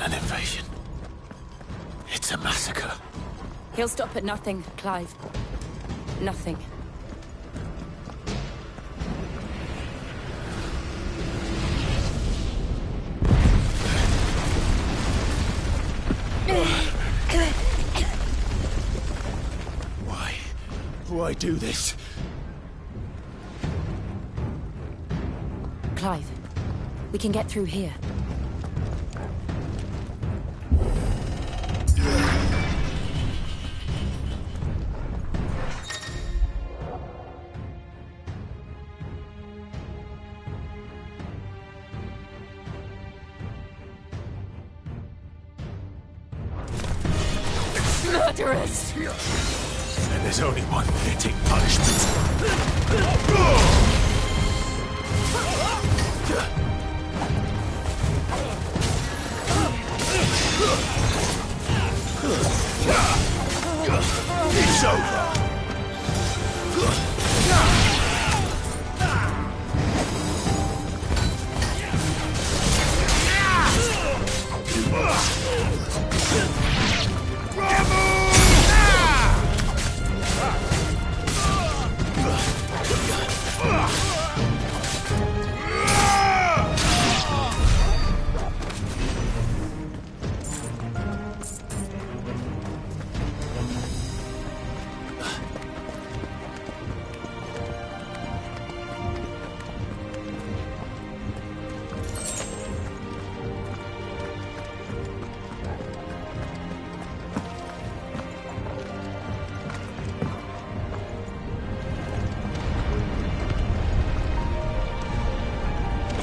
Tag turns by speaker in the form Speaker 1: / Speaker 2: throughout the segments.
Speaker 1: an invasion. It's a massacre.
Speaker 2: He'll stop at nothing, Clive. Nothing.
Speaker 1: Why do this?
Speaker 2: Clive, we can get through here. Murderers!
Speaker 1: And there's only one fitting punishment. It's over.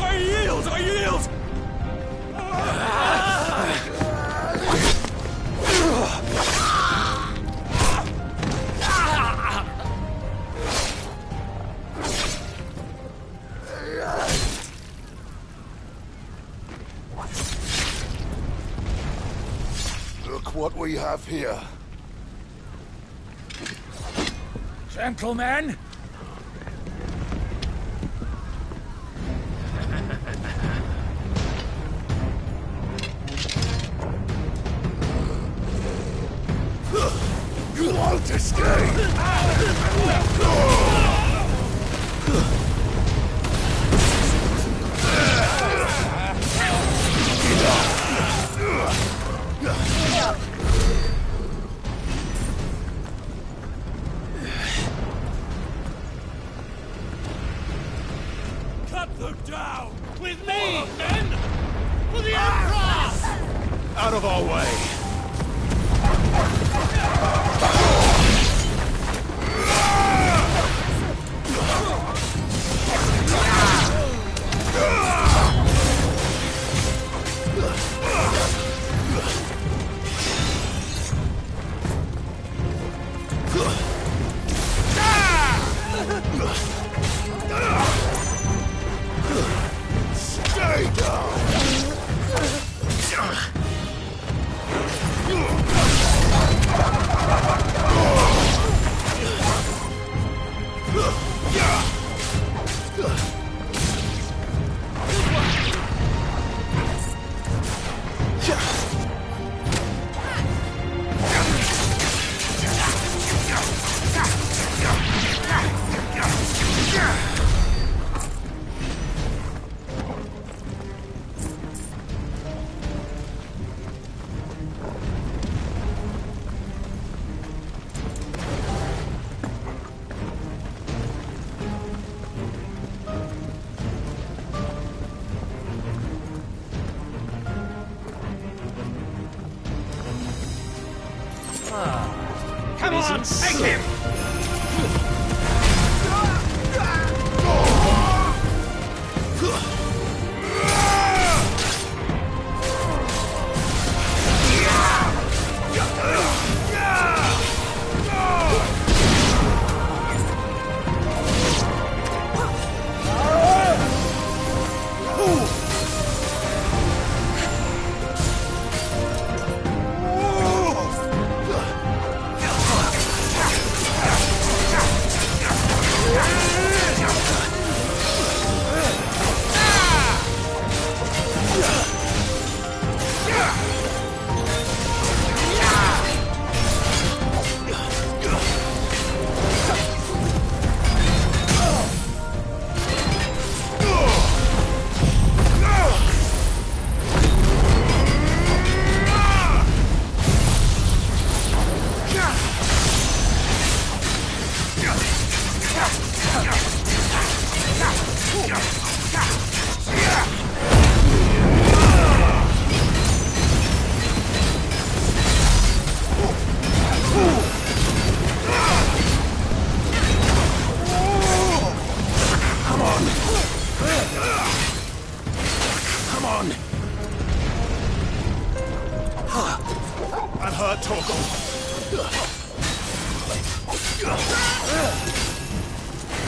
Speaker 1: I yield!
Speaker 3: Look what we have here.
Speaker 4: Gentlemen!
Speaker 3: You won't escape!
Speaker 4: Cut them down! With me, men! For the Emperor!
Speaker 1: Out of our way!
Speaker 3: Stay down!
Speaker 4: Come on, take him!
Speaker 1: I'm hurt, Torgal.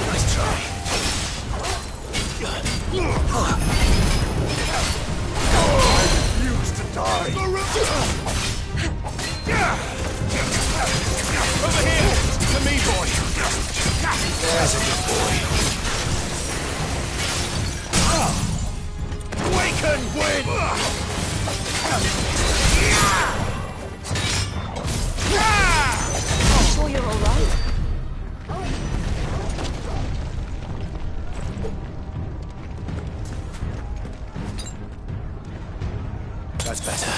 Speaker 1: Nice try.
Speaker 3: I refuse to die.
Speaker 1: Over here! To me, boy! There's a good boy. Awaken, win!
Speaker 2: Sure you're all right?
Speaker 1: That's better.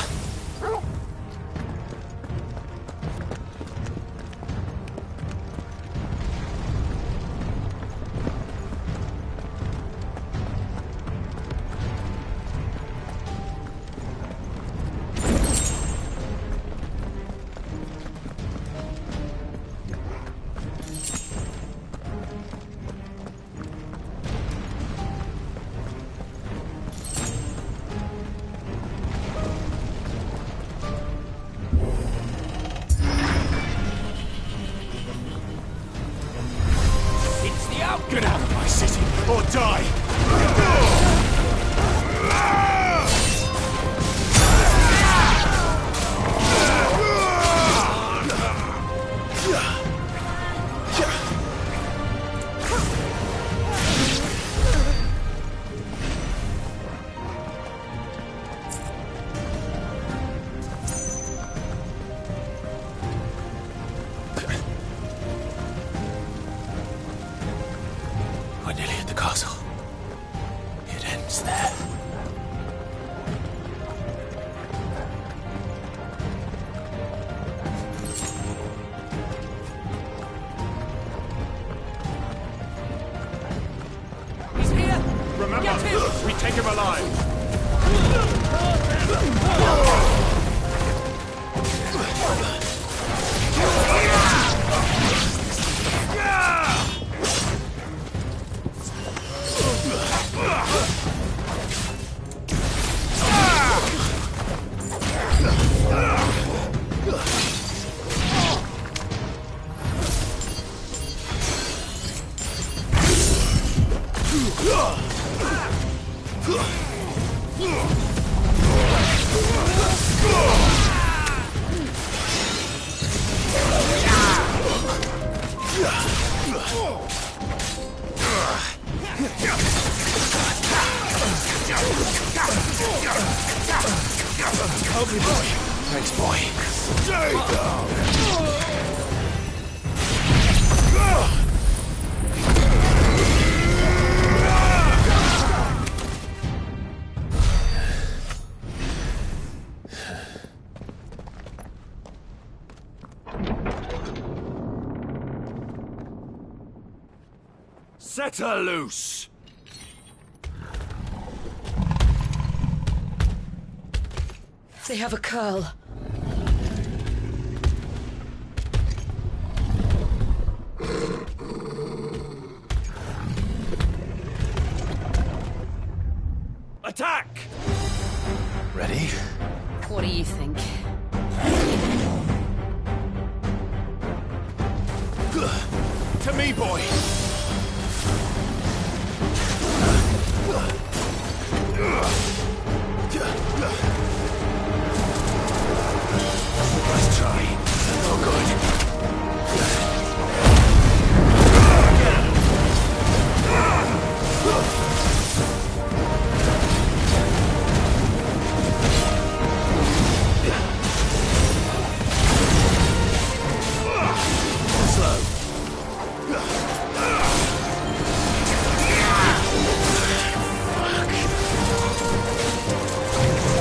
Speaker 1: Get out of my city, or die! We're nearly at the castle. It ends there.
Speaker 2: He's here!
Speaker 1: Remember,
Speaker 2: Get him!
Speaker 1: we take him alive. Help me, boy. Thanks, boy.
Speaker 3: Stay down!
Speaker 1: Set her loose!
Speaker 2: They have a curl.
Speaker 1: Attack! Ready?
Speaker 2: What do you think?
Speaker 1: To me, boy! Nice try. No good.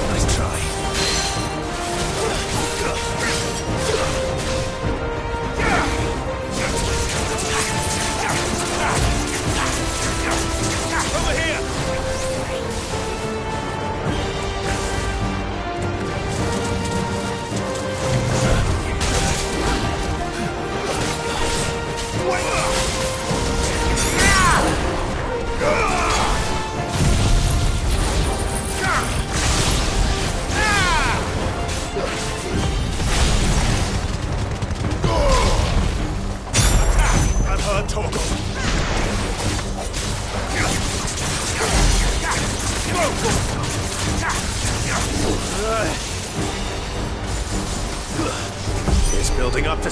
Speaker 1: Nice try.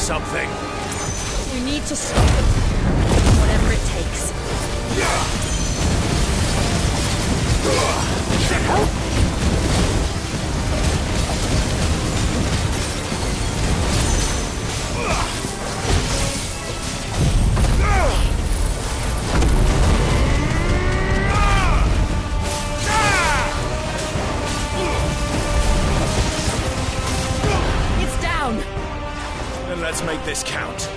Speaker 1: something.
Speaker 2: We need to stop it. Whatever it takes. It's down.
Speaker 1: Then let's make this count.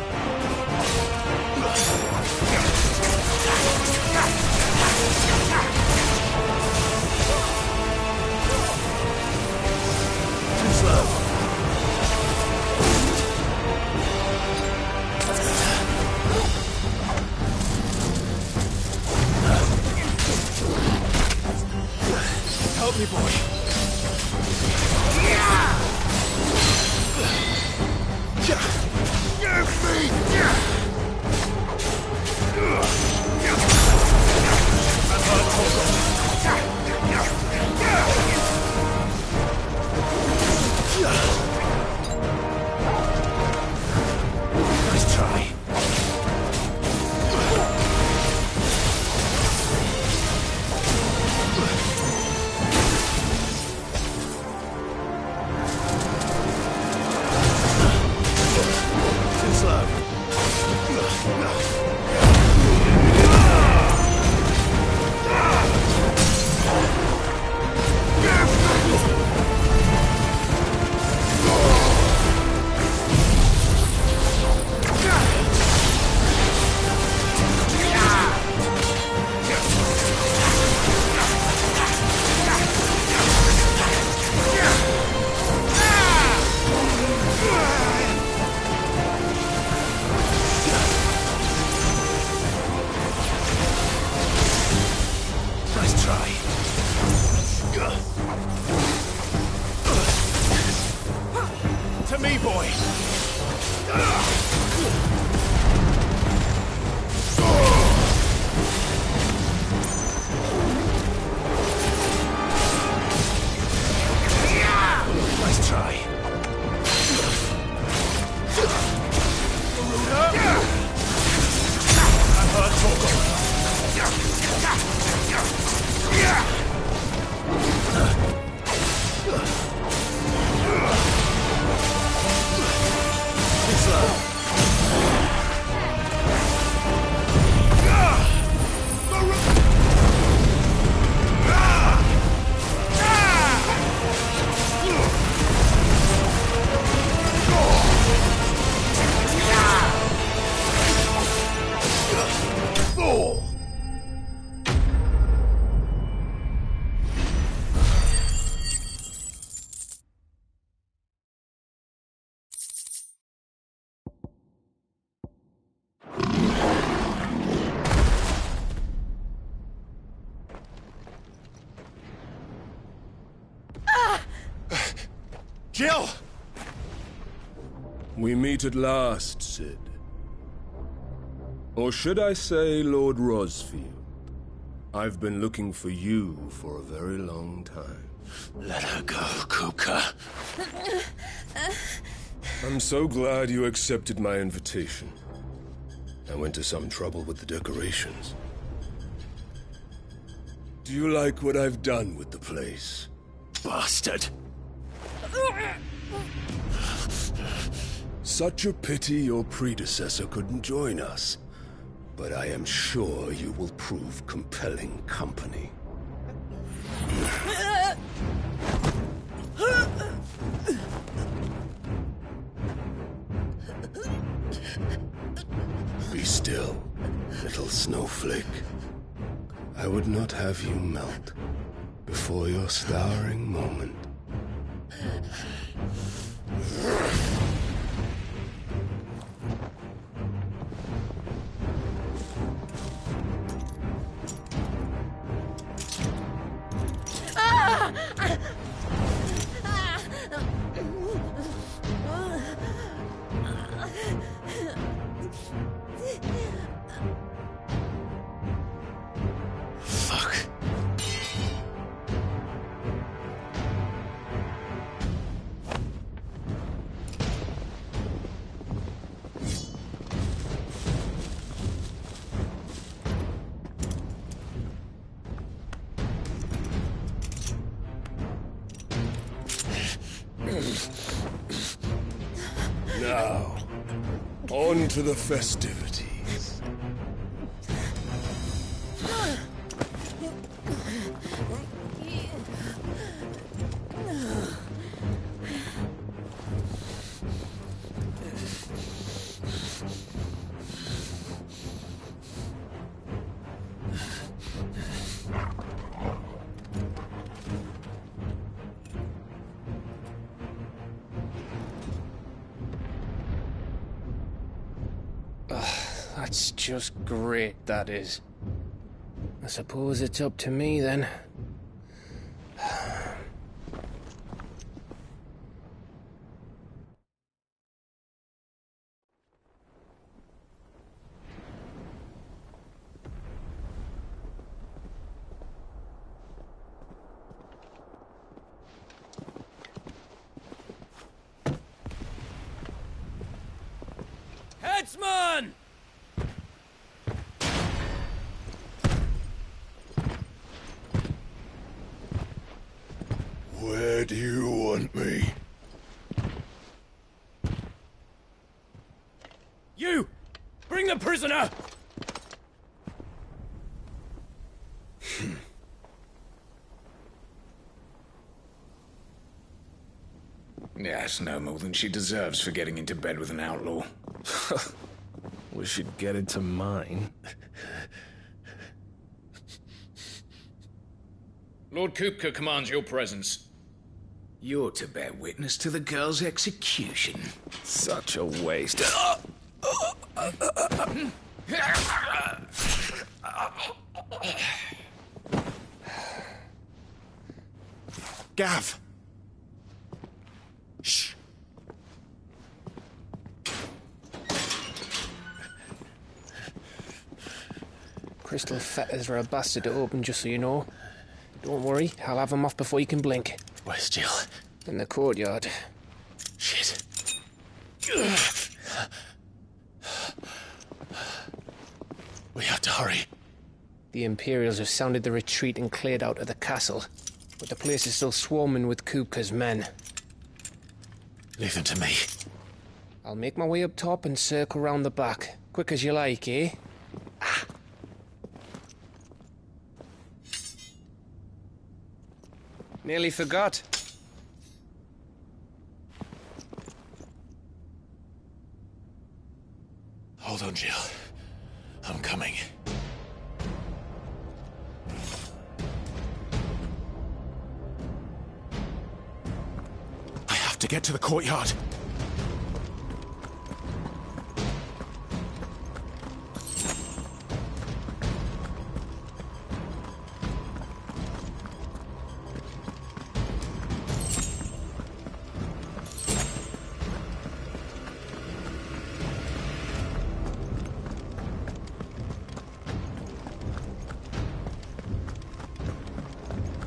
Speaker 1: Too slow. Help me, boy.
Speaker 3: Give me!
Speaker 1: Nice try. Too slow. Nice try. To me, boy. Nice try. I've heard Torgal. Too slow.
Speaker 3: Fool!
Speaker 1: Jill!
Speaker 5: We meet at last, Cid. Or should I say, Lord Rosfield? I've been looking for you for a very long time.
Speaker 1: Let her go, Kupka.
Speaker 5: I'm so glad you accepted my invitation. I went to some trouble with the decorations. Do you like what I've done with the place?
Speaker 1: Bastard.
Speaker 5: Such a pity your predecessor couldn't join us. But I am sure you will prove compelling company. Be still, little snowflake. I would not have you melt before your starring moment.
Speaker 1: Fuck.
Speaker 5: On to the festivities.
Speaker 6: That's just great, that is. I suppose it's up to me, then.
Speaker 4: Headsman!
Speaker 3: Where do you want me?
Speaker 4: You! Bring the prisoner!
Speaker 7: Yes, no more than she deserves for getting into bed with an outlaw.
Speaker 5: We should get it to mine.
Speaker 7: Lord Kupka commands your presence. You're to bear witness to the girl's execution.
Speaker 5: Such a waste. Gav! Shh!
Speaker 6: Crystal fetters are a bastard to open, just so you know. Don't worry, I'll have them off before you can blink.
Speaker 5: Where's Jill?
Speaker 6: In the courtyard.
Speaker 5: Shit. We have to hurry.
Speaker 6: The Imperials have sounded the retreat and cleared out of the castle, but the place is still swarming with Kupka's men.
Speaker 5: Leave them to me.
Speaker 6: I'll make my way up top and circle round the back. Quick as you like, eh? Nearly forgot.
Speaker 5: Hold on, Jill. I'm coming. I have to get to the courtyard.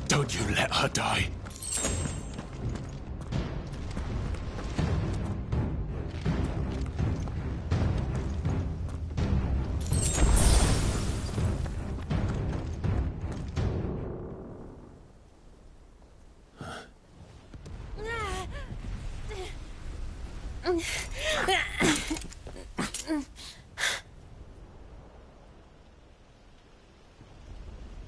Speaker 5: Don't you let her die.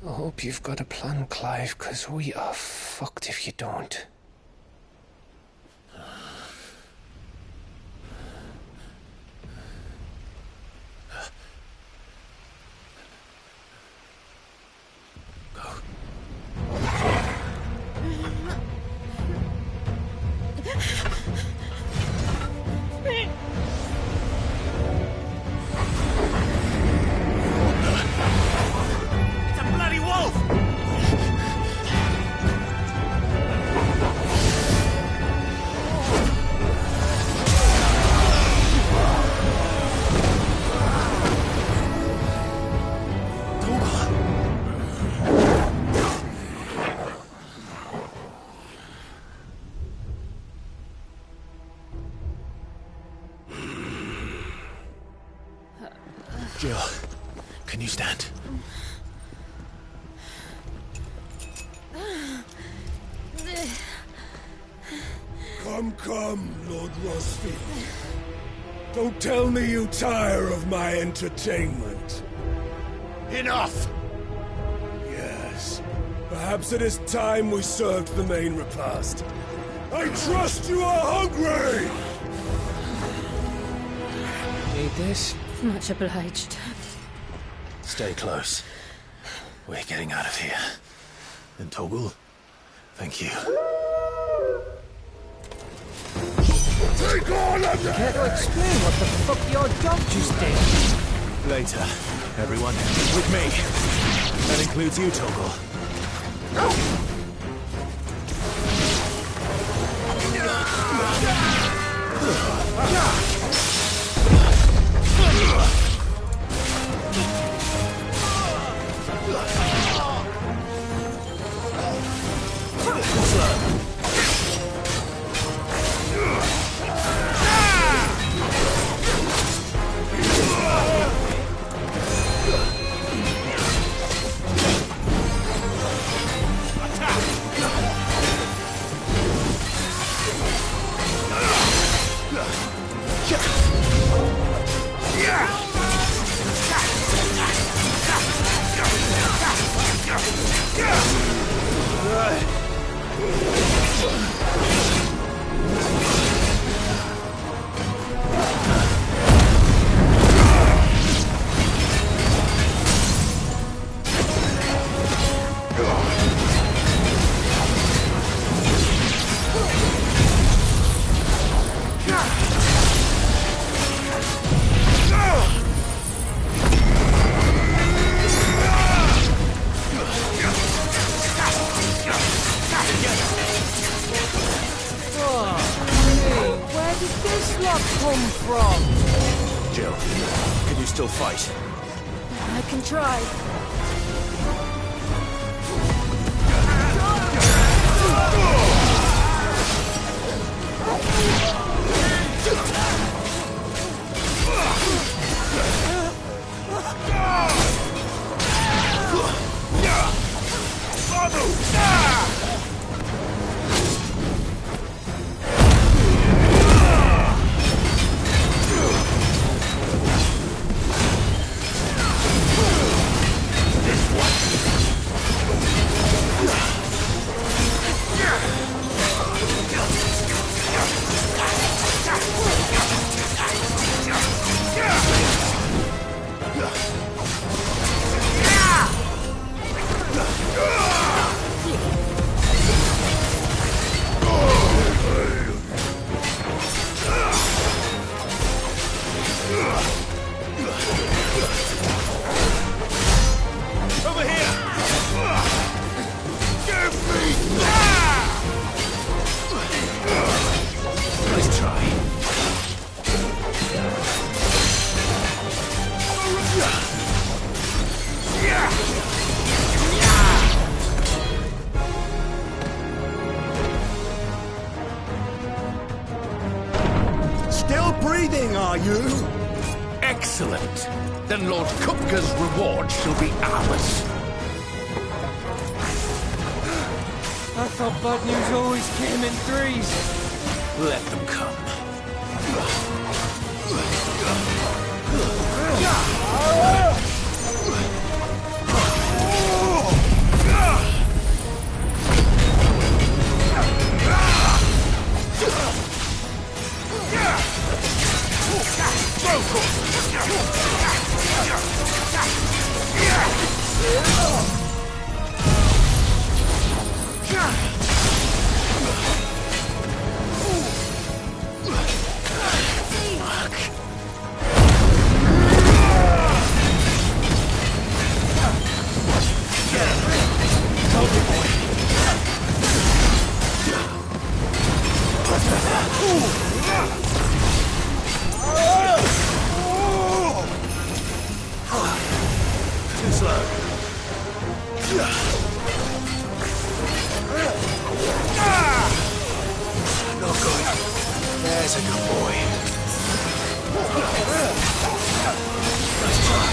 Speaker 6: I hope you've got a plan, Clive, 'cause we are fucked if you don't.
Speaker 4: It's a bloody wolf!
Speaker 5: Jill, can you stand?
Speaker 3: Come, Lord Rosfield. Don't tell me you tire of my entertainment.
Speaker 1: Enough!
Speaker 3: Yes. Perhaps it is time we served the main repast. I trust you are hungry!
Speaker 6: Need this?
Speaker 2: Much obliged.
Speaker 1: Stay close. We're getting out of here. And Toggle, thank you.
Speaker 3: Take all of them!
Speaker 6: Care to explain what the fuck your dog just did?
Speaker 1: Later, everyone, with me. That includes you, Toggle.
Speaker 6: Where did this lot come from?
Speaker 1: Jill, can you still fight?
Speaker 2: I can try.
Speaker 1: Over here! Give me! Nice try.
Speaker 3: Still breathing, are you?
Speaker 7: Excellent. Then Lord Kupka's reward shall be ours.
Speaker 6: I thought bad news always came in threes.
Speaker 7: Let them come.
Speaker 1: Too slow.
Speaker 7: No good. There's a good boy. Nice try.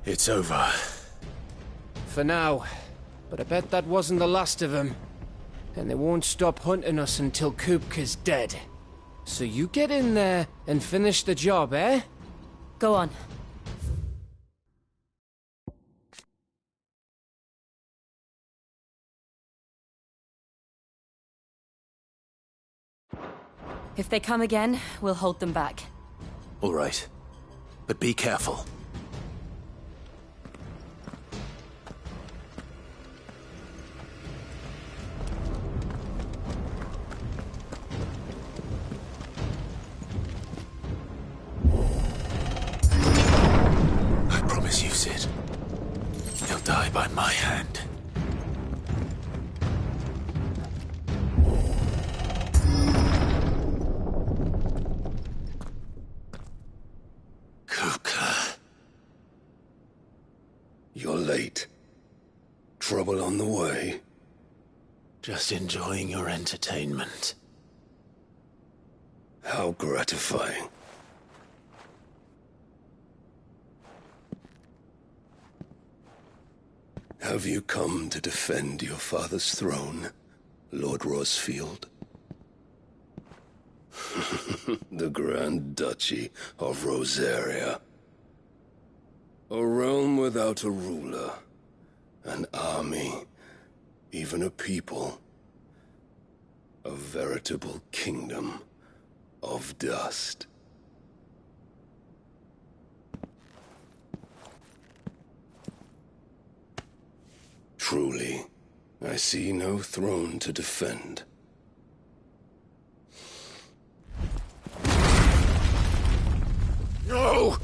Speaker 1: It's over.
Speaker 6: For now. But I bet that wasn't the last of them. And they won't stop hunting us until Kupka's dead. So you get in there and finish the job, eh?
Speaker 2: Go on. If they come again, we'll hold them back.
Speaker 1: All right. But be careful. I promise you, Cid. He'll die by my hand.
Speaker 5: You're late. Trouble on the way?
Speaker 1: Just enjoying your entertainment.
Speaker 5: How gratifying. Have you come to defend your father's throne, Lord Rosfield? The Grand Duchy of Rosaria. A realm without a ruler, an army, even a people. A veritable kingdom of dust. Truly, I see no throne to defend.
Speaker 1: No!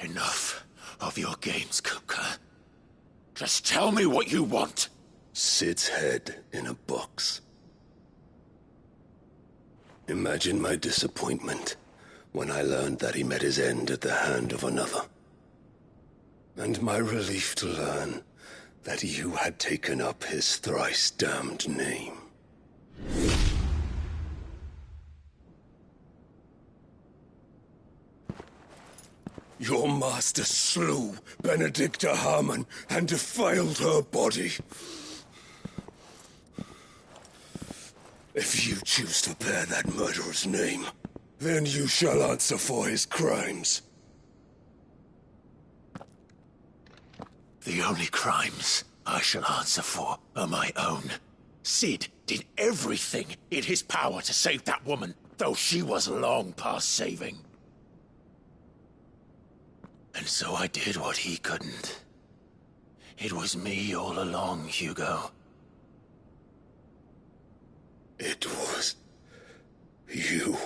Speaker 1: Enough of your games, Kupka. Just tell me what you want.
Speaker 5: Cid's head in a box. Imagine my disappointment when I learned that he met his end at the hand of another. And my relief to learn that you had taken up his thrice-damned name. Your master slew Benedicta Harmon and defiled her body. If you choose to bear that murderer's name, then you shall answer for his crimes.
Speaker 1: The only crimes I shall answer for are my own. Cid did everything in his power to save that woman, though she was long past saving. And so I did what he couldn't. It was me all along, Hugo.
Speaker 5: It was you.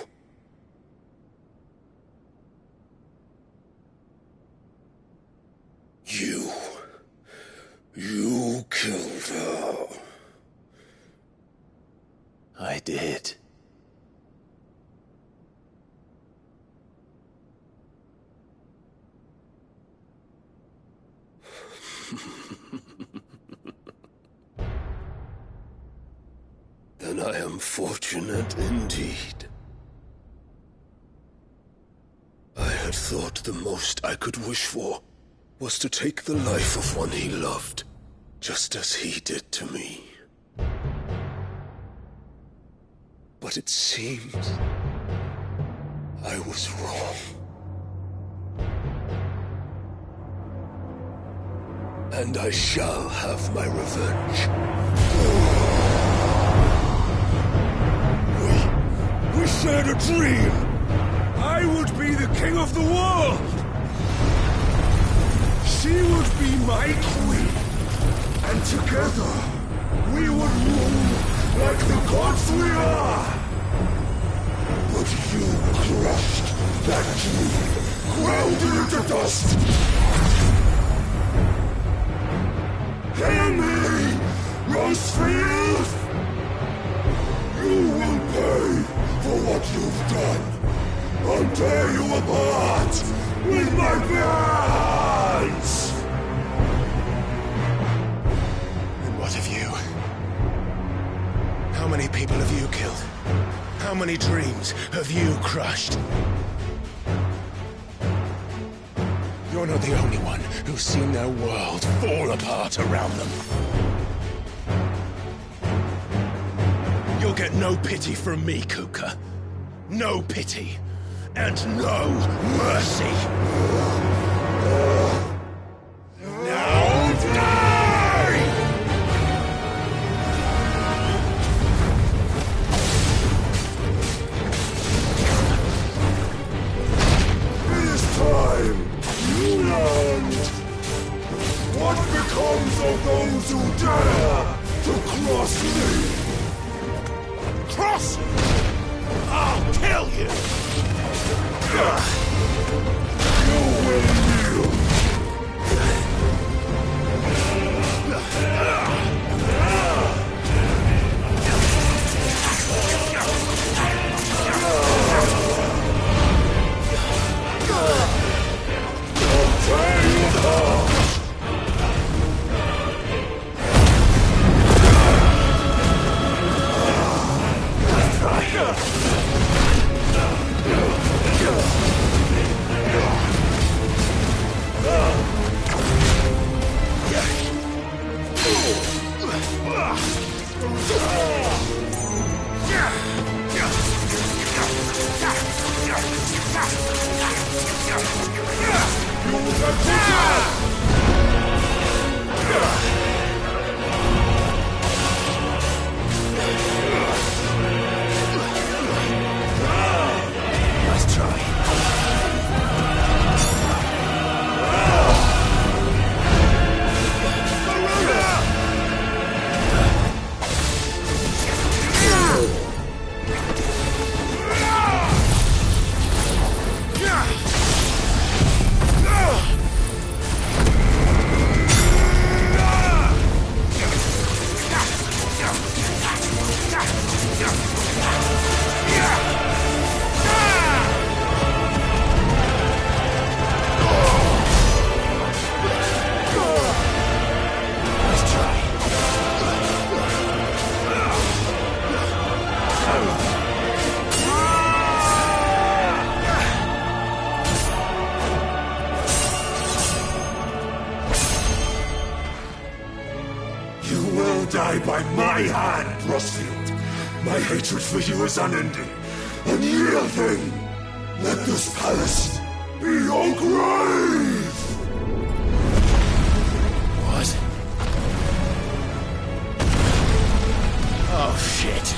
Speaker 5: You killed her.
Speaker 1: I did.
Speaker 5: Then I am fortunate indeed. I had thought the most I could wish for was to take the life of one he loved, just as he did to me. But it seems I was wrong. And I shall have my revenge. We shared a dream! I would be the king of the world! She would be my queen! And together, we would rule like the gods we are!
Speaker 3: But you crushed that dream, ground it into dust! Hear me, Rosefield! You will pay for what you've done! I'll tear you apart with my bare hands!
Speaker 1: And what of you? How many people have you killed? How many dreams have you crushed? You're not the only one who's seen their world fall apart around them. You'll get no pity from me, Kupka. No pity. And no mercy. Now die!
Speaker 3: It is time you learned what becomes of those who dare to cross me.
Speaker 1: Cross! I'll kill you!
Speaker 3: You will kneel.
Speaker 1: Nice try.
Speaker 3: Die by my hand, Rosfield. My hatred for you is unending, unyielding. Let this palace be your grave!
Speaker 1: What? Oh, shit.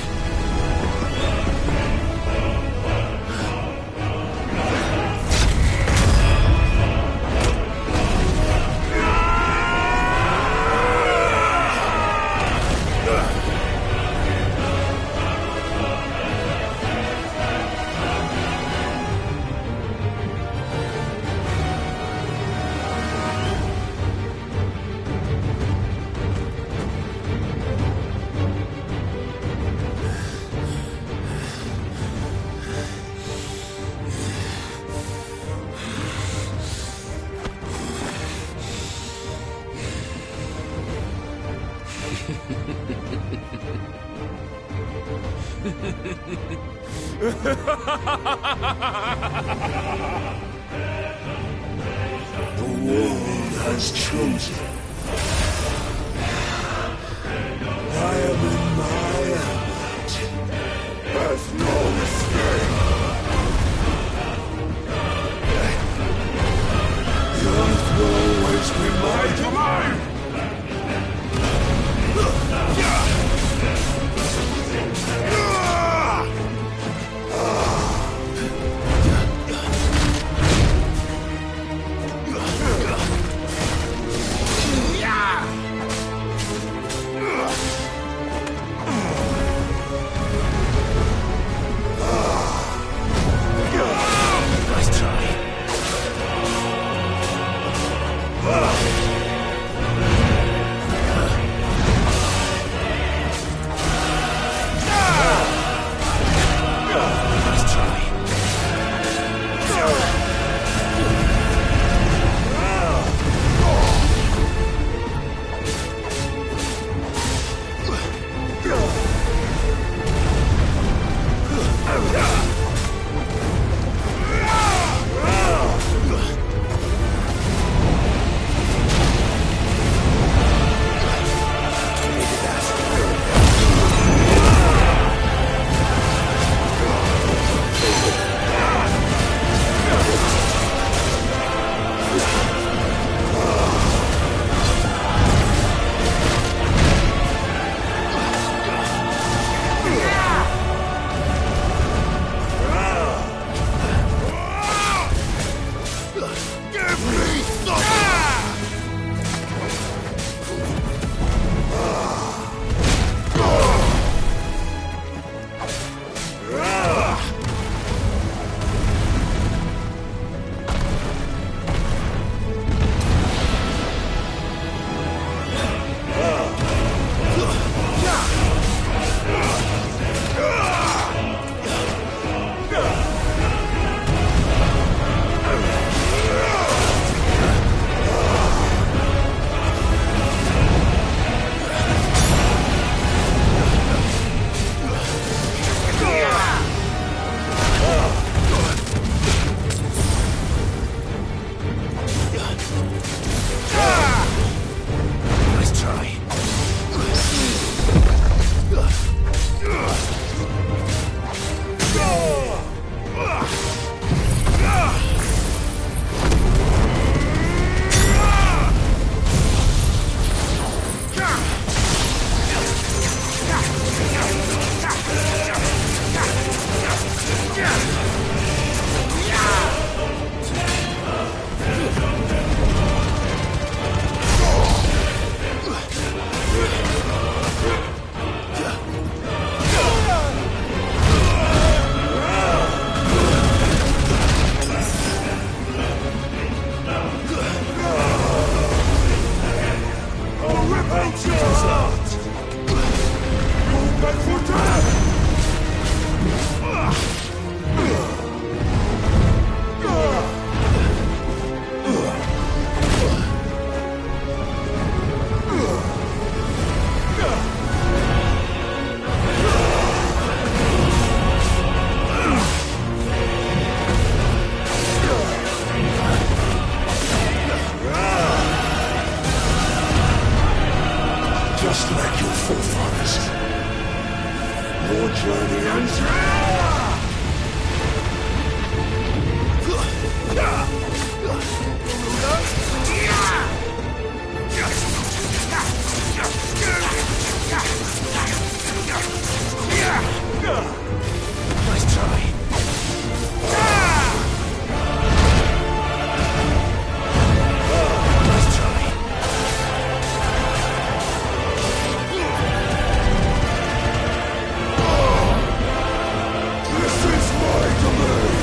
Speaker 3: The world has chosen. I am in my element. There's no mistake. The earth will always be my domain.
Speaker 1: Nice try. Nice try.
Speaker 3: This is my domain!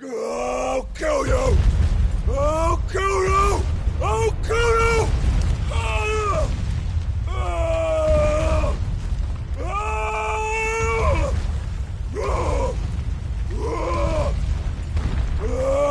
Speaker 3: I'll kill you! I'll kill you! I'll kill you! Ah! Ah! Ah! Ah! Ah!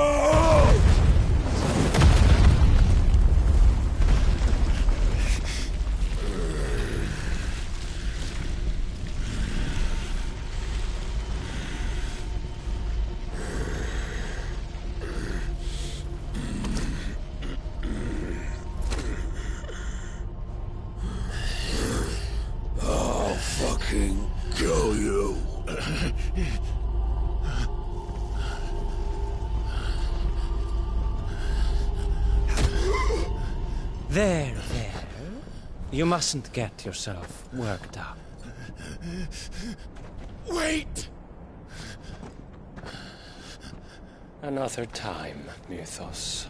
Speaker 3: I'll fucking kill you.
Speaker 6: There. You mustn't get yourself worked up.
Speaker 1: Wait!
Speaker 6: Another time, Mythos.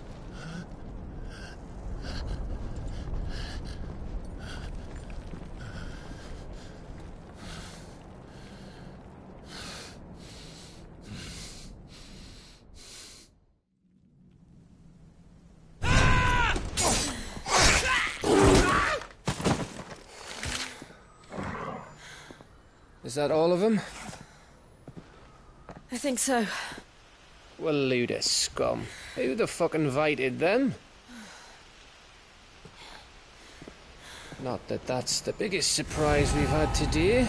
Speaker 6: Is that all of them?
Speaker 2: I think so.
Speaker 6: Well, load of scum. Who the fuck invited them? Not that that's the biggest surprise we've had today.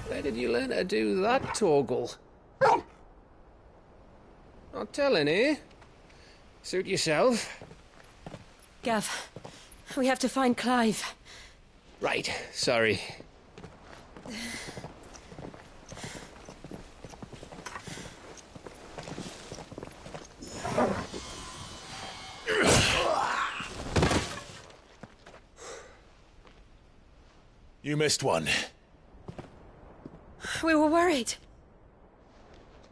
Speaker 6: Where did you learn to do that, Torgal? Not telling, eh? Suit yourself.
Speaker 2: Gav, we have to find Clive.
Speaker 6: Right, sorry.
Speaker 1: You missed one.
Speaker 2: We were worried.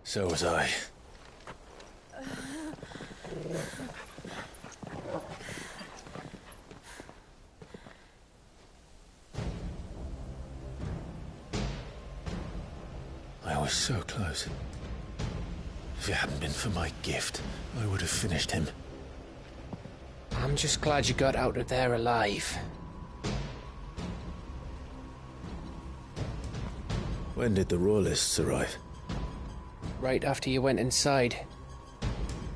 Speaker 1: So was I. I was so close. If it hadn't been for my gift, I would have finished him.
Speaker 6: I'm just glad you got out of there alive.
Speaker 1: When did the Royalists arrive?
Speaker 6: Right after you went inside.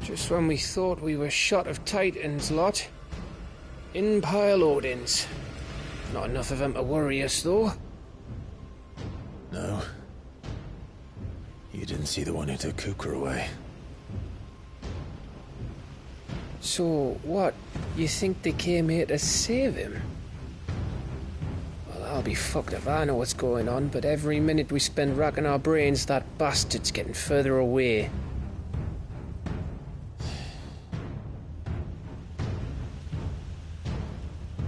Speaker 6: Just when we thought we were shot of Titans, lot. In pile Odins. Not enough of them to worry us, though.
Speaker 1: No. You didn't see the one who took Kupka away.
Speaker 6: So, what? You think they came here to save him? Well, I'll be fucked if I know what's going on, but every minute we spend racking our brains, that bastard's getting further away.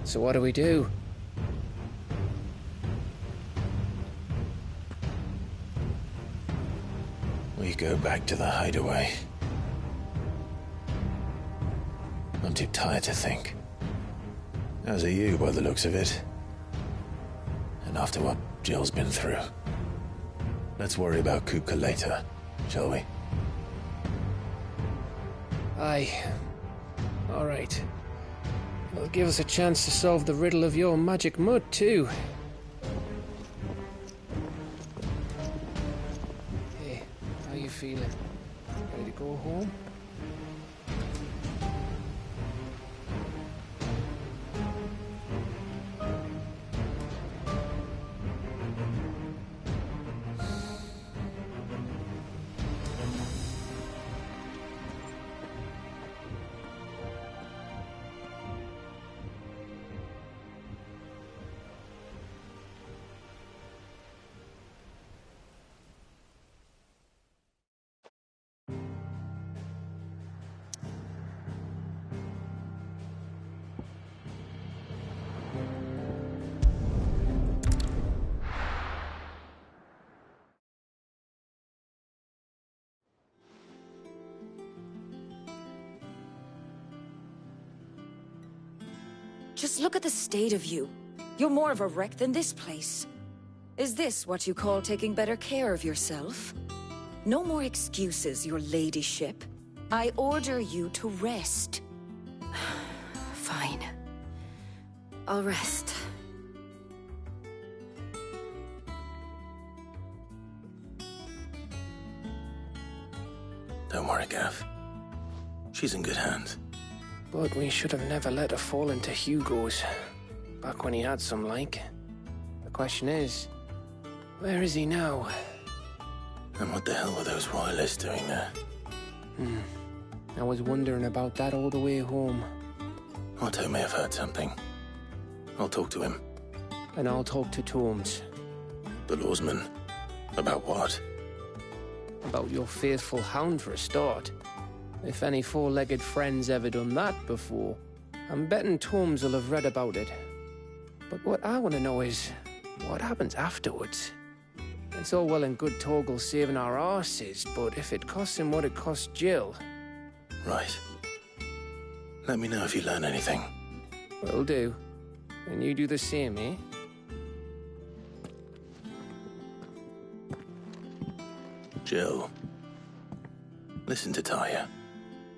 Speaker 6: So what do we do?
Speaker 1: We go back to the hideaway. I'm too tired to think. As are you, by the looks of it. And after what Jill's been through. Let's worry about Kupka later, shall we?
Speaker 6: Aye. All right. It'll give us a chance to solve the riddle of your magic mud, too. Hey, how you feeling? Ready to go home?
Speaker 2: Just look at the state of you. You're more of a wreck than this place. Is this what you call taking better care of yourself?
Speaker 8: No more excuses, your ladyship. I order you to rest. Fine. I'll rest.
Speaker 5: Don't worry, Gav. She's in good hands.
Speaker 6: But we should have never let her fall into Hugo's. Back when he had some like. The question is, where is he now?
Speaker 5: And what the hell were those royalists doing there?
Speaker 6: I was wondering about that all the way home.
Speaker 5: Otto may have heard something. I'll talk to him.
Speaker 6: And I'll talk to Tomes.
Speaker 5: The lawsman. About what?
Speaker 6: About your faithful hound for a start. If any four-legged friend's ever done that before, I'm betting Tomes will have read about it. But what I want to know is, what happens afterwards? It's all well and good Torgal saving our arses, but if it costs him what it cost Jill...
Speaker 5: Right. Let me know if you learn anything.
Speaker 6: Will do. And you do the same, eh?
Speaker 5: Jill. Listen to Taya.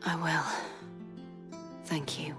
Speaker 8: I will. Thank you.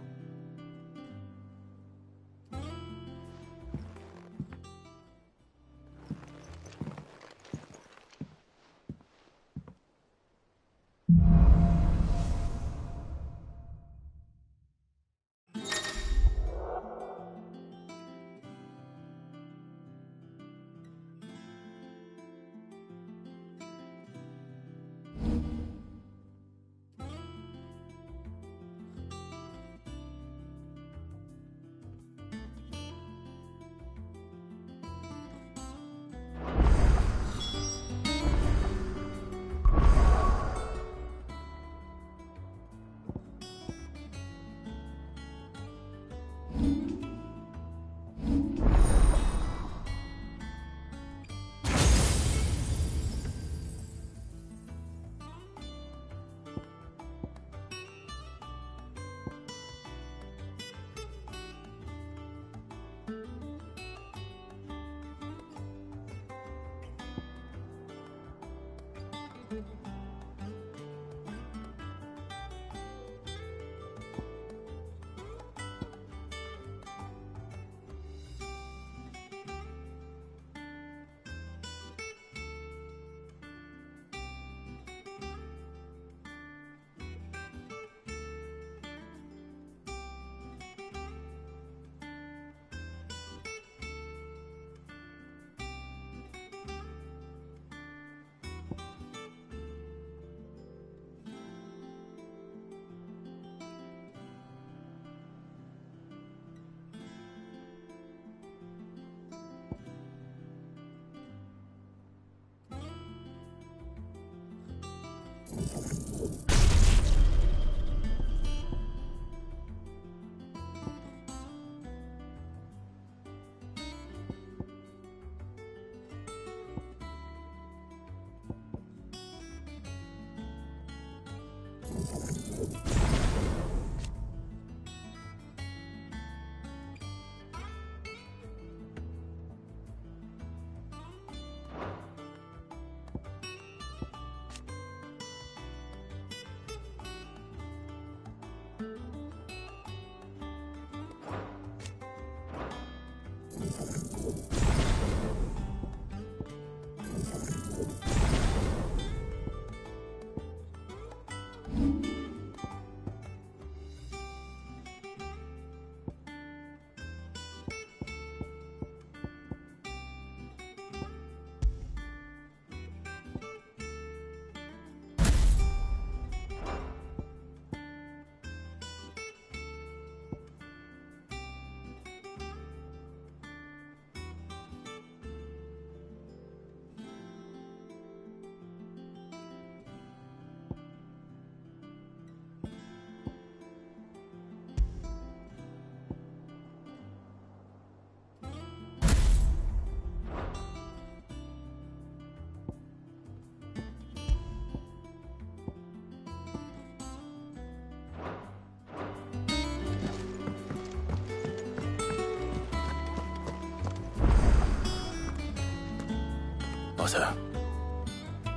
Speaker 5: Otto.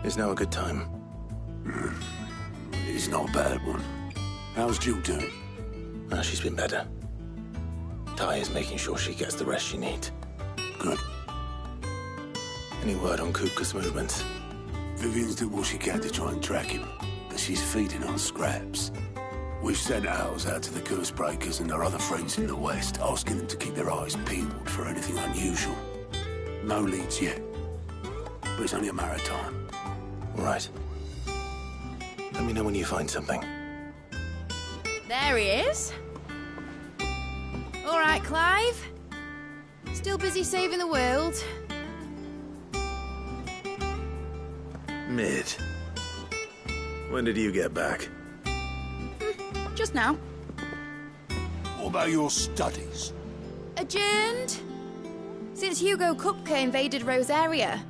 Speaker 5: Is now a good time?
Speaker 3: It's not a bad one. How's Jill doing?
Speaker 5: She's been better. Ty is making sure she gets the rest she needs.
Speaker 3: Good.
Speaker 5: Any word on Kupka's movements?
Speaker 3: Vivian's did what she can to try and track him, but she's feeding on scraps. We've sent ours out to the Cursebreakers and their other friends in the West, asking them to keep their eyes peeled for anything unusual. No leads yet, but it's only a matter of time.
Speaker 5: All right. Let me know when you find something.
Speaker 9: There he is. All right, Clive. Still busy saving the world.
Speaker 5: Mid. When did you get back?
Speaker 9: Just now.
Speaker 3: What about your studies?
Speaker 9: Adjourned. Since Hugo Kupka invaded Rosaria.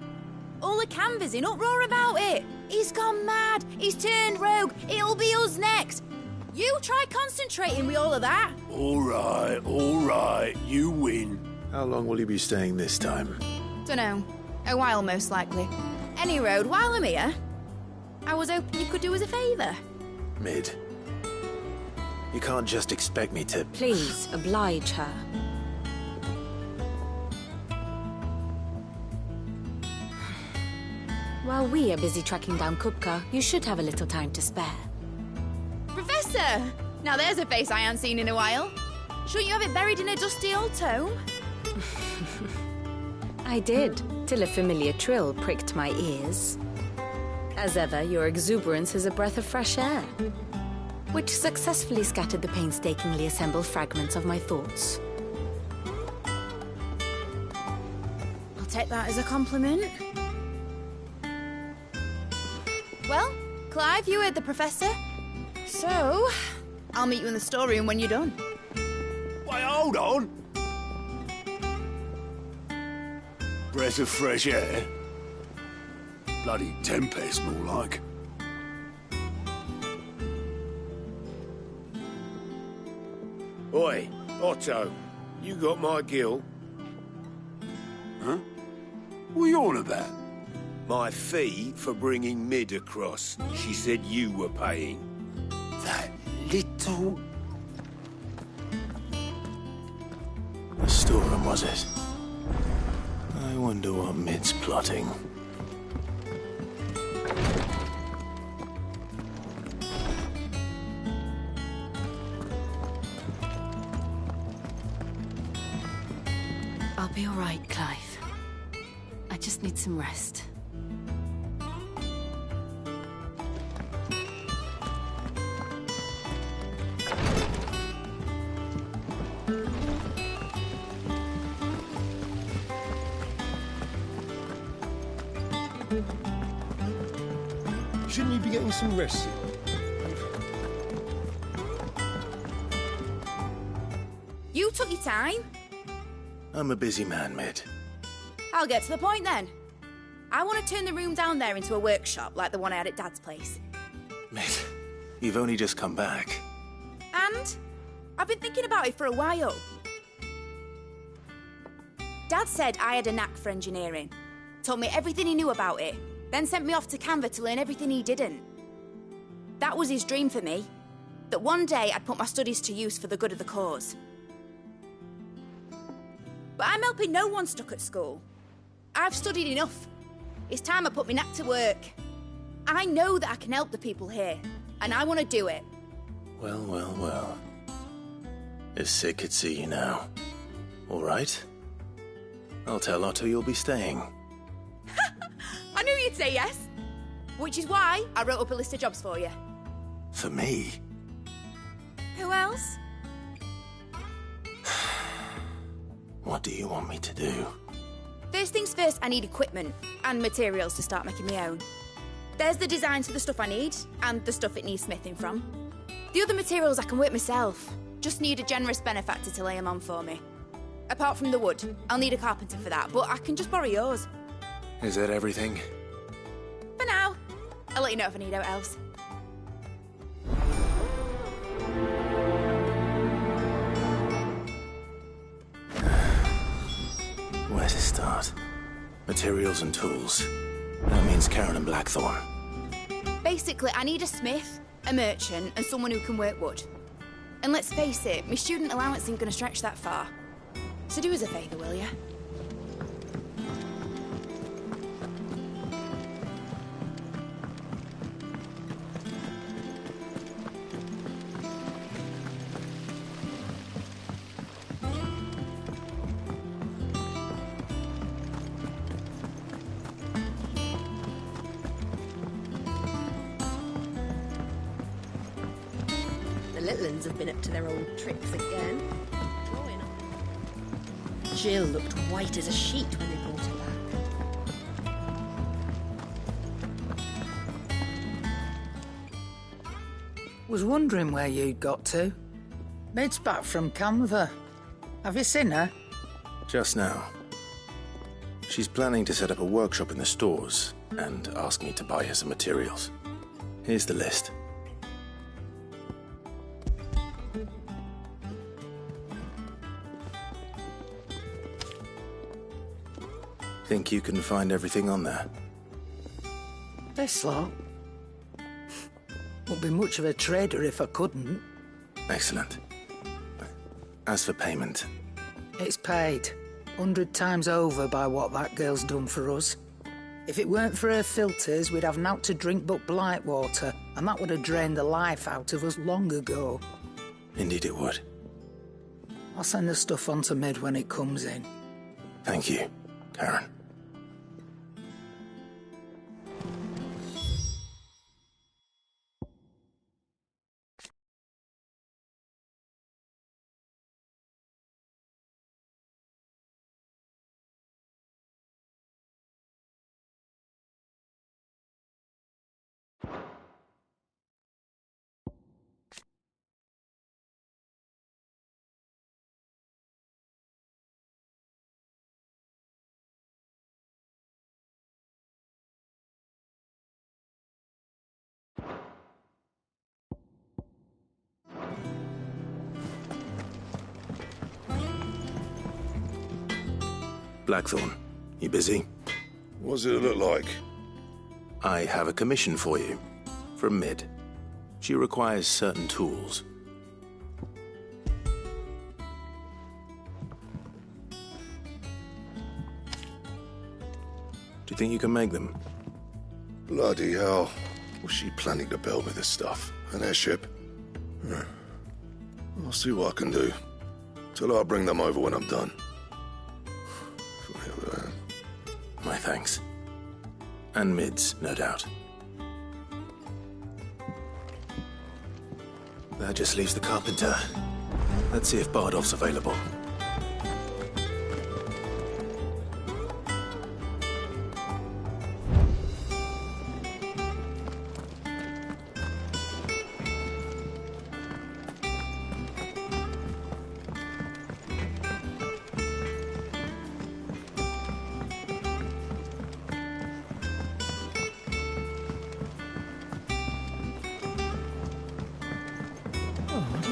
Speaker 9: All the canvassers in uproar about it. He's gone mad. He's turned rogue. It'll be us next. You try concentrating with all of that.
Speaker 3: All right. You win.
Speaker 5: How long will you be staying this time?
Speaker 9: Dunno. A while, most likely. Any road, while I'm here, I was hoping you could do us a favour.
Speaker 5: Mid. You can't just expect me to...
Speaker 8: Please, oblige her. While we are busy tracking down Kupka, you should have a little time to spare.
Speaker 9: Professor! Now there's a face I haven't seen in a while. Shouldn't you have it buried in a dusty old tome?
Speaker 8: I did, till a familiar trill pricked my ears. As ever, your exuberance is a breath of fresh air, which successfully scattered the painstakingly assembled fragments of my thoughts.
Speaker 9: I'll take that as a compliment. Well, Clive, you heard the professor. So, I'll meet you in the storeroom when you're done.
Speaker 3: Wait, hold on. Breath of fresh air. Bloody tempest, more like.
Speaker 10: Oi, Otto, you got my gill?
Speaker 3: Huh? What are you on about?
Speaker 10: My fee for bringing Mid across. She said you were paying.
Speaker 3: That little...
Speaker 5: The storeroom, was it? I wonder what Mid's plotting.
Speaker 8: I'll be all right, Clive. I just need some rest.
Speaker 10: Shouldn't you be getting some rest?
Speaker 9: You took your time.
Speaker 5: I'm a busy man, Mid.
Speaker 9: I'll get to the point then. I want to turn the room down there into a workshop like the one I had at Dad's place.
Speaker 5: Mid, you've only just come back.
Speaker 9: And I've been thinking about it for a while. Dad said I had a knack for engineering. Told me everything he knew about it, then sent me off to Canva to learn everything he didn't. That was his dream for me. That one day I'd put my studies to use for the good of the cause. But I'm helping no one stuck at school. I've studied enough. It's time I put my knack to work. I know that I can help the people here, and I want to do it.
Speaker 5: Well. If Sid could see you now. All right. I'll tell Otto you'll be staying.
Speaker 9: I knew you'd say yes. Which is why I wrote up a list of jobs for you.
Speaker 5: For me?
Speaker 9: Who else?
Speaker 5: What do you want me to do?
Speaker 9: First things first, I need equipment and materials to start making my own. There's the designs for the stuff I need and the stuff it needs smithing from. The other materials I can work myself. Just need a generous benefactor to lay them on for me. Apart from the wood, I'll need a carpenter for that, but I can just borrow yours.
Speaker 5: Is that everything?
Speaker 9: For now. I'll let you know if I need out else.
Speaker 5: Where to start? Materials and tools.
Speaker 1: That means Karen and Blackthorn.
Speaker 9: Basically, I need a smith, a merchant, and someone who can work wood. And let's face it, my student allowance ain't gonna stretch that far. So do us a favour, will ya?
Speaker 11: Littlands have been up to their old tricks again. Jill looked white as a sheet when they brought her back.
Speaker 12: Was wondering where you'd got to. Mid's back from Canva. Have you seen her?
Speaker 1: Just now. She's planning to set up a workshop in the stores and ask me to buy her some materials. Here's the list. Think you can find everything on there?
Speaker 12: This lot? Wouldn't be much of a trader if I couldn't.
Speaker 1: Excellent. As for payment...
Speaker 12: It's paid. 100 times over by what that girl's done for us. If it weren't for her filters, we'd have naught to drink but blight water, and that would have drained the life out of us long ago.
Speaker 1: Indeed it would.
Speaker 12: I'll send the stuff on to Mid when it comes in.
Speaker 1: Thank you, Karen. Blackthorn, you busy?
Speaker 3: What does it look like?
Speaker 1: I have a commission for you. From Mid. She requires certain tools. Do you think you can make them?
Speaker 3: Bloody hell. Was she planning to build me this stuff? An airship? I'll see what I can do. Tell her I'll bring them over when I'm done.
Speaker 1: My thanks. And Mid's, no doubt. That just leaves the carpenter. Let's see if Bardolph's available.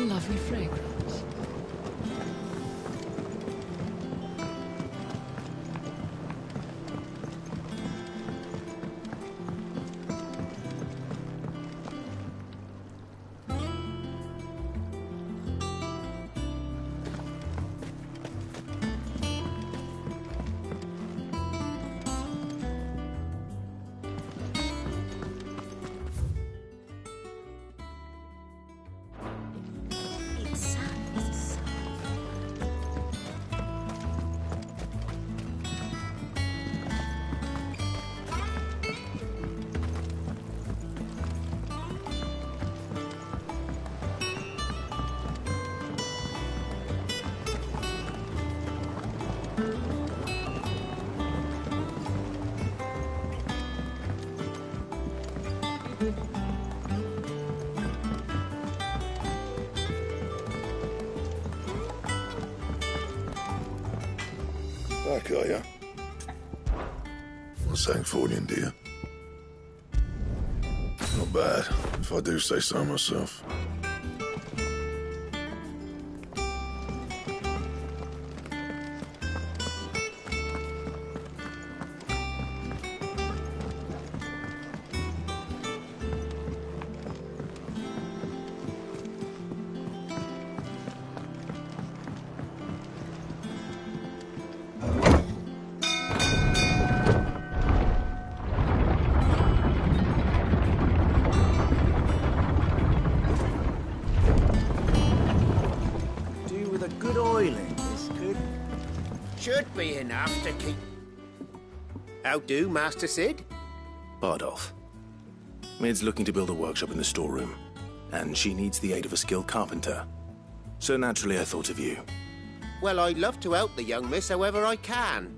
Speaker 2: Lovely fragrance.
Speaker 3: Back, are ya? What's saying for you, dear? Not bad, if I do say so myself.
Speaker 10: be enough to keep... How do, Master Sid?
Speaker 13: Bardolph. Mid's looking to build a workshop in the storeroom, and she needs the aid of a skilled carpenter. So naturally I thought of you.
Speaker 10: Well, I'd love to help the young miss however I can.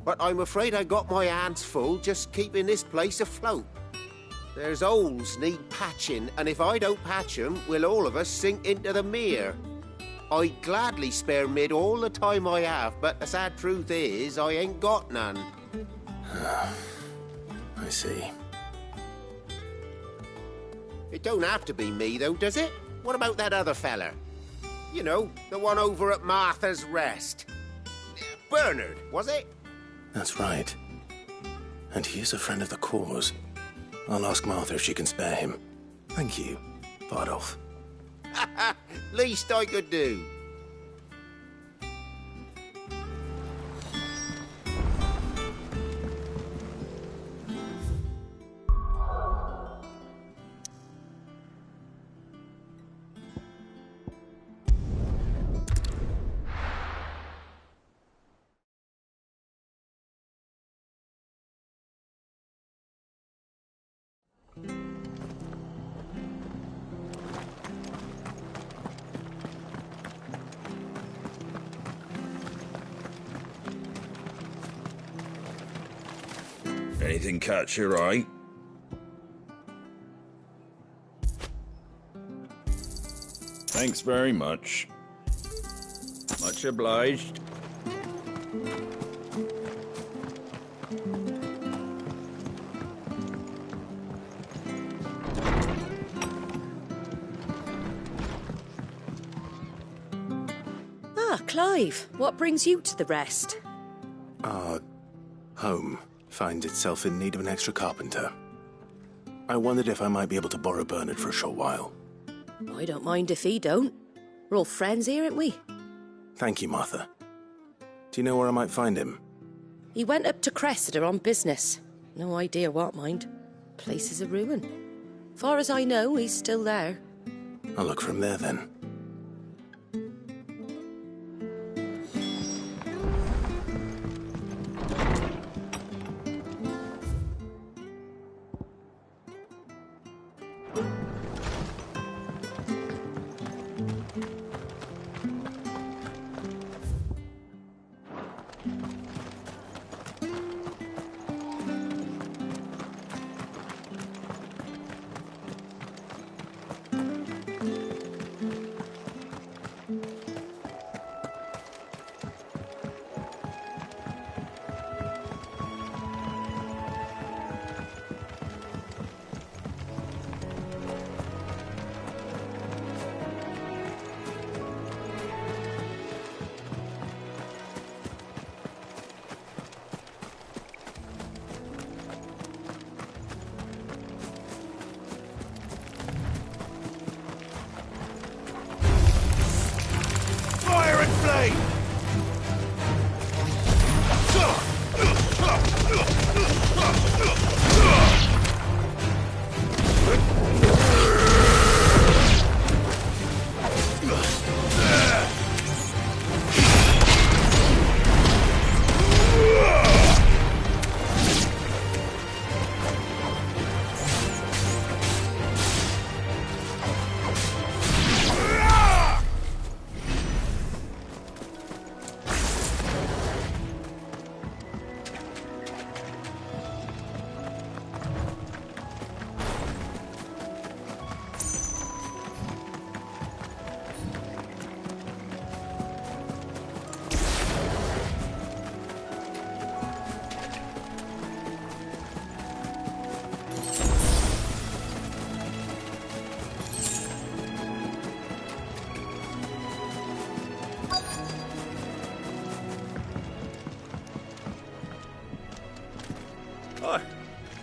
Speaker 10: But I'm afraid I got my hands full just keeping this place afloat. There's holes need patching, and if I don't patch 'em, we'll all of us sink into the mere. I'd gladly spare Mid all the time I have, but the sad truth is, I ain't got none.
Speaker 13: I see.
Speaker 10: It don't have to be me, though, does it? What about that other fella? You know, the one over at Martha's Rest. Bernard, was it?
Speaker 13: That's right. And he is a friend of the cause. I'll ask Martha if she can spare him. Thank you, Bardolph.
Speaker 10: Least I could do.
Speaker 14: Anything catch your eye? Thanks very much. Much obliged.
Speaker 11: Ah, Clive, what brings you to the Rest?
Speaker 13: Our home finds itself in need of an extra carpenter. I wondered if I might be able to borrow Bernard for a short while.
Speaker 11: I don't mind if he don't. We're all friends here, aren't we?
Speaker 13: Thank you, Martha. Do you know where I might find him?
Speaker 11: He went up to Cressida on business. No idea what, mind. Place is a ruin. Far as I know, he's still there.
Speaker 13: I'll look for him there, then.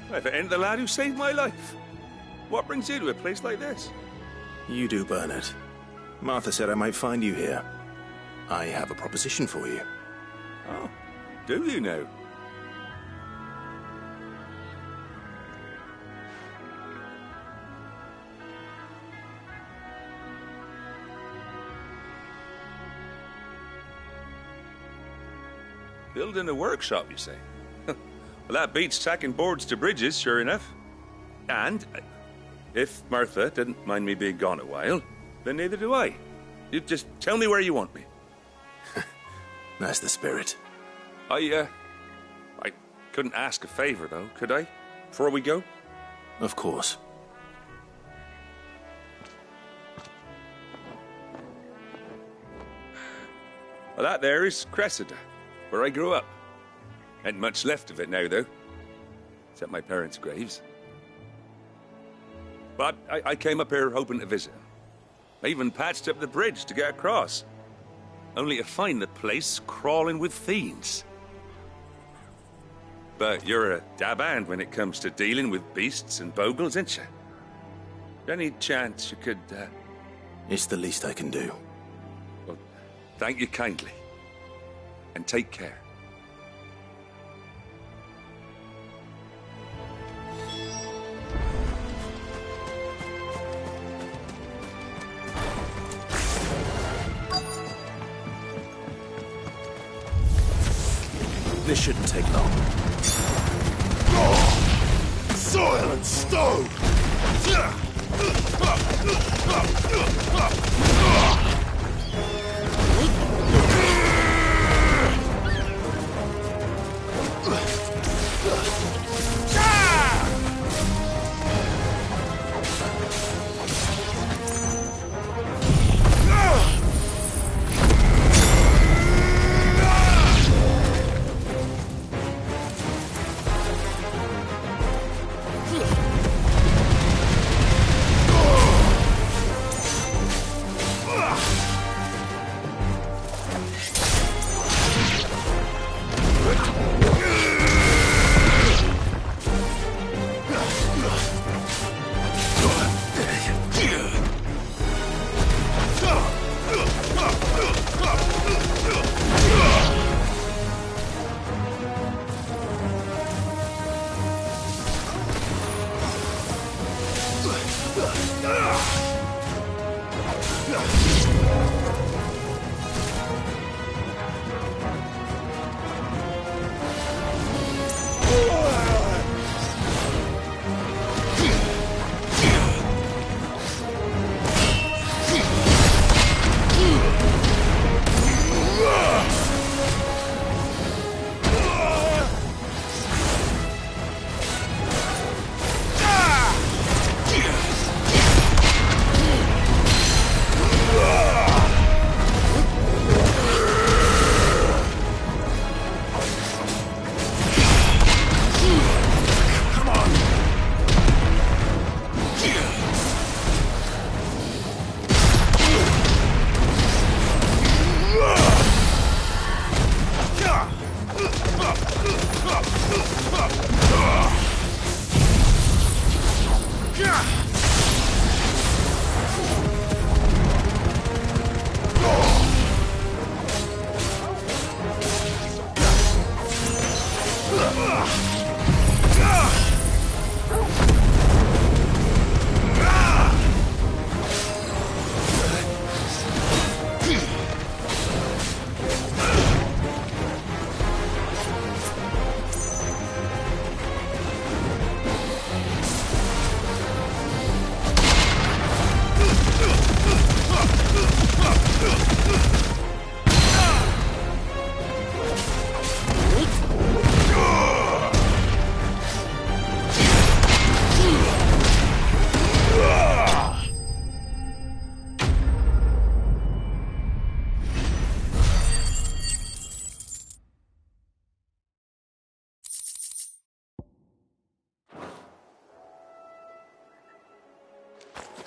Speaker 14: If it ain't the lad who saved my life. What brings you to a place like this?
Speaker 13: You do, Bernard. Martha said I might find you here. I have a proposition for you.
Speaker 14: Oh, do you now? Building a workshop, you say? Well, that beats tacking boards to bridges, sure enough. And if Martha didn't mind me being gone a while, then neither do I. You just tell me where you want me.
Speaker 13: That's the spirit.
Speaker 14: I couldn't ask a favor, though, could I? Before we go?
Speaker 13: Of course.
Speaker 14: Well, that there is Cressida, where I grew up. Ain't much left of it now, though. Except my parents' graves. But I came up here hoping to visit. I even patched up the bridge to get across. Only to find the place crawling with fiends. But you're a dab hand when it comes to dealing with beasts and bogles, ain't you? Any chance you could,
Speaker 13: It's the least I can do.
Speaker 14: Well, thank you kindly. And take care.
Speaker 13: This shouldn't take long.
Speaker 3: Soil and stone!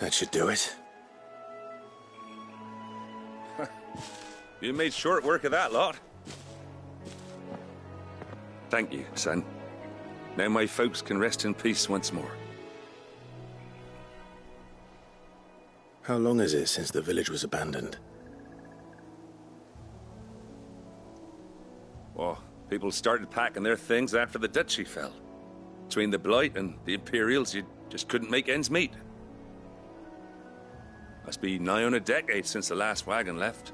Speaker 13: That should do it.
Speaker 14: You made short work of that lot. Thank you, son. Now my folks can rest in peace once more.
Speaker 13: How long is it since the village was abandoned?
Speaker 14: Oh, people started packing their things after the duchy fell. Between the Blight and the Imperials, you just couldn't make ends meet. Must be nigh on a decade since the last wagon left.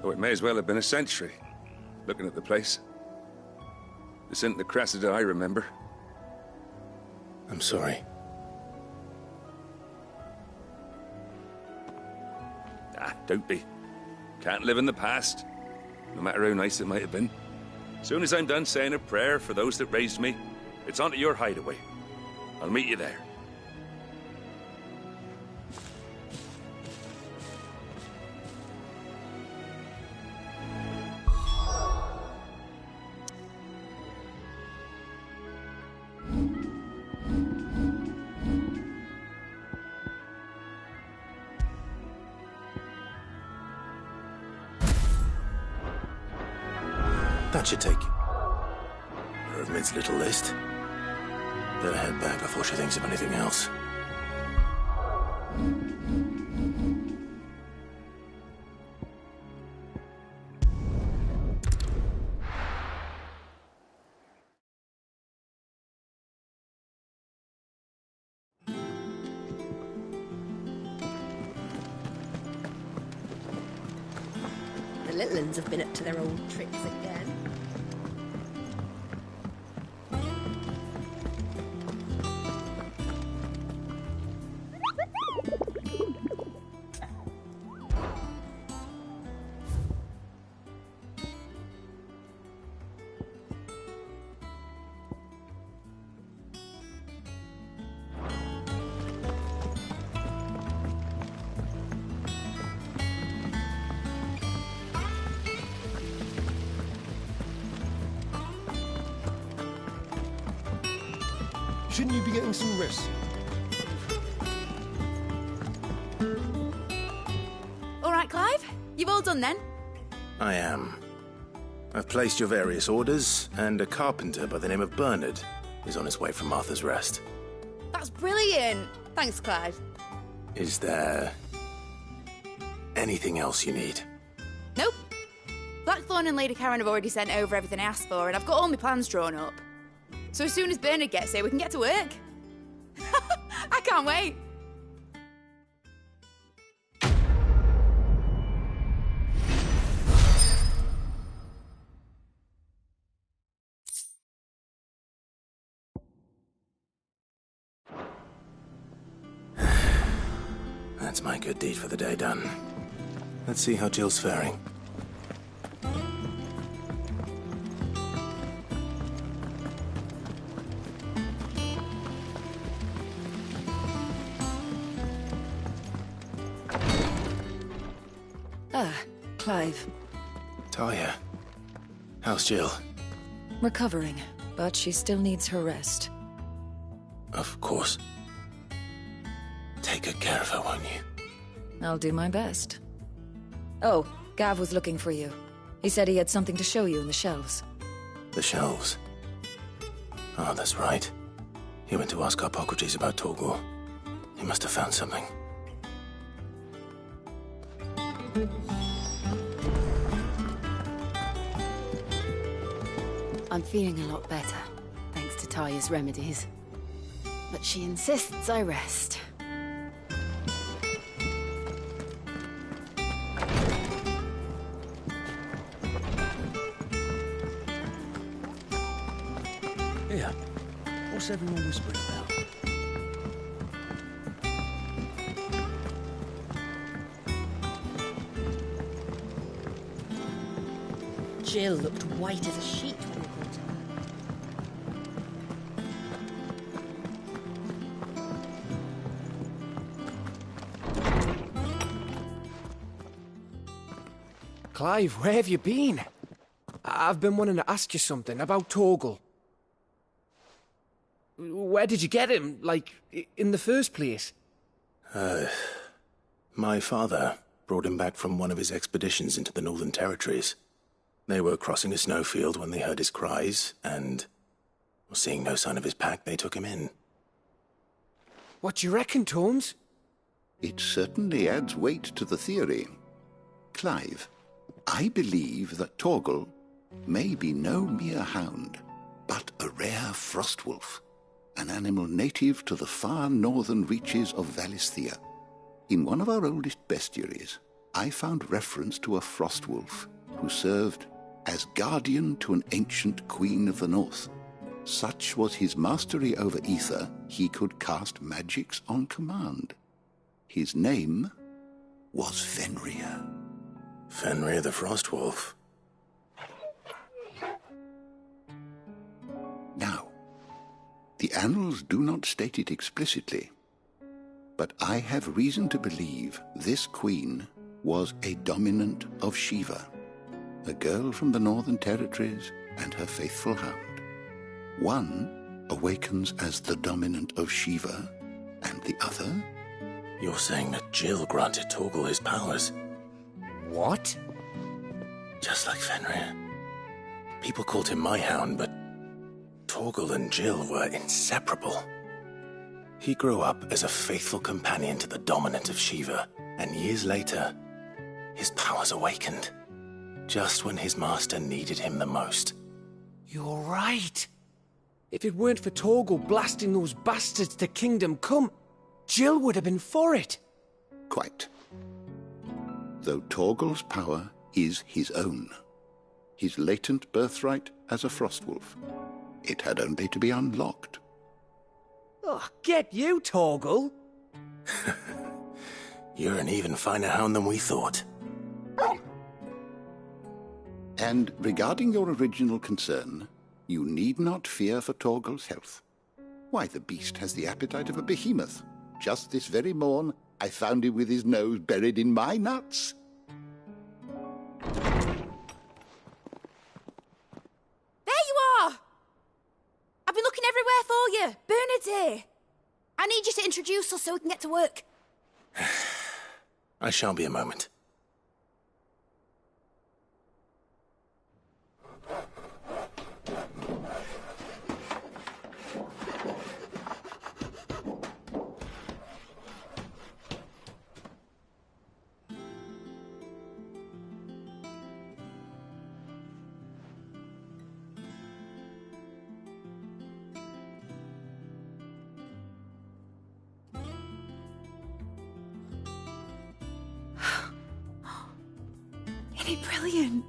Speaker 14: Though it may as well have been a century. looking at the place. This isn't the Cressida I remember.
Speaker 13: I'm sorry.
Speaker 14: Don't be. Can't live in the past, no matter how nice it might have been. Soon as I'm done saying a prayer for those that raised me, it's on to your hideaway. I'll meet you there.
Speaker 13: That should take her of Mid's little list. Better head back before she thinks of anything else.
Speaker 11: The little uns have been up to their old tricks again.
Speaker 15: Shouldn't you be getting some rest?
Speaker 9: All right, Clive. You've all done then?
Speaker 13: I am. I've placed your various orders, and a carpenter by the name of Bernard is on his way from Arthur's Rest.
Speaker 9: That's brilliant. Thanks, Clive.
Speaker 13: Is there anything else you need?
Speaker 9: Nope. Blackthorn and Lady Karen have already sent over everything I asked for, and I've got all my plans drawn up. So as soon as Bernard gets here, we can get to work. I can't wait.
Speaker 13: That's my good deed for the day done. Let's see how Jill's faring.
Speaker 16: Clive.
Speaker 13: Talia. How's Jill?
Speaker 16: Recovering, but she still needs her rest.
Speaker 13: Of course. Take good care of her, won't you?
Speaker 16: I'll do my best. Oh, Gav was looking for you. He said he had something to show you in the shelves.
Speaker 13: The shelves? Oh, that's right. He went to ask Harpocrates about Torgal. He must have found something.
Speaker 2: I'm feeling a lot better, thanks to Talia's remedies. But she insists I rest.
Speaker 15: Here, what's everyone whispering about?
Speaker 11: Jill looked white as a sheet when we caught her.
Speaker 6: Clive, where have you been? I've been wanting to ask you something about Torgal. Where did you get him, like, in the first place?
Speaker 13: My father brought him back from one of his expeditions into the Northern Territories. They were crossing a snowfield when they heard his cries, and seeing no sign of his pack, they took him in.
Speaker 6: What do you reckon, Tomes?
Speaker 17: It certainly adds weight to the theory. Clive, I believe that Torgal may be no mere hound, but a rare frostwolf, an animal native to the far northern reaches of Valisthea. In one of our oldest bestiaries, I found reference to a frostwolf who served as guardian to an ancient queen of the north. Such was his mastery over ether, he could cast magics on command. His name was Fenrir.
Speaker 13: Fenrir the Frostwolf.
Speaker 17: Now, the annals do not state it explicitly, but I have reason to believe this queen was a dominant of Shiva, a girl from the Northern Territories and her faithful hound. One awakens as the dominant of Shiva, and the other...
Speaker 13: You're saying that Jill granted Torgal his powers?
Speaker 6: What?
Speaker 13: Just like Fenrir. People called him my hound, but Torgal and Jill were inseparable. He grew up as a faithful companion to the dominant of Shiva, and years later, his powers awakened, just when his master needed him the most.
Speaker 6: You're right. If it weren't for Torgal blasting those bastards to Kingdom Come, Jill would have been for it.
Speaker 17: Quite. Though Torgal's power is his own, his latent birthright as a Frostwolf. It had only to be unlocked.
Speaker 6: Oh, get you, Torgal!
Speaker 13: You're an even finer hound than we thought.
Speaker 17: And regarding your original concern, you need not fear for Torgal's health. Why, the beast has the appetite of a behemoth. Just this very morn, I found him with his nose buried in my nuts.
Speaker 9: There you are! I've been looking everywhere for you. Bernard's here. I need you to introduce us so we can get to work.
Speaker 13: I shall be a moment.
Speaker 9: Brilliant.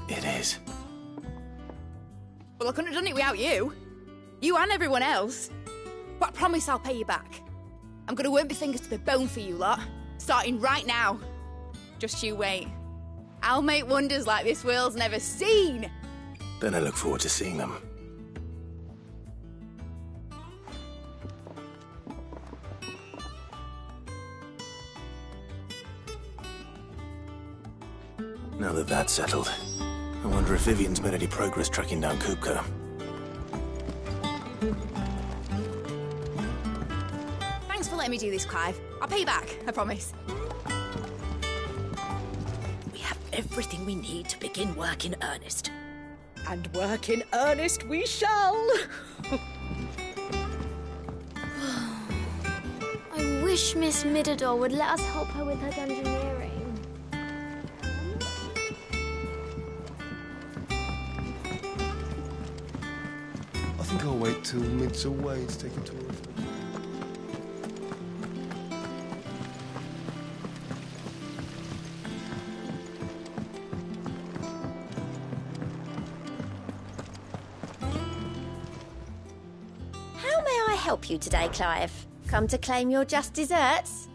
Speaker 13: It is.
Speaker 9: Well, I couldn't have done it without you. You and everyone else. But I promise I'll pay you back. I'm gonna work my fingers to the bone for you lot, starting right now. Just you wait. I'll make wonders like this world's never seen.
Speaker 13: Then I look forward to seeing them. Now that that's settled, I wonder if Vivian's made any progress tracking down Kupka.
Speaker 9: Thanks for letting me do this, Clive. I'll pay you back, I promise.
Speaker 11: We have everything we need to begin work in earnest. And work in earnest we shall!
Speaker 18: I wish Miss Middledore would let us help her with her dungeoneering.
Speaker 19: I think I'll wait till Mid's away to take a tour of her.
Speaker 18: How may I help you today, Clive? Come to claim your just desserts?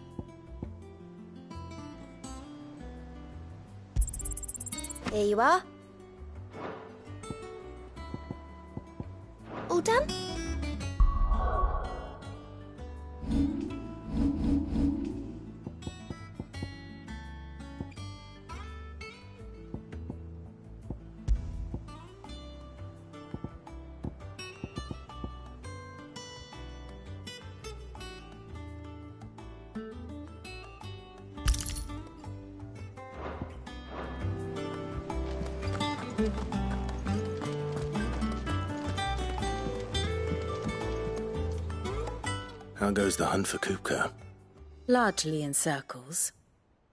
Speaker 18: Here you are. All done?
Speaker 13: How goes the hunt for Kupka?
Speaker 8: Largely in circles.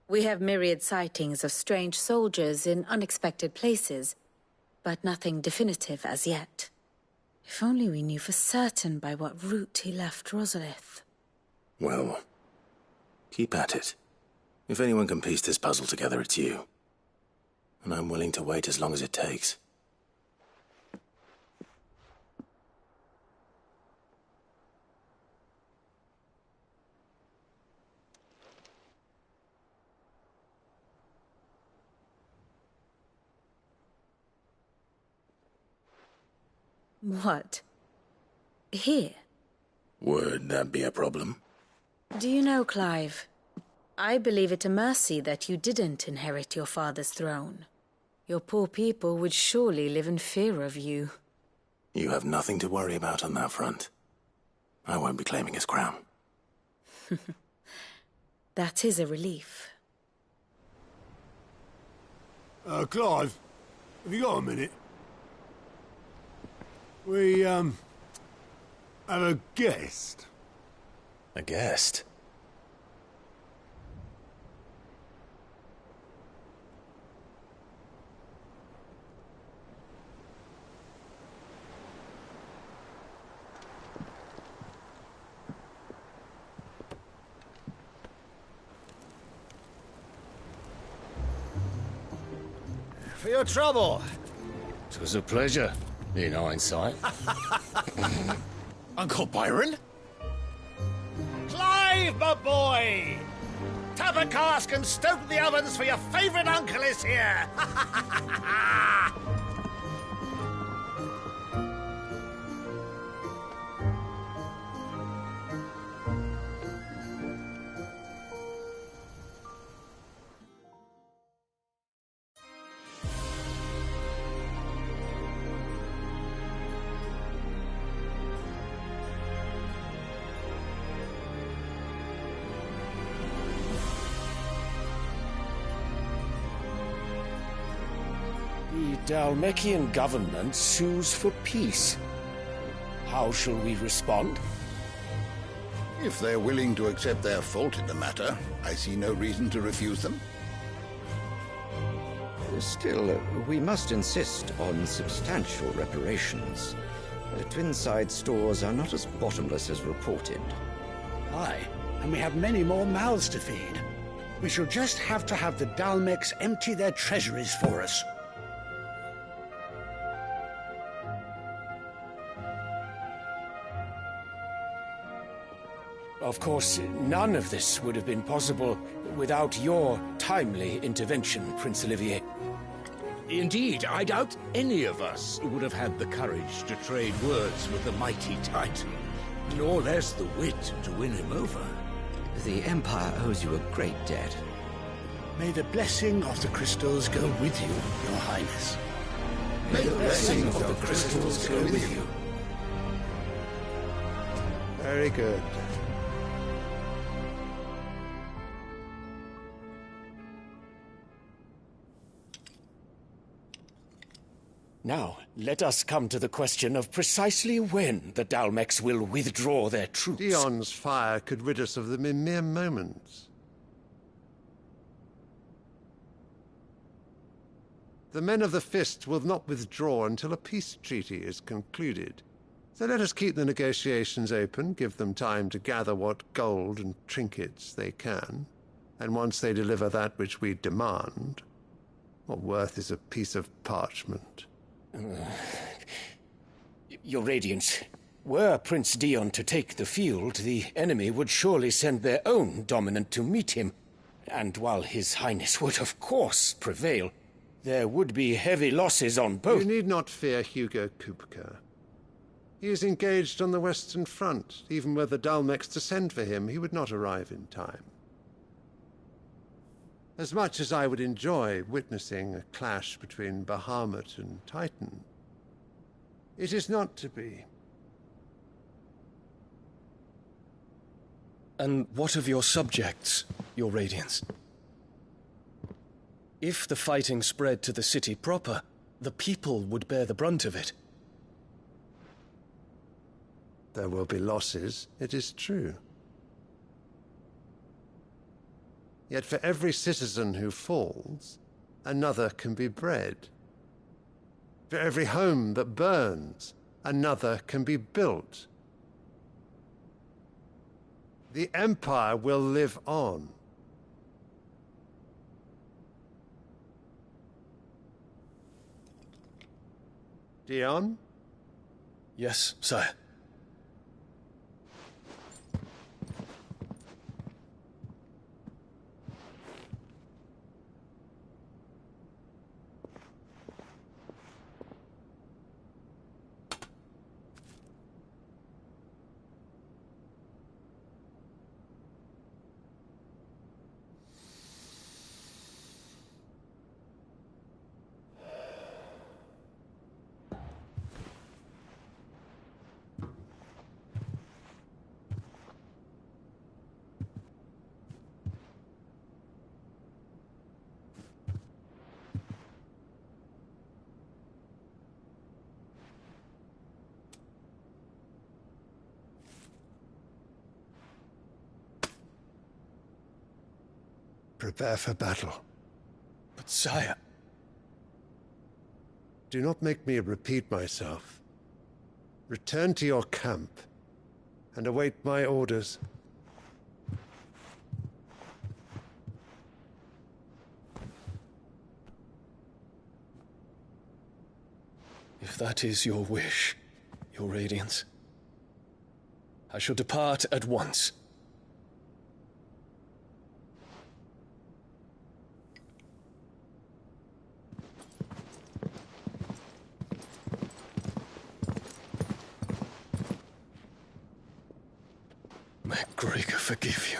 Speaker 8: We have myriad sightings of strange soldiers in unexpected places, but nothing definitive as yet. If only we knew for certain by what route he left Rosalith.
Speaker 13: Well, keep at it. If anyone can piece this puzzle together, it's you. and I'm willing to wait as long as it takes.
Speaker 8: What? Here?
Speaker 13: Would that be a problem?
Speaker 8: Do you know, Clive, I believe it a mercy that you didn't inherit your father's throne. Your poor people would surely live in fear of you.
Speaker 13: You have nothing to worry about on that front. I won't be claiming his crown.
Speaker 8: That is a relief.
Speaker 3: Clive, have you got a minute? We, have a guest.
Speaker 13: A guest?
Speaker 20: For your trouble.
Speaker 21: It was a pleasure, in hindsight.
Speaker 1: Uncle Byron?
Speaker 20: Clive, my boy! Tap a cask and stoke the ovens, for your favourite uncle is here!
Speaker 6: The Dhalmekian government sues for peace. How shall we respond?
Speaker 17: If they're willing to accept their fault in the matter, I see no reason to refuse them.
Speaker 22: Still, we must insist on substantial reparations. Twinside stores are not as bottomless as reported.
Speaker 23: Aye, and we have many more mouths to feed. We shall just have to have the Dhalmeks empty their treasuries for us.
Speaker 6: Of course, none of this would have been possible without your timely intervention, Prince Olivier.
Speaker 24: Indeed, I doubt any of us would have had the courage to trade words with the mighty Titan, nor less the wit to win him over.
Speaker 22: The Empire owes you a great debt.
Speaker 23: May the blessing of the crystals go with you, Your Highness.
Speaker 17: May the blessing of the crystals go with you.
Speaker 3: Very good.
Speaker 6: Now, let us come to the question of precisely when the Dhalmeks will withdraw their troops.
Speaker 3: Dion's fire could rid us of them in mere moments. The men of the Fist will not withdraw until a peace treaty is concluded. So let us keep the negotiations open, give them time to gather what gold and trinkets they can, and once they deliver that which we demand, what worth is a piece of parchment?
Speaker 6: Your Radiance, were Prince Dion to take the field, the enemy would surely send their own dominant to meet him. And while His Highness would of course prevail, there would be heavy losses on both.
Speaker 3: You need not fear Hugo Kupka. He is engaged on the Western Front. Even were the Dhalmeks to send for him, he would not arrive in time. As much as I would enjoy witnessing a clash between Bahamut and Titan, it is not to be.
Speaker 21: And what of your subjects, Your Radiance? If the fighting spread to the city proper, the people would bear the brunt of it.
Speaker 3: There will be losses, it is true. Yet for every citizen who falls, another can be bred. For every home that burns, another can be built. The Empire will live on.
Speaker 4: Dion?
Speaker 21: Yes, sire.
Speaker 4: Prepare for battle.
Speaker 21: But sire...
Speaker 4: Do not make me repeat myself. Return to your camp and await my orders.
Speaker 21: If that is your wish, Your Radiance, I shall depart at once. May Gregor forgive you.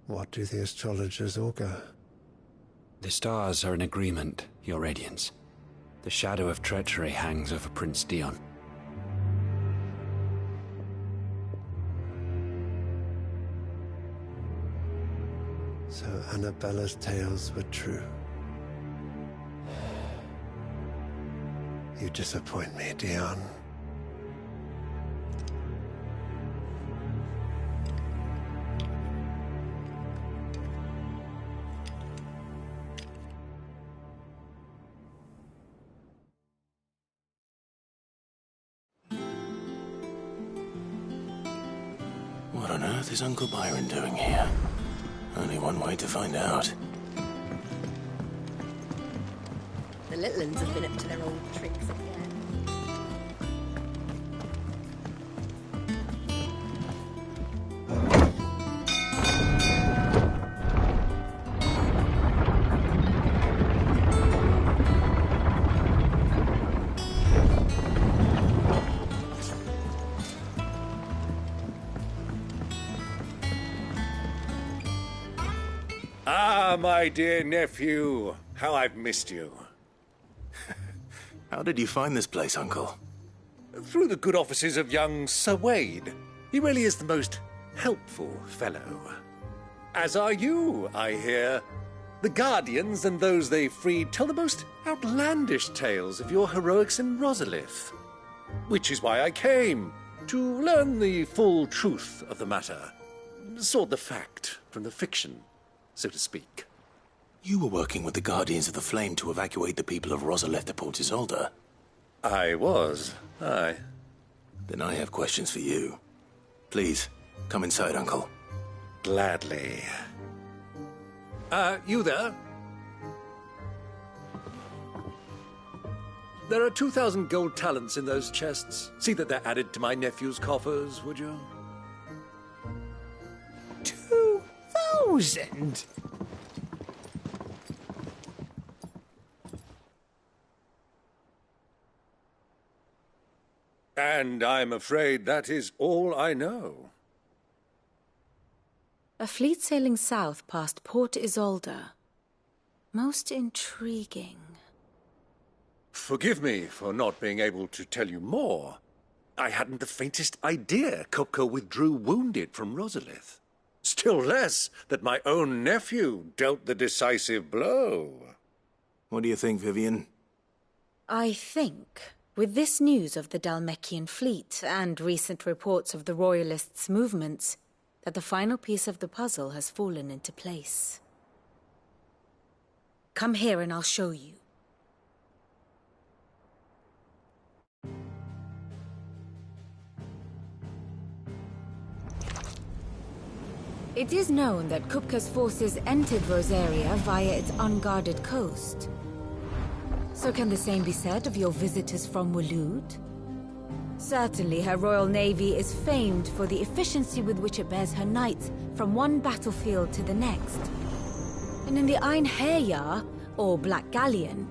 Speaker 4: What do the astrologers augur?
Speaker 5: The stars are in agreement, Your Radiance. The shadow of treachery hangs over Prince Dion.
Speaker 4: So Annabella's tales were true. You disappoint me, Dion.
Speaker 13: What on earth is Uncle Byron doing here? Only one way to find out.
Speaker 11: The little ones have been up to their old tricks again.
Speaker 20: Ah, my dear nephew, how I've missed you.
Speaker 13: How did you find this place, Uncle?
Speaker 20: Through the good offices of young Sir Wade. He really is the most helpful fellow. As are you, I hear. The Guardians and those they freed tell the most outlandish tales of your heroics in Rosalith. Which is why I came, to learn the full truth of the matter. Sort the fact from the fiction, so to speak.
Speaker 13: You were working with the Guardians of the Flame to evacuate the people of Rosalith to Port Isolde.
Speaker 20: I was, aye.
Speaker 13: Then I have questions for you. Please, come inside, Uncle.
Speaker 20: Gladly. You there? There are 2,000 gold talents in those chests. See that they're added to my nephew's coffers, would you?
Speaker 6: 2,000?
Speaker 20: And I'm afraid that is all I know.
Speaker 8: A fleet sailing south past Port Isolde. Most intriguing.
Speaker 20: Forgive me for not being able to tell you more. I hadn't the faintest idea Kupka withdrew wounded from Rosalith. Still less that my own nephew dealt the decisive blow.
Speaker 13: What do you think, Vivian?
Speaker 8: I think, with this news of the Dhalmekian fleet and recent reports of the Royalists' movements, that the final piece of the puzzle has fallen into place. Come here and I'll show you. It is known that Kupka's forces entered Rosaria via its unguarded coast. So can the same be said of your visitors from Waloed? Certainly her royal navy is famed for the efficiency with which it bears her knights from one battlefield to the next. And in the Einherjar, or Black Galleon,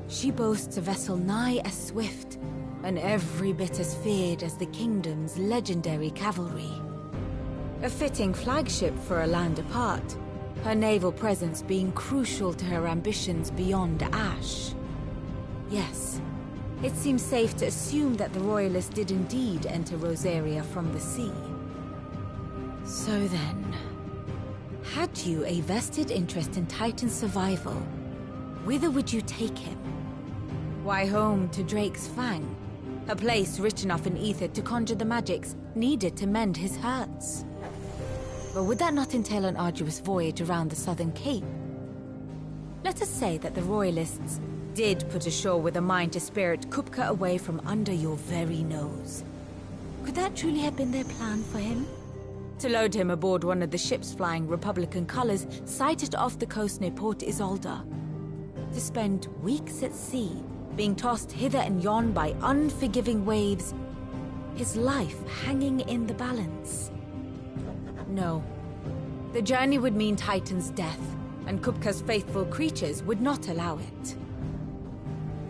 Speaker 8: she boasts a vessel nigh as swift and every bit as feared as the kingdom's legendary cavalry. A fitting flagship for a land apart, her naval presence being crucial to her ambitions beyond Ash. Yes, it seems safe to assume that the Royalists did indeed enter Rosaria from the sea. So then, had you a vested interest in Titan's survival, whither would you take him? Why, home to Drake's Fang, a place rich enough in ether to conjure the magics needed to mend his hurts. But would that not entail an arduous voyage around the southern cape? Let us say that the Royalists did put ashore with a mind to spirit Kupka away from under your very nose. Could that truly have been their plan for him? To load him aboard one of the ships flying Republican colors sighted off the coast near Port Isolde. To spend weeks at sea, being tossed hither and yon by unforgiving waves, his life hanging in the balance. No. The journey would mean Titan's death, and Kupka's faithful creatures would not allow it.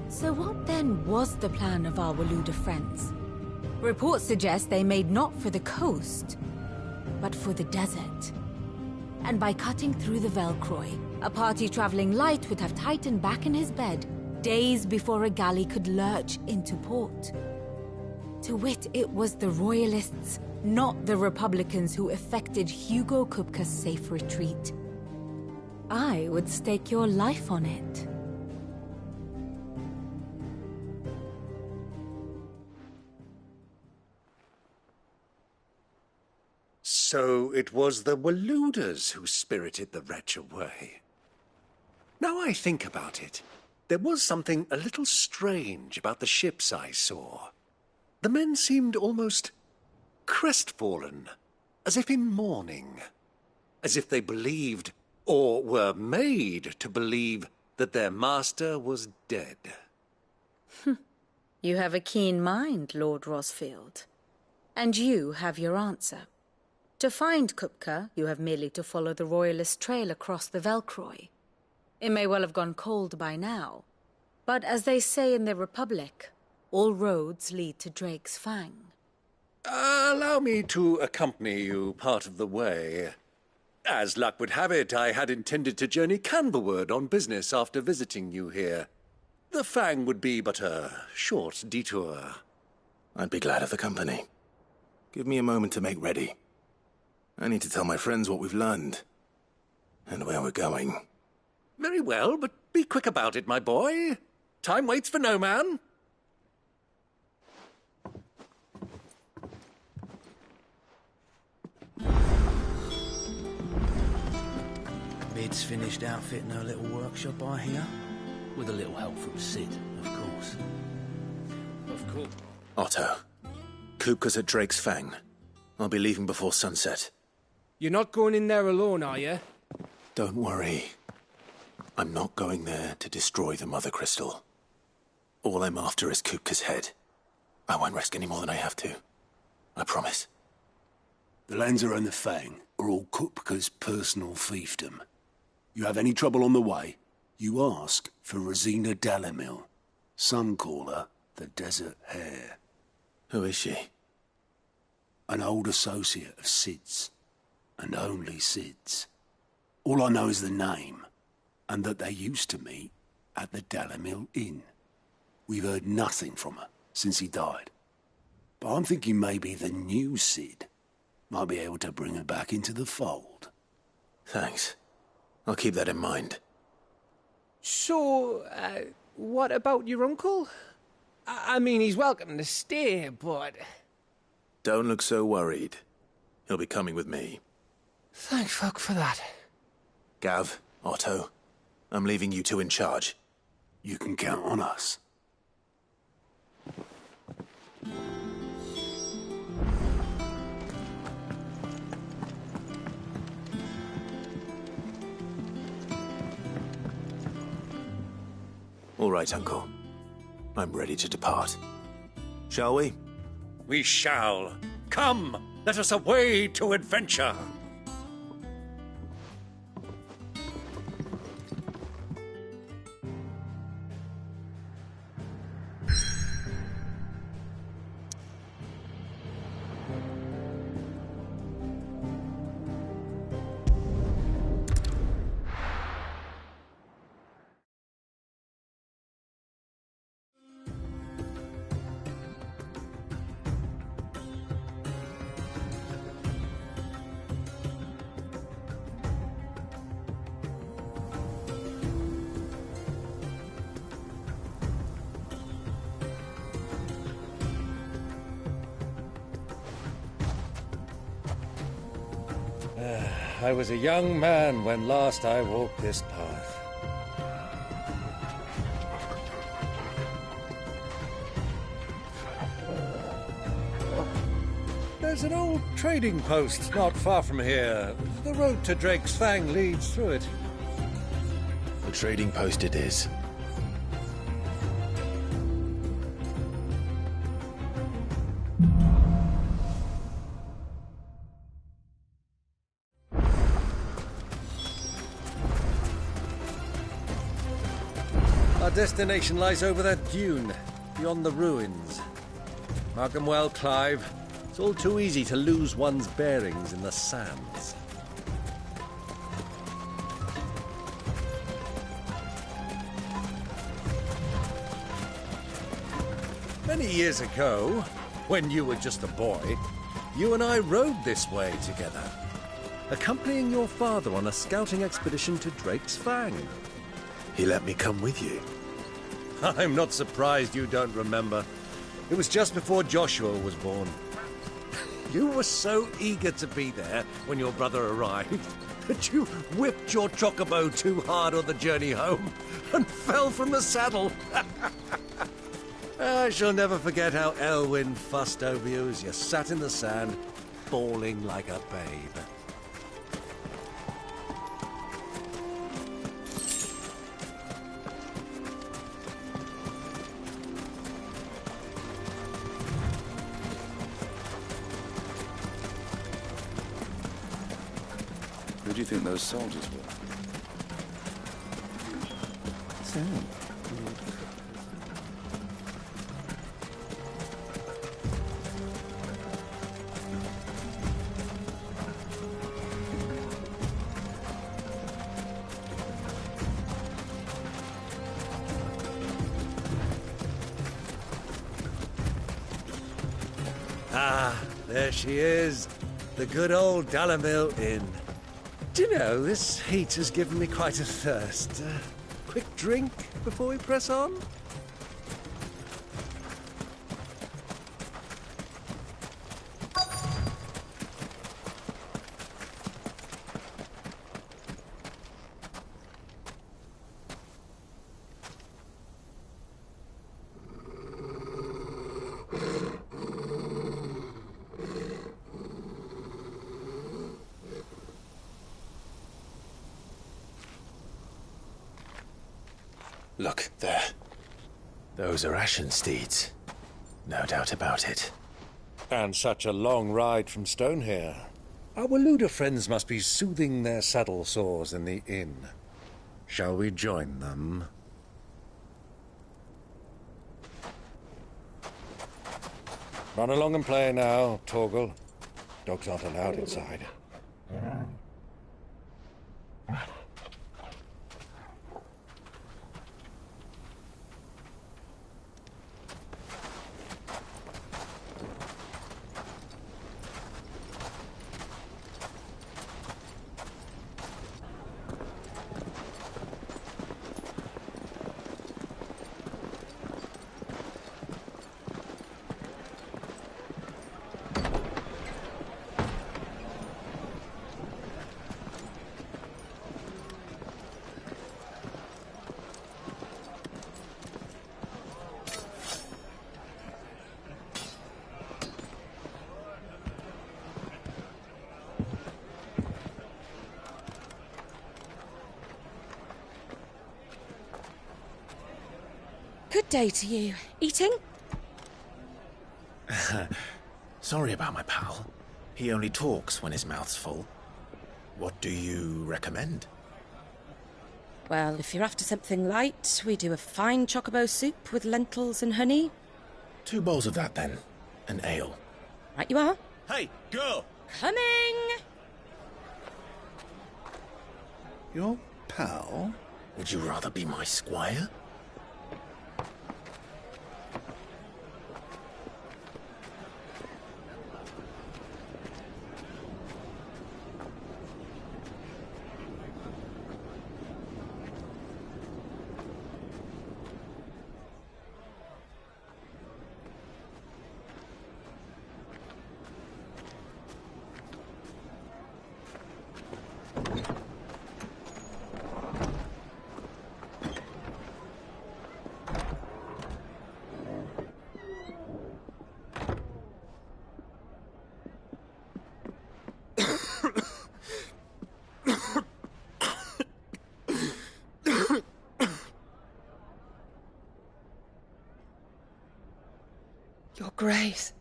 Speaker 8: So what then was the plan of our Waloed friends? Reports suggest they made not for the coast, but for the desert. And by cutting through the Velcroy, a party traveling light would have Titan back in his bed days before a galley could lurch into port. To wit, it was the Royalists, not the Republicans, who effected Hugo Kupka's safe retreat. I would stake your life on it.
Speaker 20: So it was the Waloeders who spirited the wretch away. Now I think about it, there was something a little strange about the ships I saw. The men seemed almost crestfallen, as if in mourning, as if they believed, or were made to believe, that their master was dead.
Speaker 8: You have a keen mind, Lord Rosfield. And you have your answer. To find Kupka, you have merely to follow the Royalist trail across the Velcroy. It may well have gone cold by now, but as they say in the Republic, all roads lead to Drake's Fang.
Speaker 20: Allow me to accompany you part of the way. As luck would have it, I had intended to journey Canverward on business after visiting you here. The Fang would be but a short detour.
Speaker 13: I'd be glad of the company. Give me a moment to make ready. I need to tell my friends what we've learned, and where we're going.
Speaker 20: Very well, but be quick about it, my boy. Time waits for no man.
Speaker 15: Bid's finished outfitting her little workshop, I hear. With a little help from Cid, of course. Of course.
Speaker 13: Otto, Kupka's at Drake's Fang. I'll be leaving before sunset.
Speaker 6: You're not going in there alone, are you?
Speaker 13: Don't worry. I'm not going there to destroy the Mother Crystal. All I'm after is Kupka's head. I won't risk any more than I have to. I promise.
Speaker 3: The Lancer and the Fang are all Kupka's personal fiefdom. You have any trouble on the way, you ask for Rosina Dalimil. Some call her the Desert Hare.
Speaker 13: Who is she?
Speaker 3: An old associate of Cid's, and only Cid's. All I know is the name, and that they used to meet at the Dalimil Inn. We've heard nothing from her since he died. But I'm thinking maybe the new Cid might be able to bring her back into the fold.
Speaker 13: Thanks. I'll keep that in mind.
Speaker 6: So, what about your uncle? I mean, he's welcome to stay, but...
Speaker 13: Don't look so worried. He'll be coming with me.
Speaker 6: Thank fuck for that.
Speaker 13: Gav, Otto, I'm leaving you two in charge.
Speaker 3: You can count on us.
Speaker 13: All right, Uncle. I'm ready to depart. Shall we?
Speaker 20: We shall. Come, let us away to adventure. I was a young man when last I walked this path. There's an old trading post not far from here. The road to Drake's Fang leads through it.
Speaker 13: The trading post it is.
Speaker 20: Our destination lies over that dune, beyond the ruins. Mark 'em well, Clive. It's all too easy to lose one's bearings in the sands. Many years ago, when you were just a boy, you and I rode this way together, accompanying your father on a scouting expedition to Drake's Fang.
Speaker 13: He let me come with you.
Speaker 20: I'm not surprised you don't remember. It was just before Joshua was born. You were so eager to be there when your brother arrived that you whipped your chocobo too hard on the journey home and fell from the saddle. I shall never forget how Elwyn fussed over you as you sat in the sand, bawling like a babe.
Speaker 7: Who do you think those soldiers were?
Speaker 10: Sam.
Speaker 20: Ah, there she is. The good old Dalamil Inn. Do you know, this heat has given me quite a thirst. Quick drink before we press on?
Speaker 13: Look, there. Those are Ashen steeds. No doubt about it.
Speaker 20: And such a long ride from Stonehere. Our Waluda friends must be soothing their saddle sores in the inn. Shall we join them? Run along and play now, Torgal. Dogs aren't allowed inside.
Speaker 11: Good day to you. Eating?
Speaker 1: Sorry about my pal. He only talks when his mouth's full. What do you recommend?
Speaker 11: Well, if you're after something light, we do a fine chocobo soup with lentils and honey.
Speaker 1: 2 bowls of that, then. An ale.
Speaker 11: Right you are.
Speaker 1: Hey, girl!
Speaker 11: Coming!
Speaker 13: Your pal?
Speaker 1: Would you rather be my squire?
Speaker 10: Your Grace,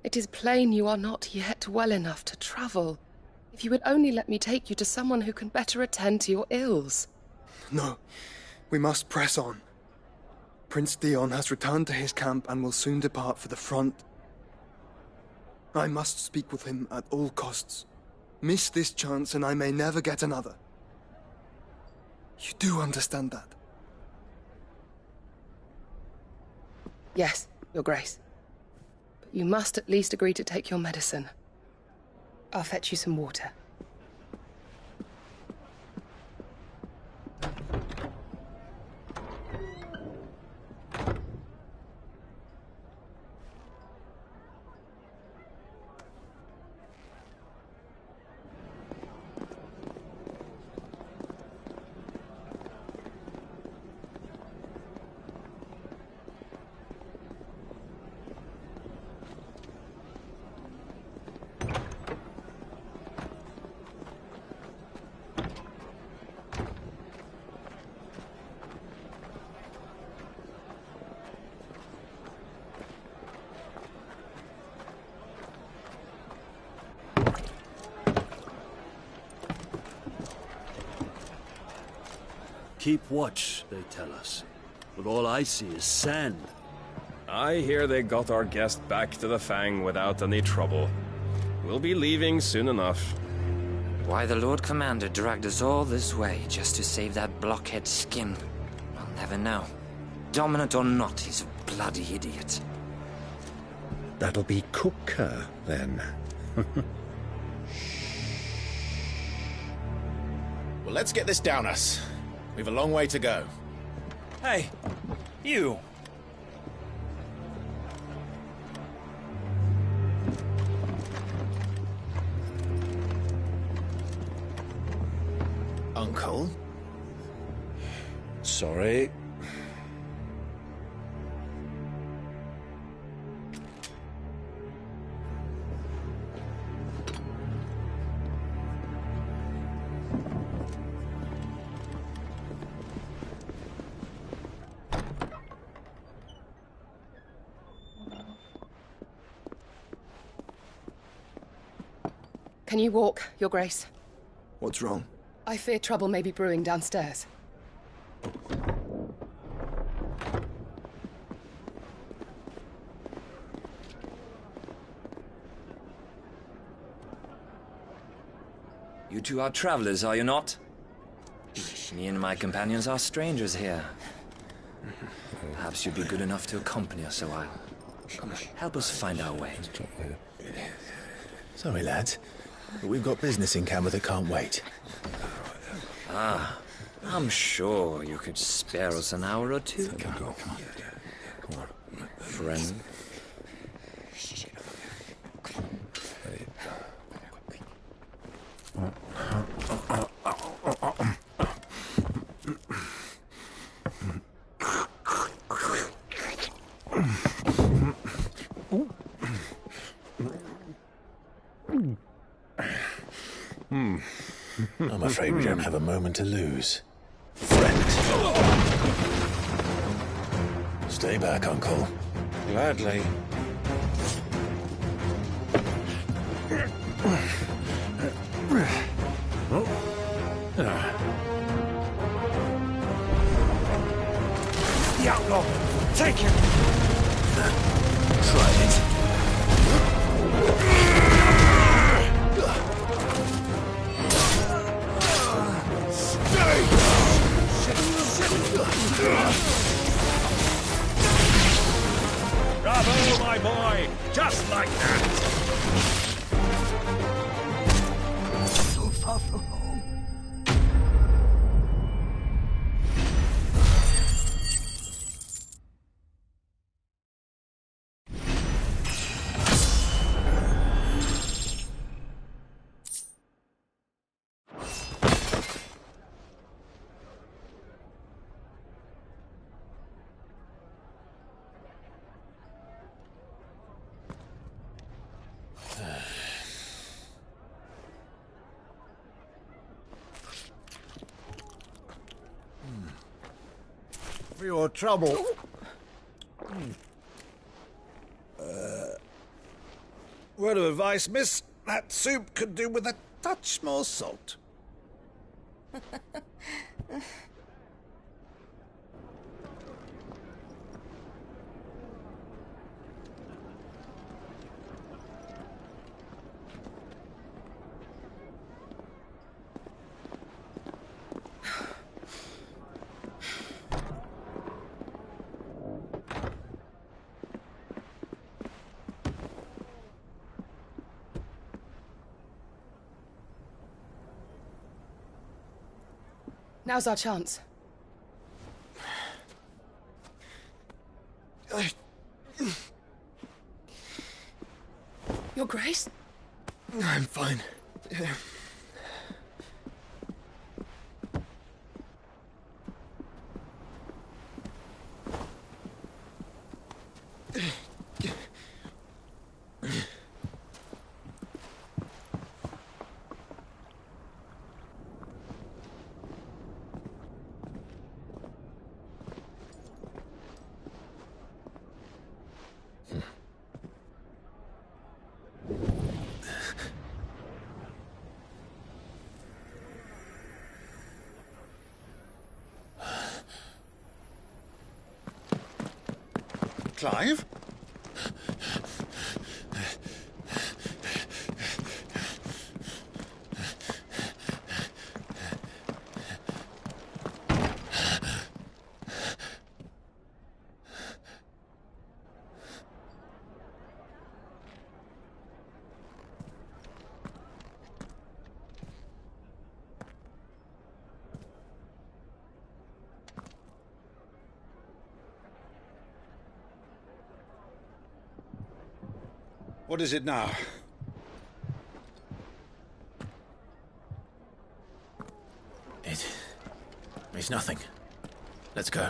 Speaker 10: it is plain you are not yet well enough to travel. If you would only let me take you to someone who can better attend to your ills.
Speaker 19: No, we must press on. Prince Theon has returned to his camp and will soon depart for the front. I must speak with him at all costs. Miss this chance and I may never get another. You do understand that?
Speaker 10: Yes, Your Grace. But you must at least agree to take your medicine. I'll fetch you some water.
Speaker 12: Keep watch, they tell us. But all I see is sand.
Speaker 14: I hear they got our guest back to the Fang without any trouble. We'll be leaving soon enough.
Speaker 16: Why the Lord Commander dragged us all this way just to save that blockhead Skim, I'll never know. Dominant or not, he's a bloody idiot.
Speaker 25: That'll be Cooker, then.
Speaker 1: Well, let's get this down us. We've a long way to go.
Speaker 26: Hey, you!
Speaker 1: Uncle?
Speaker 25: Sorry.
Speaker 10: Can you walk, Your Grace?
Speaker 19: What's wrong?
Speaker 10: I fear trouble may be brewing downstairs.
Speaker 16: You two are travelers, are you not? Me and my companions are strangers here. Perhaps you'd be good enough to accompany us a while. Help us find our way.
Speaker 1: Sorry, lads, but we've got business in Camber that can't wait.
Speaker 16: Ah, I'm sure you could spare us an hour or two.
Speaker 25: Come on.
Speaker 16: Friend.
Speaker 1: I'm afraid we don't have a moment to lose. Friend.
Speaker 13: Stay back, Uncle.
Speaker 21: Gladly.
Speaker 1: The outlaw! Take him! Try it.
Speaker 2: Bravo, my boy! Just like that!
Speaker 1: So far from home.
Speaker 9: For your trouble. Word of advice, miss. That soup could do with a touch more salt.
Speaker 10: Now's our chance. Your Grace?
Speaker 19: I'm fine.
Speaker 9: Clive? What is it now?
Speaker 13: It's nothing. Let's go.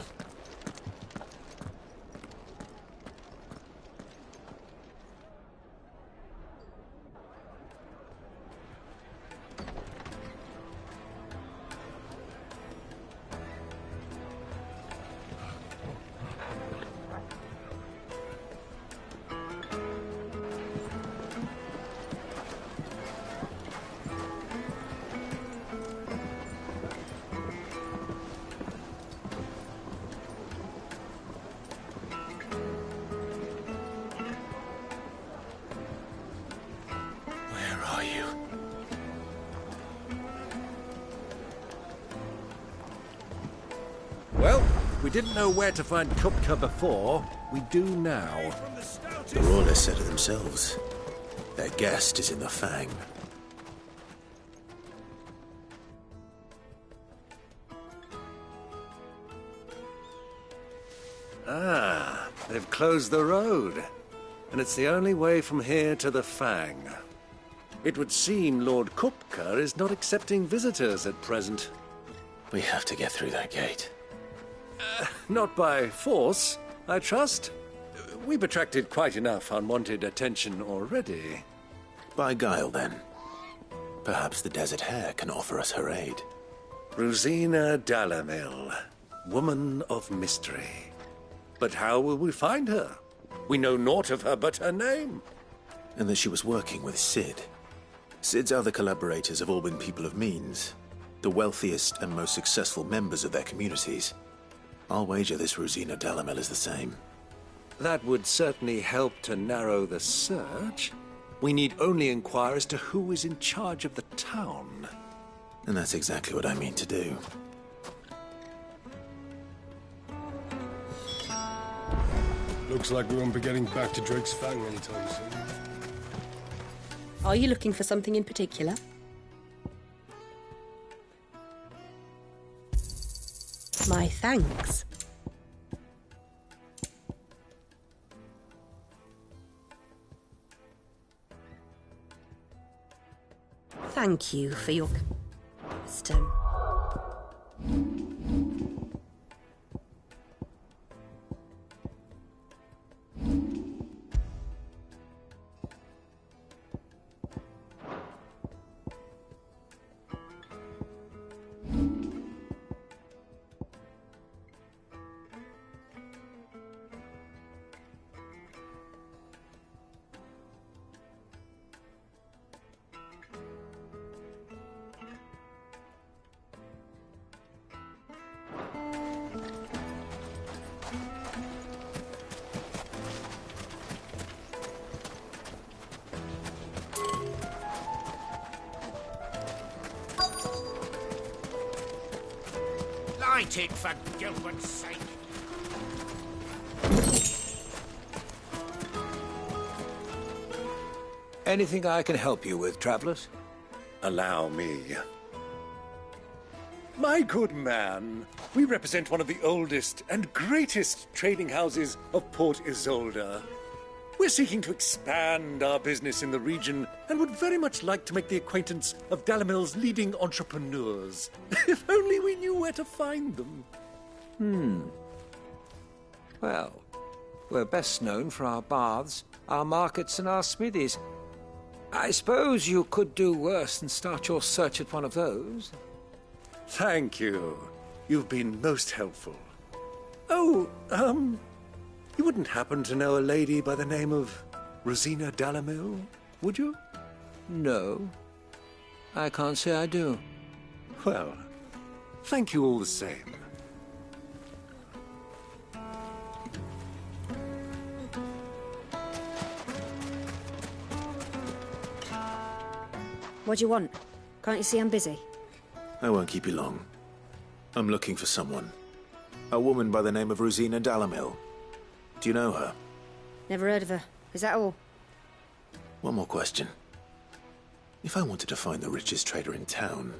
Speaker 9: Well, we didn't know where to find Kupka before. We do now.
Speaker 13: The Rawlers said it themselves. Their guest is in the Fang.
Speaker 20: Ah, they've closed the road. And it's the only way from here to the Fang. It would seem Lord Kupka is not accepting visitors at present.
Speaker 13: We have to get through that gate.
Speaker 20: Not by force, I trust. We've attracted quite enough unwanted attention already.
Speaker 13: By guile, then. Perhaps the Desert Hare can offer us her aid.
Speaker 20: Rosina Dalamil, woman of mystery. But how will we find her? We know naught of her but her name.
Speaker 13: And that she was working with Cid. Cid's other collaborators have all been people of means, the wealthiest and most successful members of their communities. I'll wager this Rosina Dalamel is the same.
Speaker 20: That would certainly help to narrow the search. We need only inquire as to who is in charge of the town.
Speaker 13: And that's exactly what I mean to do.
Speaker 21: Looks like we won't be getting back to Drake's Fang anytime soon.
Speaker 11: Are you looking for something in particular? My thanks. Thank you for your wisdom.
Speaker 1: Light it, for Gilbert's sake.
Speaker 20: Anything I can help you with, travelers? Allow me. My good man, we represent one of the oldest and greatest trading houses of Port Isolde. We're seeking to expand our business in the region and would very much like to make the acquaintance of Dalamel's leading entrepreneurs. If only we knew where to find them.
Speaker 5: Well, we're best known for our baths, our markets, and our smithies. I suppose you could do worse than start your search at one of those.
Speaker 20: Thank you. You've been most helpful. Oh, you wouldn't happen to know a lady by the name of Rosina Dalamel, would you?
Speaker 5: No. I can't say I do.
Speaker 20: Well, thank you all the same.
Speaker 17: What do you want? Can't you see I'm busy?
Speaker 13: I won't keep you long. I'm looking for someone. A woman by the name of Rosina Dalamel. Do you know her?
Speaker 17: Never heard of her. Is that all?
Speaker 13: One more question. If I wanted to find the richest trader in town,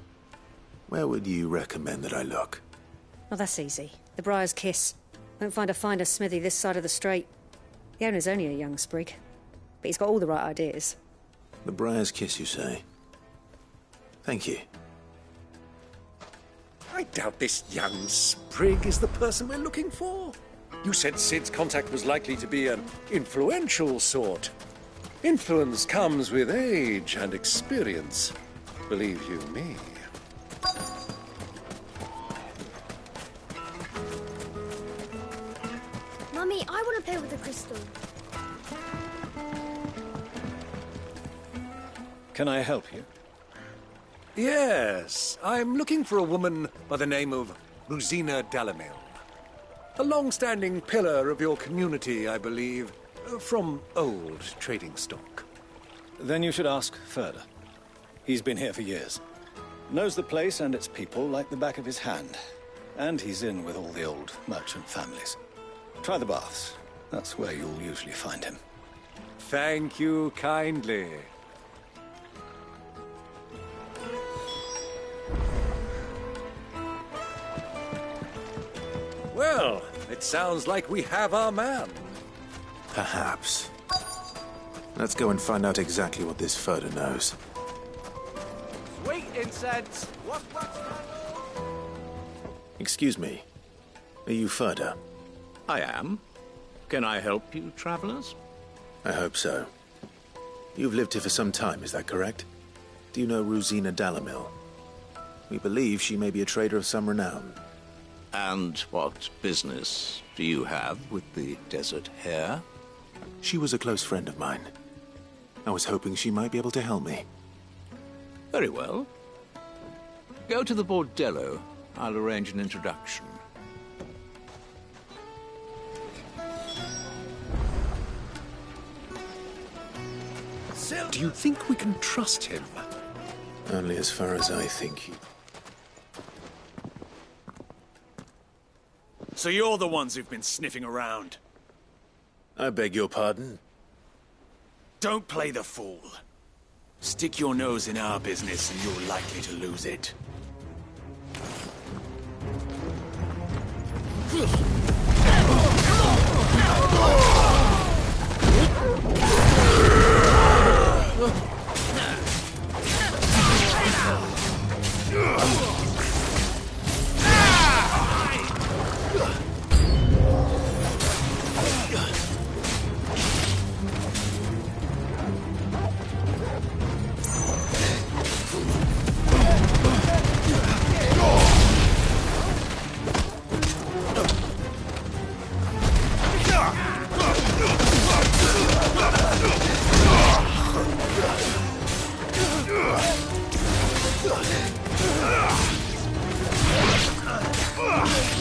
Speaker 13: where would you recommend that I look?
Speaker 17: Oh, that's easy. The Briar's Kiss. Won't find a finer smithy this side of the strait. The owner's only a young sprig, but he's got all the right ideas.
Speaker 13: The Briar's Kiss, you say? Thank you.
Speaker 20: I doubt this young sprig is the person we're looking for. You said Cid's contact was likely to be an influential sort. Influence comes with age and experience, believe you me.
Speaker 18: Mummy, I want to play with the crystal.
Speaker 9: Can I help you?
Speaker 20: Yes, I'm looking for a woman by the name of Rosina Dalamel. A long-standing pillar of your community, I believe, from old trading stock.
Speaker 9: Then you should ask Ferda. He's been here for years. Knows the place and its people like the back of his hand. And he's in with all the old merchant families. Try the baths. That's where you'll usually find him.
Speaker 20: Thank you kindly. Well, it sounds like we have our man.
Speaker 13: Perhaps. Let's go and find out exactly what this Ferda knows.
Speaker 6: Sweet incense!
Speaker 13: Excuse me. Are you Ferda?
Speaker 22: I am. Can I help you, travelers?
Speaker 13: I hope so. You've lived here for some time, is that correct? Do you know Rosina Dalamel? We believe she may be a trader of some renown.
Speaker 22: And what business do you have with the Desert Hare?
Speaker 13: She was a close friend of mine. I was hoping she might be able to help me.
Speaker 22: Very well. Go to the bordello. I'll arrange an introduction.
Speaker 20: Do you think we can trust him?
Speaker 13: Only as far as I think he...
Speaker 2: So you're the ones who've been sniffing around.
Speaker 13: I beg your pardon?
Speaker 2: Don't play the fool. Stick your nose in our business and you're likely to lose it.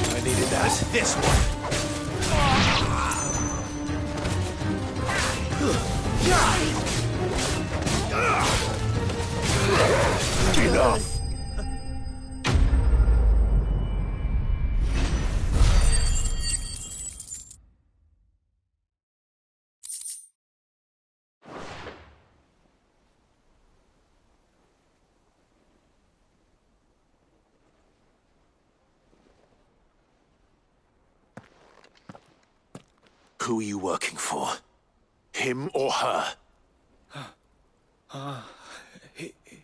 Speaker 1: I needed that. This one. Enough. Who are you working for? Him or her?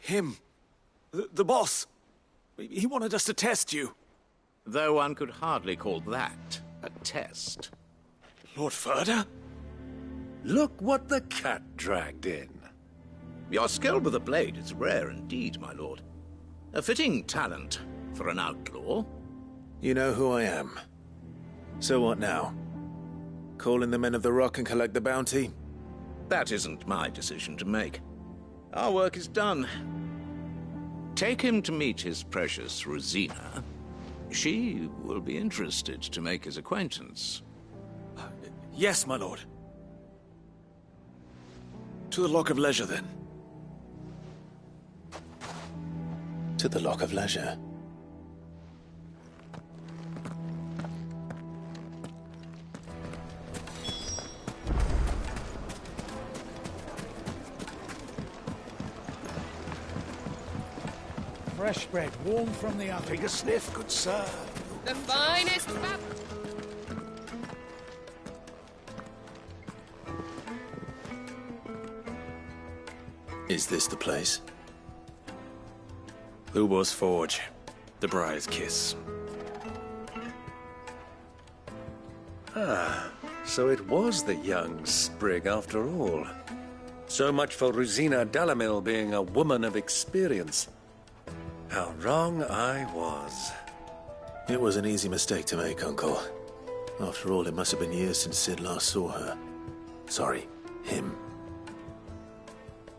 Speaker 2: Him. The boss. He wanted us to test you.
Speaker 22: Though one could hardly call that a test.
Speaker 2: Lord Ferda?
Speaker 20: Look what the cat dragged in.
Speaker 22: Your skill with the blade is rare indeed, my lord. A fitting talent for an outlaw.
Speaker 13: You know who I am. So what now? Call in the Men of the Rock and collect the bounty?
Speaker 22: That isn't my decision to make. Our work is done. Take him to meet his precious Rosina. She will be interested to make his acquaintance.
Speaker 2: Yes, my lord. To the Lock of Leisure, then.
Speaker 13: To the Lock of Leisure.
Speaker 3: Fresh bread, warm from the oven.
Speaker 2: Take a sniff, good sir.
Speaker 10: The finest
Speaker 13: Is this the place?
Speaker 2: Lubor's Forge. The Briar's Kiss.
Speaker 20: Ah, so it was the young sprig after all. So much for Rosina Dalamil being a woman of experience. How wrong I was.
Speaker 13: It was an easy mistake to make, Uncle. After all, it must have been years since Sid last saw her. Sorry, him.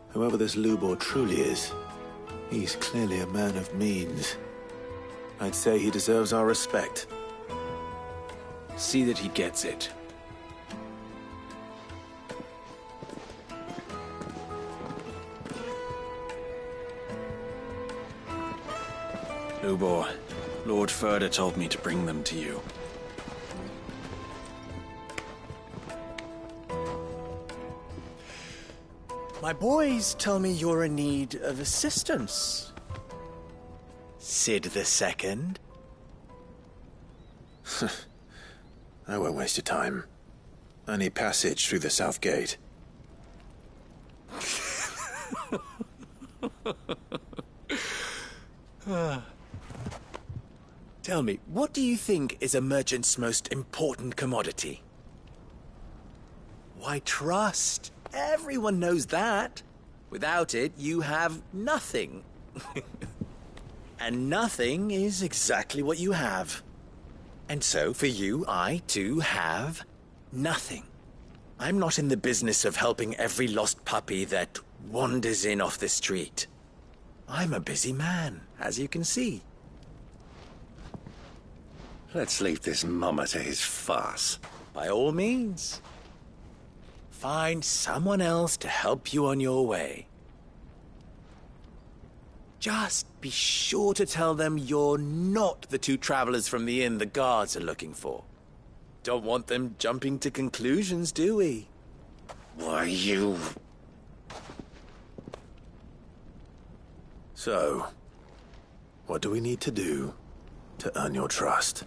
Speaker 13: Whoever this Lubor truly is, he's clearly a man of means. I'd say he deserves our respect.
Speaker 2: See that he gets it. Lubor, Lord Ferda told me to bring them to you.
Speaker 4: My boys tell me you're in need of assistance. Sid the Second.
Speaker 13: I won't waste your time. I need passage through the south gate.
Speaker 4: Tell me, what do you think is a merchant's most important commodity? Why, trust. Everyone knows that. Without it, you have nothing. And nothing is exactly what you have. And so, for you, I, too, have nothing. I'm not in the business of helping every lost puppy that wanders in off the street. I'm a busy man, as you can see.
Speaker 25: Let's leave this mummer to his farce.
Speaker 4: By all means. Find someone else to help you on your way. Just be sure to tell them you're not the two travelers from the inn the guards are looking for. Don't want them jumping to conclusions, do we?
Speaker 25: Why, you...
Speaker 13: So, what do we need to do to earn your trust?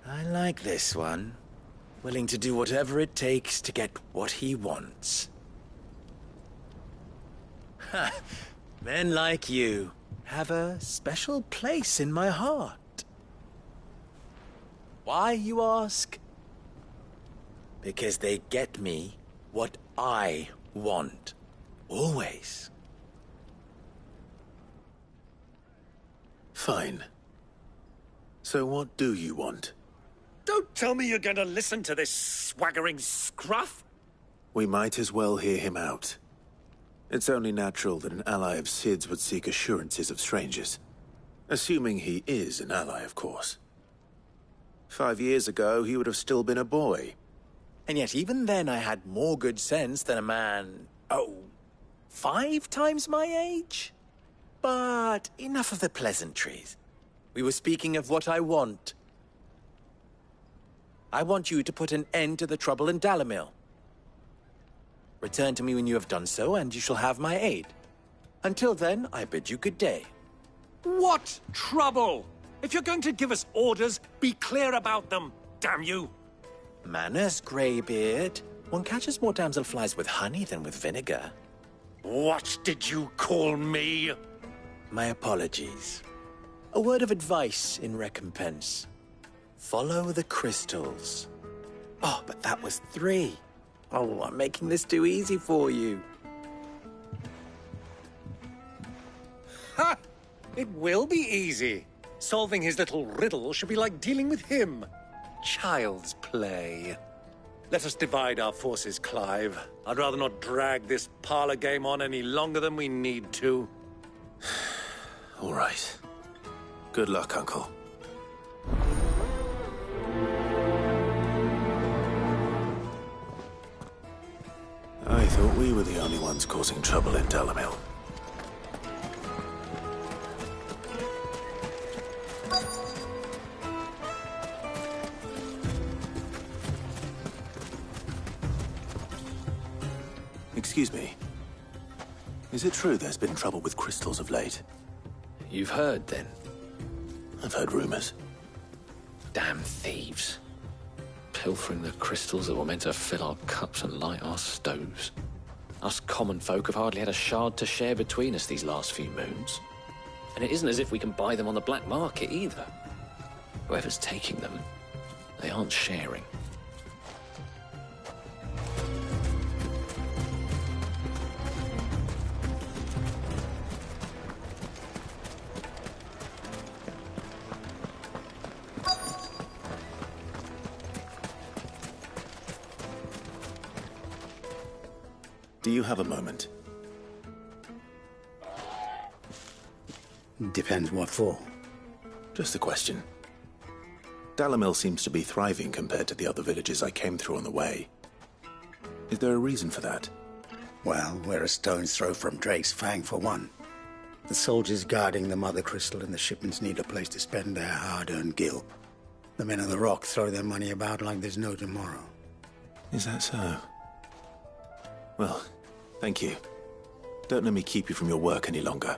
Speaker 4: I like this one. Willing to do whatever it takes to get what he wants. Ha! Men like you have a special place in my heart. Why, you ask? Because they get me what I want. Always.
Speaker 13: Fine. So what do you want?
Speaker 20: Don't tell me you're going to listen to this swaggering scruff!
Speaker 13: We might as well hear him out. It's only natural that an ally of Sid's would seek assurances of strangers. Assuming he is an ally, of course. 5 years ago, he would have still been a boy.
Speaker 4: And yet even then I had more good sense than a man, 5 times my age? But enough of the pleasantries. We were speaking of what I want. I want you to put an end to the trouble in Dalimil. Return to me when you have done so, and you shall have my aid. Until then, I bid you good day.
Speaker 20: What trouble? If you're going to give us orders, be clear about them, damn you!
Speaker 4: Manners, Greybeard. One catches more damselflies with honey than with vinegar.
Speaker 20: What did you call me?
Speaker 4: My apologies. A word of advice in recompense. Follow the crystals. Oh, but that was 3. Oh, I'm making this too easy for you.
Speaker 20: Ha! It will be easy. Solving his little riddle should be like dealing with him. Child's play. Let us divide our forces, Clive. I'd rather not drag this parlor game on any longer than we need to.
Speaker 13: All right. Good luck, Uncle. I thought we were the only ones causing trouble in Dalimil. Excuse me. Is it true there's been trouble with crystals of late?
Speaker 21: You've heard, then?
Speaker 13: I've heard rumors.
Speaker 21: Damn thieves. Pilfering the crystals that were meant to fill our cups and light our stoves. Us common folk have hardly had a shard to share between us these last few moons. And it isn't as if we can buy them on the black market either. Whoever's taking them, they aren't sharing.
Speaker 13: Do you have a moment?
Speaker 7: Depends what for.
Speaker 13: Just a question. Dalimil seems to be thriving compared to the other villages I came through on the way. Is there a reason for that?
Speaker 7: Well, we're a stone's throw from Drake's Fang, for one. The soldiers guarding the Mother Crystal and the shipments need a place to spend their hard-earned gil. The men of the Rock throw their money about like there's no tomorrow.
Speaker 13: Is that so? Well, thank you. Don't let me keep you from your work any longer.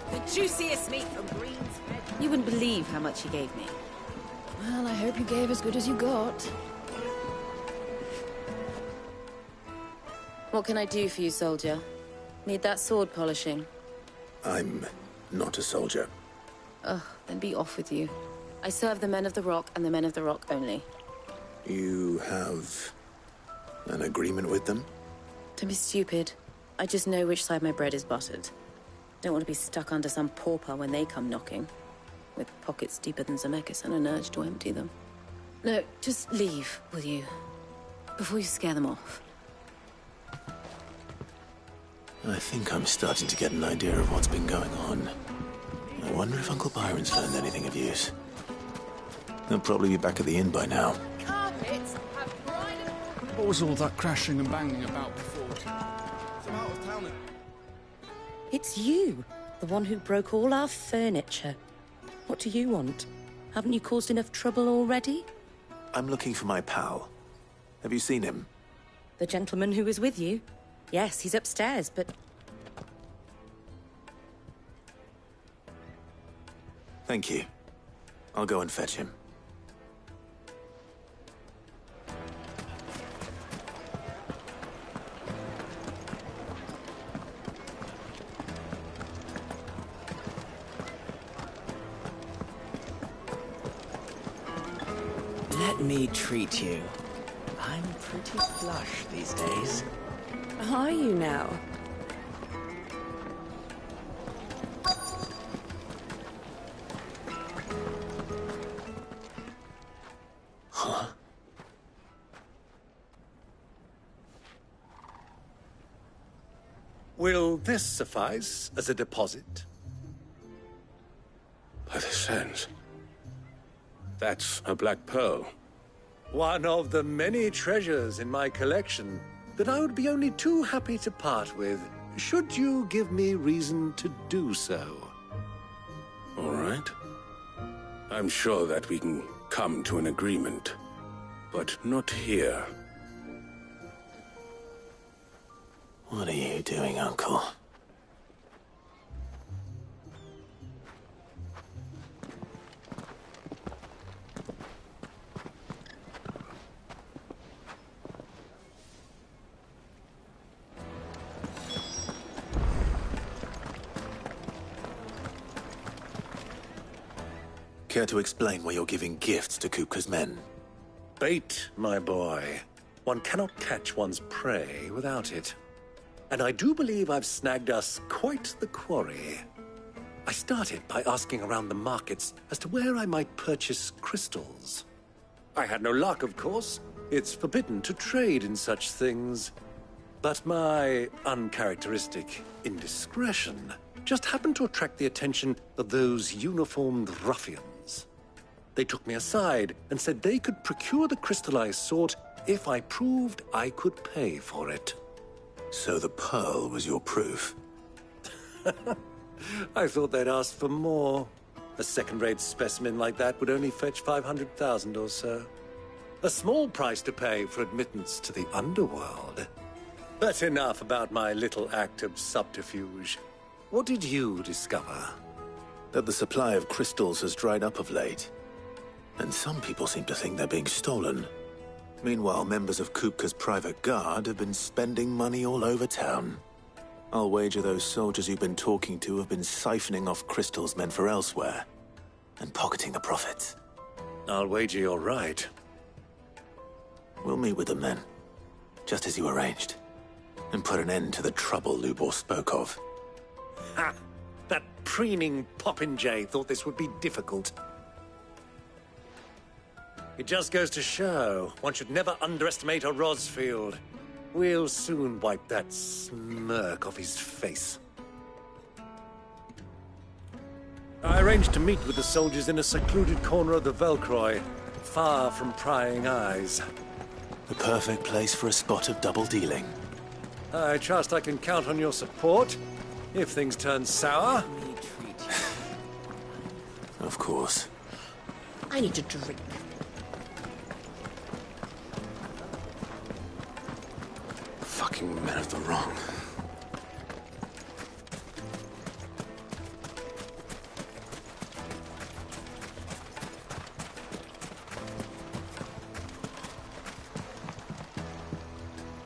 Speaker 8: The juiciest meat from Green's Head. You wouldn't believe how much he gave me.
Speaker 12: Well, I hope you gave as good as you got.
Speaker 11: What can I do for you, soldier? Need that sword polishing?
Speaker 13: I'm not a soldier.
Speaker 8: Ugh, then be off with you. I serve the men of the Rock and the men of the Rock only.
Speaker 13: You have an agreement with them?
Speaker 8: Don't be stupid. I just know which side my bread is buttered. Don't want to be stuck under some pauper when they come knocking. With pockets deeper than Zemeckis and an urge to empty them. No, just leave, will you? Before you scare them off.
Speaker 13: I think I'm starting to get an idea of what's been going on. I wonder if Uncle Byron's learned anything of use. They'll probably be back at the inn by now.
Speaker 8: Carpets have
Speaker 3: What was all that crashing and banging about before?
Speaker 11: It's you, the one who broke all our furniture. What do you want? Haven't you caused enough trouble already?
Speaker 13: I'm looking for my pal. Have you seen him?
Speaker 11: The gentleman who was with you? Yes, he's upstairs, but...
Speaker 13: Thank you. I'll go and fetch him.
Speaker 14: Let me treat you. I'm pretty flush these days.
Speaker 12: Are you now?
Speaker 13: Huh?
Speaker 20: Will this suffice as a deposit?
Speaker 13: By the sands. That's a black pearl.
Speaker 20: One of the many treasures in my collection that I would be only too happy to part with, should you give me reason to do so.
Speaker 13: All right. I'm sure that we can come to an agreement, but not here.
Speaker 1: What are you doing, Uncle?
Speaker 13: Care to explain why you're giving gifts to Kupka's men? Bait, my boy. One cannot catch one's prey without it. And I do believe I've snagged us quite the quarry. I started by asking around the markets as to where I might purchase crystals. I had no luck, of course. It's forbidden to trade in such things. But my uncharacteristic indiscretion just happened to attract the attention of those uniformed ruffians. They took me aside and said they could procure the crystal I sought if I proved I could pay for it.
Speaker 1: So the pearl was your proof?
Speaker 20: I thought they'd asked for more. A second-rate specimen like that would only fetch 500,000 or so. A small price to pay for admittance to the underworld. But enough about my little act of subterfuge. What did you discover?
Speaker 1: That the supply of crystals has dried up of late. And some people seem to think they're being stolen. Meanwhile, members of Kupka's private guard have been spending money all over town. I'll wager those soldiers you've been talking to have been siphoning off crystals meant for elsewhere, and pocketing the profits.
Speaker 20: I'll wager you're right.
Speaker 1: We'll meet with them then, just as you arranged, and put an end to the trouble Lubor spoke of.
Speaker 20: Ha! That preening popinjay thought this would be difficult. It just goes to show, one should never underestimate a Rosfield. We'll soon wipe that smirk off his face. I arranged to meet with the soldiers in a secluded corner of the Velcroy, far from prying eyes.
Speaker 1: The perfect place for a spot of double dealing.
Speaker 20: I trust I can count on your support, if things turn sour.
Speaker 1: Of course.
Speaker 11: I need to drink.
Speaker 1: Fucking men of the wrong.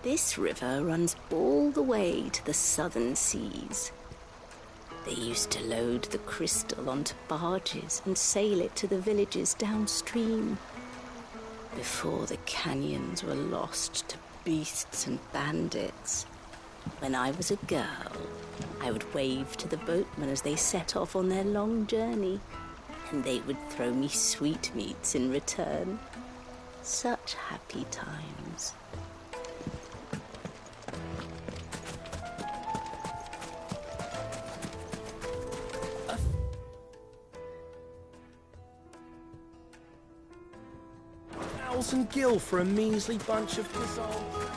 Speaker 15: This river runs all the way to the southern seas. They used to load the crystal onto barges and sail it to the villages downstream. Before the canyons were lost to beasts and bandits. When I was a girl, I would wave to the boatmen as they set off on their long journey, and they would throw me sweetmeats in return. Such happy times.
Speaker 1: And Gil for a measly bunch of dissolved.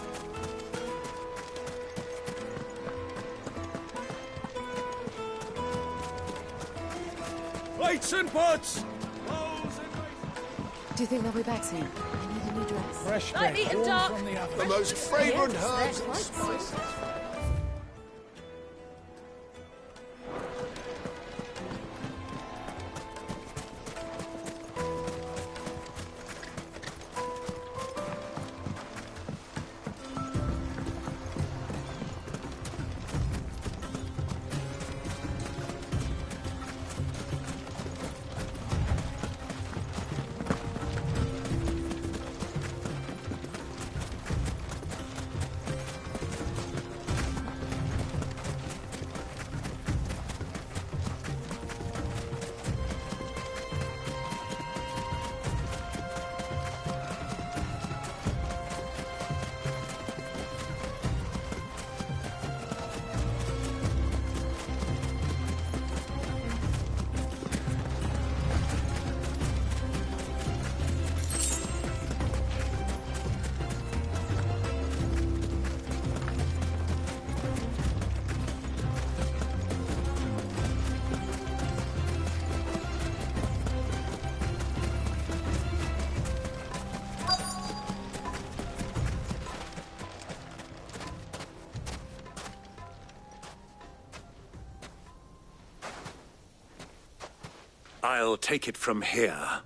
Speaker 2: Lights and butts!
Speaker 12: Do you think they'll be back soon? I need a new dress.
Speaker 1: Fresh
Speaker 12: Light meat and dark.
Speaker 1: The most fragrant herbs and
Speaker 12: Yes,
Speaker 1: spices.
Speaker 20: I'll take it from here.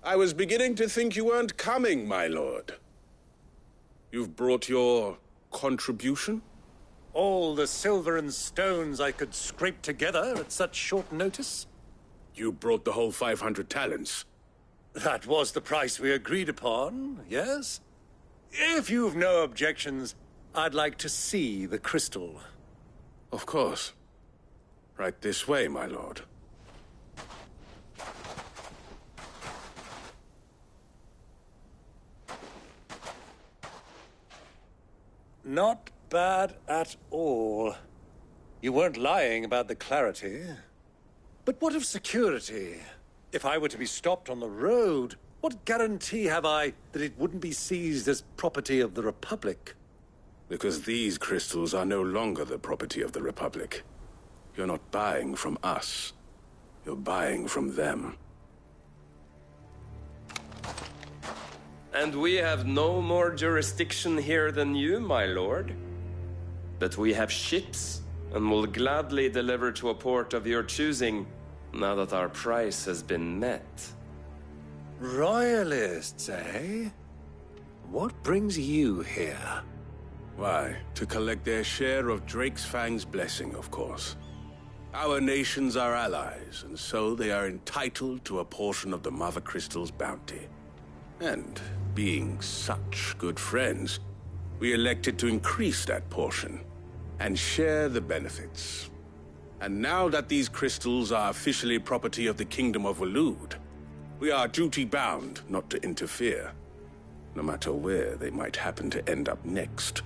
Speaker 16: I was beginning to think you weren't coming, my lord. You've brought your contribution?
Speaker 20: All the silver and stones I could scrape together at such short notice?
Speaker 16: You brought the whole 500 talents.
Speaker 20: That was the price we agreed upon, yes? If you've no objections, I'd like to see the crystal.
Speaker 16: Of course. Right this way, my lord.
Speaker 20: Not bad at all. You weren't lying about the clarity. But what of security? If I were to be stopped on the road, what guarantee have I that it wouldn't be seized as property of the Republic?
Speaker 16: Because these crystals are no longer the property of the Republic. You're not buying from us. You're buying from them.
Speaker 19: And we have no more jurisdiction here than you, my lord. But we have ships, and will gladly deliver to a port of your choosing, now that our price has been met.
Speaker 20: Royalists, eh? What brings you here?
Speaker 16: Why, to collect their share of Drake's Fang's blessing, of course. Our nations are allies, and so they are entitled to a portion of the Mother Crystal's bounty. And, being such good friends, we elected to increase that portion and share the benefits. And now that these crystals are officially property of the Kingdom of Waloed, we are duty-bound not to interfere, no matter where they might happen to end up next.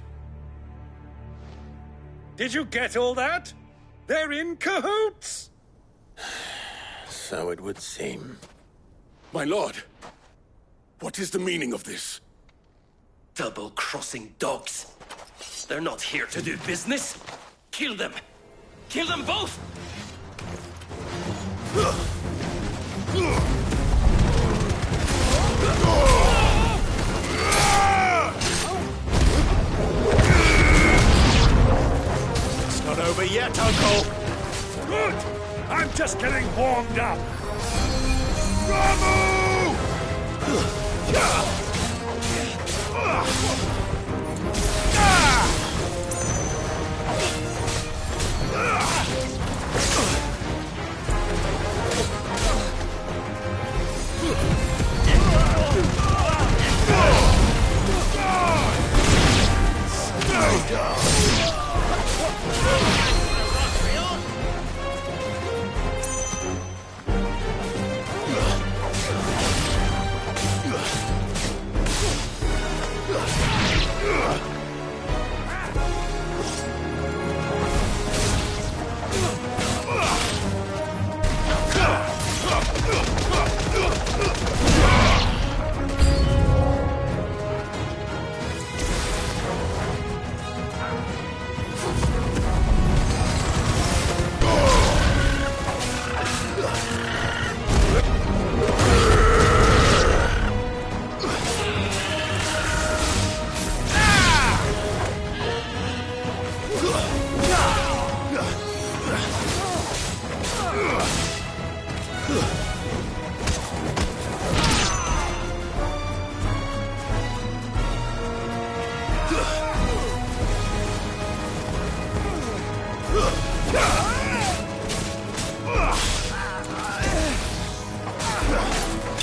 Speaker 20: Did you get all that? They're in cahoots!
Speaker 1: So it would seem.
Speaker 16: My lord, what is the meaning of this?
Speaker 23: Double-crossing dogs. They're not here to do business. Kill them. Kill them both!
Speaker 1: over yet, Uncle!
Speaker 20: Good! I'm just getting warmed up! Ramu!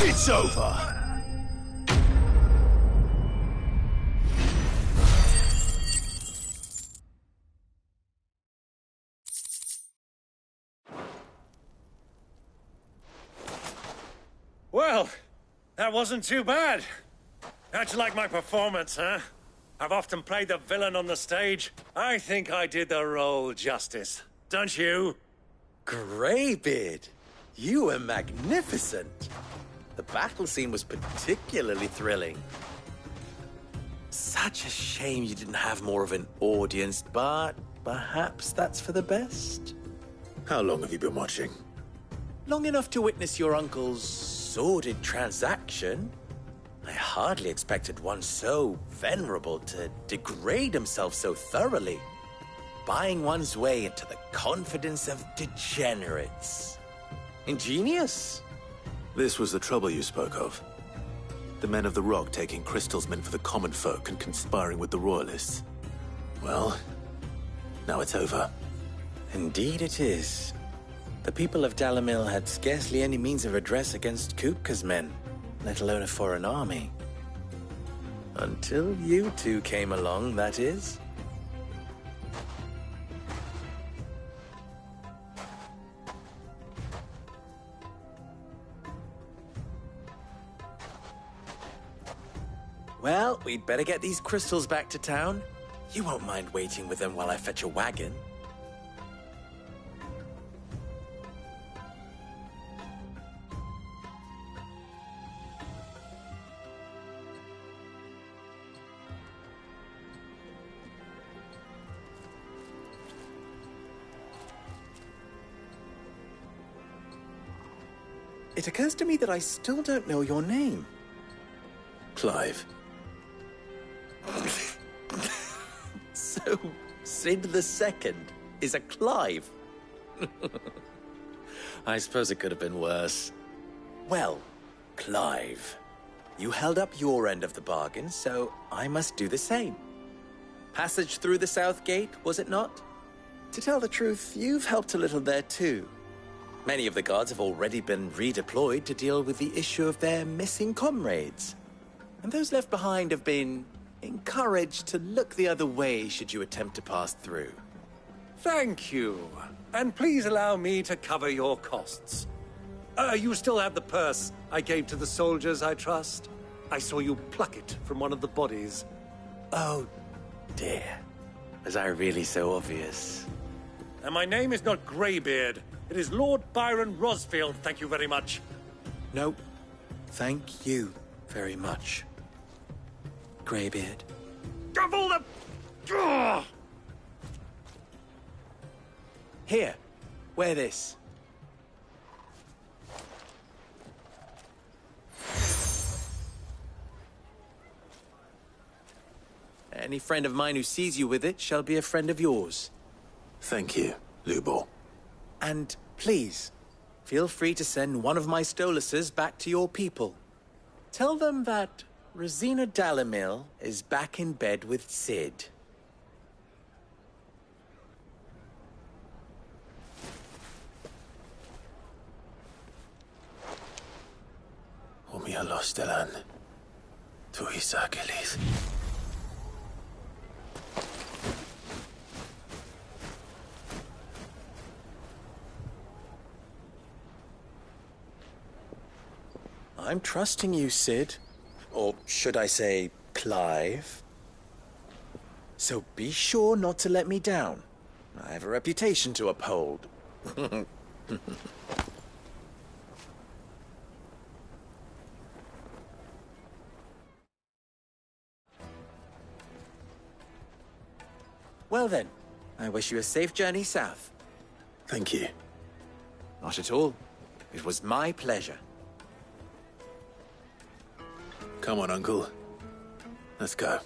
Speaker 1: It's over!
Speaker 20: Well, that wasn't too bad. How'd you like my performance, huh? I've often played the villain on the stage. I think I did the role justice. Don't you?
Speaker 4: Greybeard, you were magnificent. The battle scene was particularly thrilling. Such a shame you didn't have more of an audience, but perhaps that's for the best.
Speaker 1: How long have you been watching?
Speaker 4: Long enough to witness your uncle's sordid transaction. I hardly expected one so venerable to degrade himself so thoroughly, buying one's way into the confidence of degenerates. Ingenious.
Speaker 13: This was the trouble you spoke of. The men of the Rock taking crystals meant for the common folk and conspiring with the Royalists. Well, now it's over.
Speaker 4: Indeed it is. The people of Dalamil had scarcely any means of redress against Kupka's men, let alone a foreign army. Until you two came along, that is. Well, we'd better get these crystals back to town. You won't mind waiting with them while I fetch a wagon. It occurs to me that I still don't know your name.
Speaker 13: Clive.
Speaker 4: So, Sid the Second is a Clive? I suppose it could have been worse. Well, Clive, you held up your end of the bargain, so I must do the same. Passage through the South Gate, was it not? To tell the truth, you've helped a little there too. Many of the guards have already been redeployed to deal with the issue of their missing comrades. And those left behind have been encouraged to look the other way should you attempt to pass through.
Speaker 20: Thank you. And please allow me to cover your costs. You still have the purse I gave to the soldiers, I trust? I saw you pluck it from one of the bodies.
Speaker 4: Oh, dear. Was I really so obvious?
Speaker 20: And my name is not Greybeard. It is Lord Byron Rosfield, thank you very much.
Speaker 4: No, thank you very much, Greybeard.
Speaker 20: Of all the... Ugh!
Speaker 4: Here, wear this. Any friend of mine who sees you with it shall be a friend of yours.
Speaker 13: Thank you, Lubor.
Speaker 4: And please, feel free to send one of my Stoluses back to your people. Tell them that Rosina Dalamil is back in bed with Cid.
Speaker 13: Omia Lostelan. Tu Isagelis.
Speaker 4: I'm trusting you, Cid. Or should I say, Clive? So be sure not to let me down. I have a reputation to uphold. Well then, I wish you a safe journey south.
Speaker 13: Thank you.
Speaker 4: Not at all. It was my pleasure.
Speaker 13: Come on, Uncle. Let's go.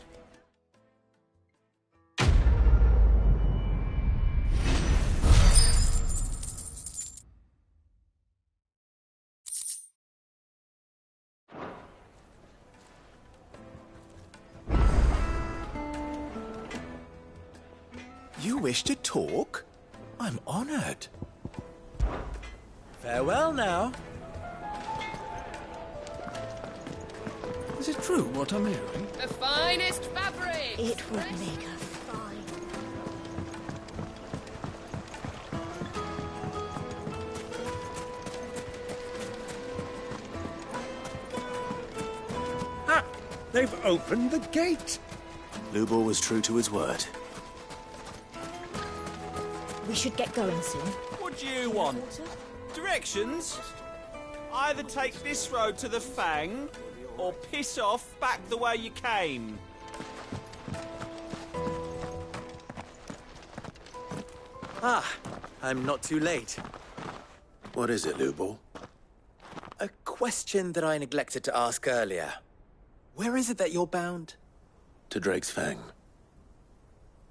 Speaker 4: You wish to talk? I'm honored. Farewell now.
Speaker 3: Is it true what I'm hearing?
Speaker 10: The finest fabric!
Speaker 15: It would make her fine.
Speaker 20: Ah! They've opened the gate!
Speaker 13: Lubor was true to his word.
Speaker 15: We should get going soon.
Speaker 5: What do you want? Directions? Either take this road to the Fang, or piss off back the way you came.
Speaker 4: Ah, I'm not too late.
Speaker 13: What is it, Lubor?
Speaker 4: A question that I neglected to ask earlier. Where is it that you're bound?
Speaker 13: To Drake's Fang.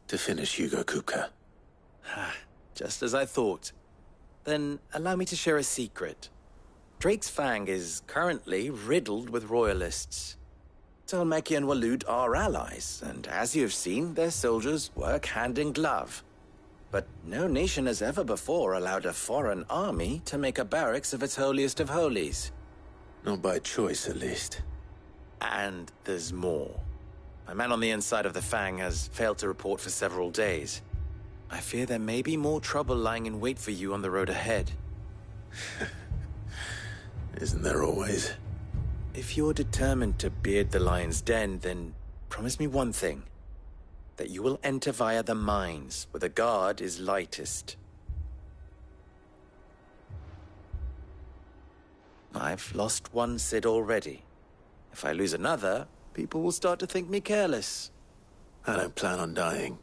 Speaker 13: To finish Hugo Kupka.
Speaker 4: Just as I thought. Then allow me to share a secret. Drake's Fang is currently riddled with royalists. Talmeki and Waloed are allies, and as you have seen, their soldiers work hand in glove. But no nation has ever before allowed a foreign army to make a barracks of its holiest of holies.
Speaker 13: Not by choice, at least.
Speaker 4: And there's more. A man on the inside of the Fang has failed to report for several days. I fear there may be more trouble lying in wait for you on the road ahead.
Speaker 13: Isn't there always?
Speaker 4: If you're determined to beard the lion's den, then promise me one thing. That you will enter via the mines, where the guard is lightest. I've lost one Cid already. If I lose another, people will start to think me careless.
Speaker 13: I don't plan on dying.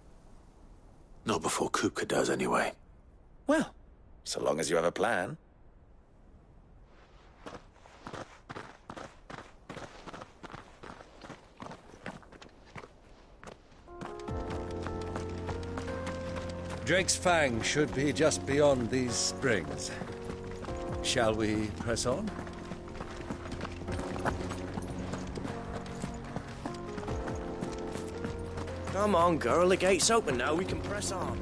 Speaker 13: Not before Kupka does, anyway.
Speaker 4: Well, so long as you have a plan.
Speaker 20: Drake's Fang should be just beyond these springs. Shall we press on?
Speaker 14: Come on, girl. The gate's open now. We can press on.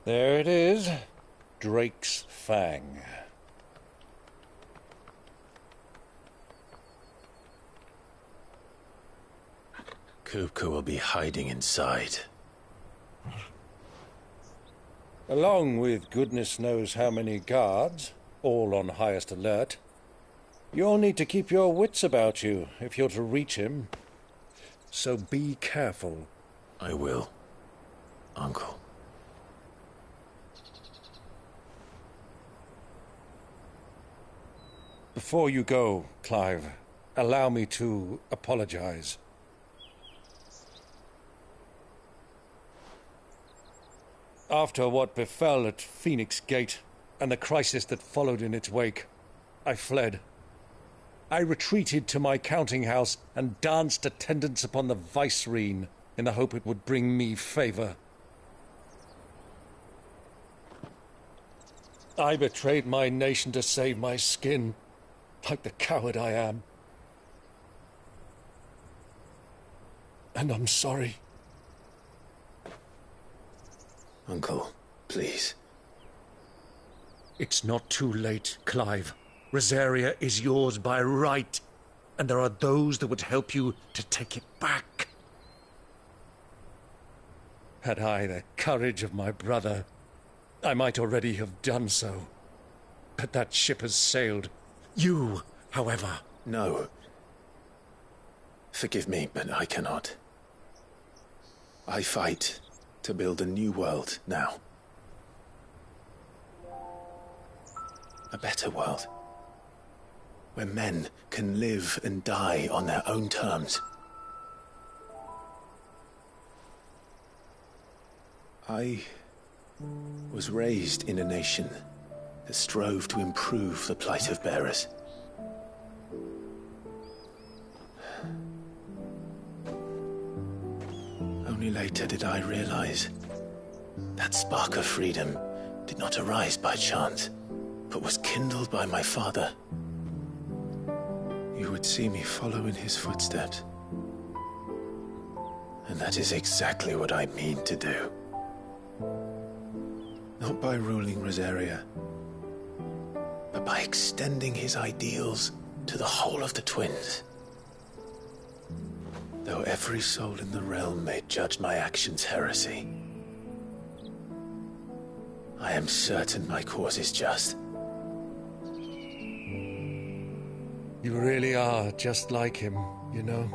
Speaker 20: There it is. Drake's Fang.
Speaker 13: Kupka will be hiding inside.
Speaker 20: Along with goodness knows how many guards, all on highest alert. You'll need to keep your wits about you if you're to reach him. So be careful.
Speaker 13: I will, Uncle.
Speaker 20: Before you go, Clive, allow me to apologize. After what befell at Phoenix Gate and the crisis that followed in its wake, I fled. I retreated to my counting house and danced attendance upon the Vicereine in the hope it would bring me favor. I betrayed my nation to save my skin, like the coward I am. And I'm sorry.
Speaker 13: Uncle, please.
Speaker 20: It's not too late, Clive. Rosaria is yours by right, and there are those that would help you to take it back. Had I the courage of my brother, I might already have done so. But that ship has sailed. You, however...
Speaker 13: No. Forgive me, but I cannot. I fight to build a new world now. A better world. Where men can live and die on their own terms. I was raised in a nation that strove to improve the plight of bearers. Only later did I realize that spark of freedom did not arise by chance, but was kindled by my father. You would see me follow in his footsteps. And that is exactly what I mean to do. Not by ruling Rosaria, but by extending his ideals to the whole of the Twins. Though every soul in the realm may judge my actions heresy, I am certain my cause is just.
Speaker 20: You really are just like him, you know.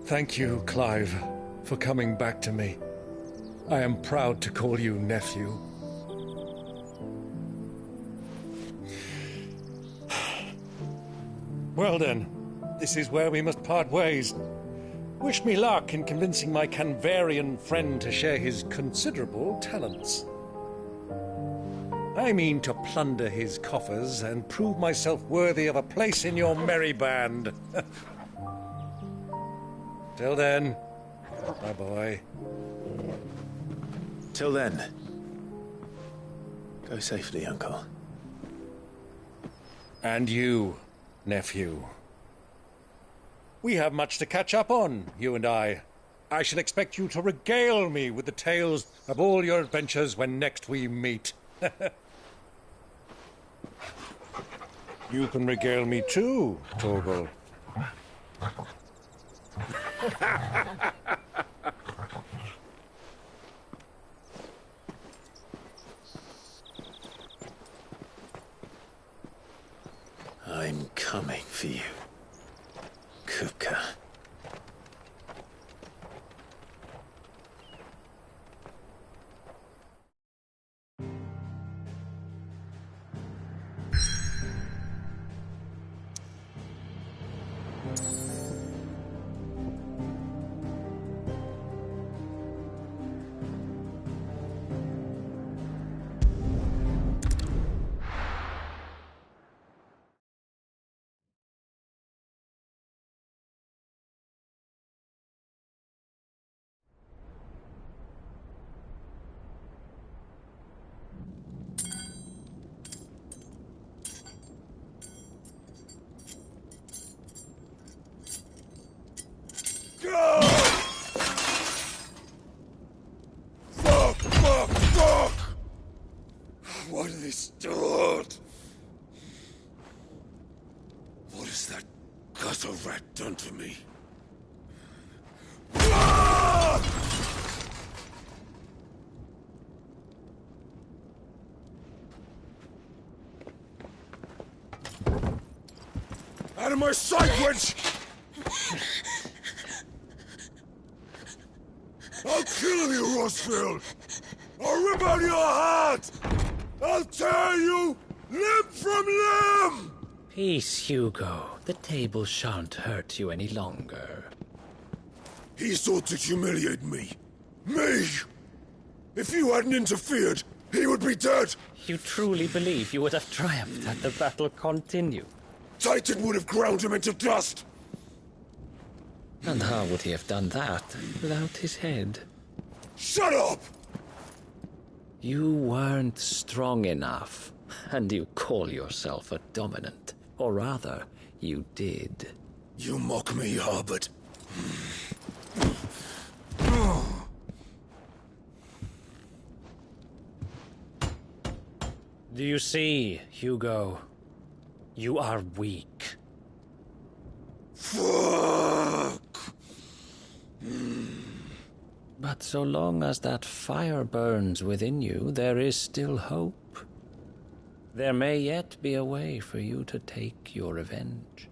Speaker 20: Thank you, Clive, for coming back to me. I am proud to call you nephew. Well then, this is where we must part ways. Wish me luck in convincing my Canvarian friend to share his considerable talents. I mean to plunder his coffers and prove myself worthy of a place in your merry band. Till then, my boy.
Speaker 13: Till then, go safely, Uncle.
Speaker 20: And you, nephew. We have much to catch up on, you and I. I shall expect you to regale me with the tales of all your adventures when next we meet. You can regale me too, Torgal.
Speaker 13: I'm coming for you, Kupka.
Speaker 6: Fuck! What have they stored? has that gutter rat done to me? Out of my sight, wench! I'll kill you, Rosfield! I'll rip out your heart! I'll tear you limb from limb!
Speaker 21: Peace, Hugo. The table shan't hurt you any longer.
Speaker 6: He sought to humiliate me. Me! If you hadn't interfered, he would be dead!
Speaker 21: You truly believe you would have triumphed had the battle continued?
Speaker 6: Titan would have ground him into dust!
Speaker 21: And how would he have done that without his head?
Speaker 6: Shut up!
Speaker 21: You weren't strong enough, and you call yourself a dominant. Or rather, you did.
Speaker 6: You mock me, Harbert.
Speaker 21: Do you see, Hugo? You are weak.
Speaker 6: Fuck!
Speaker 21: But so long as that fire burns within you, there is still hope. There may yet be a way for you to take your revenge.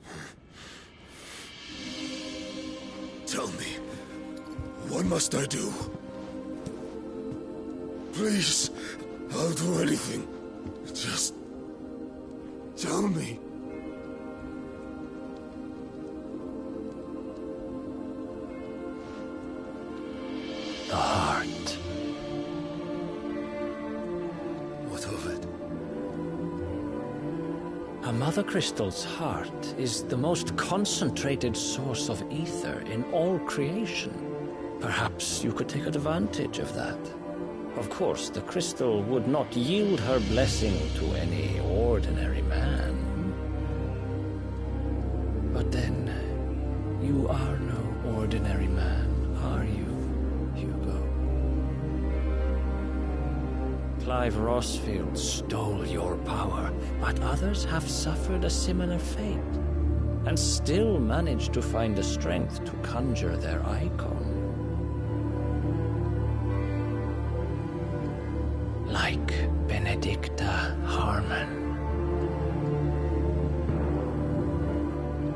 Speaker 6: Tell me, what must I do? Please, I'll do anything. Just tell me.
Speaker 21: The heart.
Speaker 6: What of it?
Speaker 21: A Mother Crystal's heart is the most concentrated source of ether in all creation. Perhaps you could take advantage of that. Of course, the crystal would not yield her blessing to any ordinary man. But then, you are no ordinary man, are you, Hugo? Clive Rosfield stole your power, but others have suffered a similar fate, and still managed to find the strength to conjure their icon. Like Benedicta Harmon.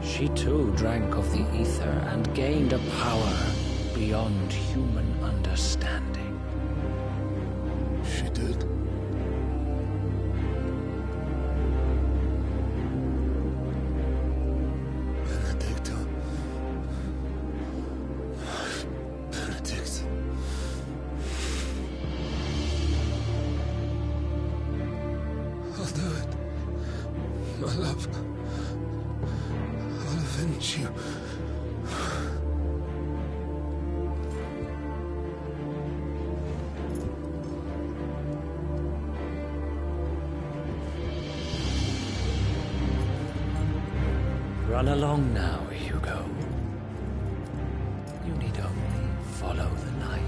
Speaker 21: She too drank of the ether and gained a power beyond human understanding.
Speaker 6: She did. Benedicta. Benedict. I'll do it. My love. I'll avenge you.
Speaker 21: Run along now, Hugo. You need only follow the light.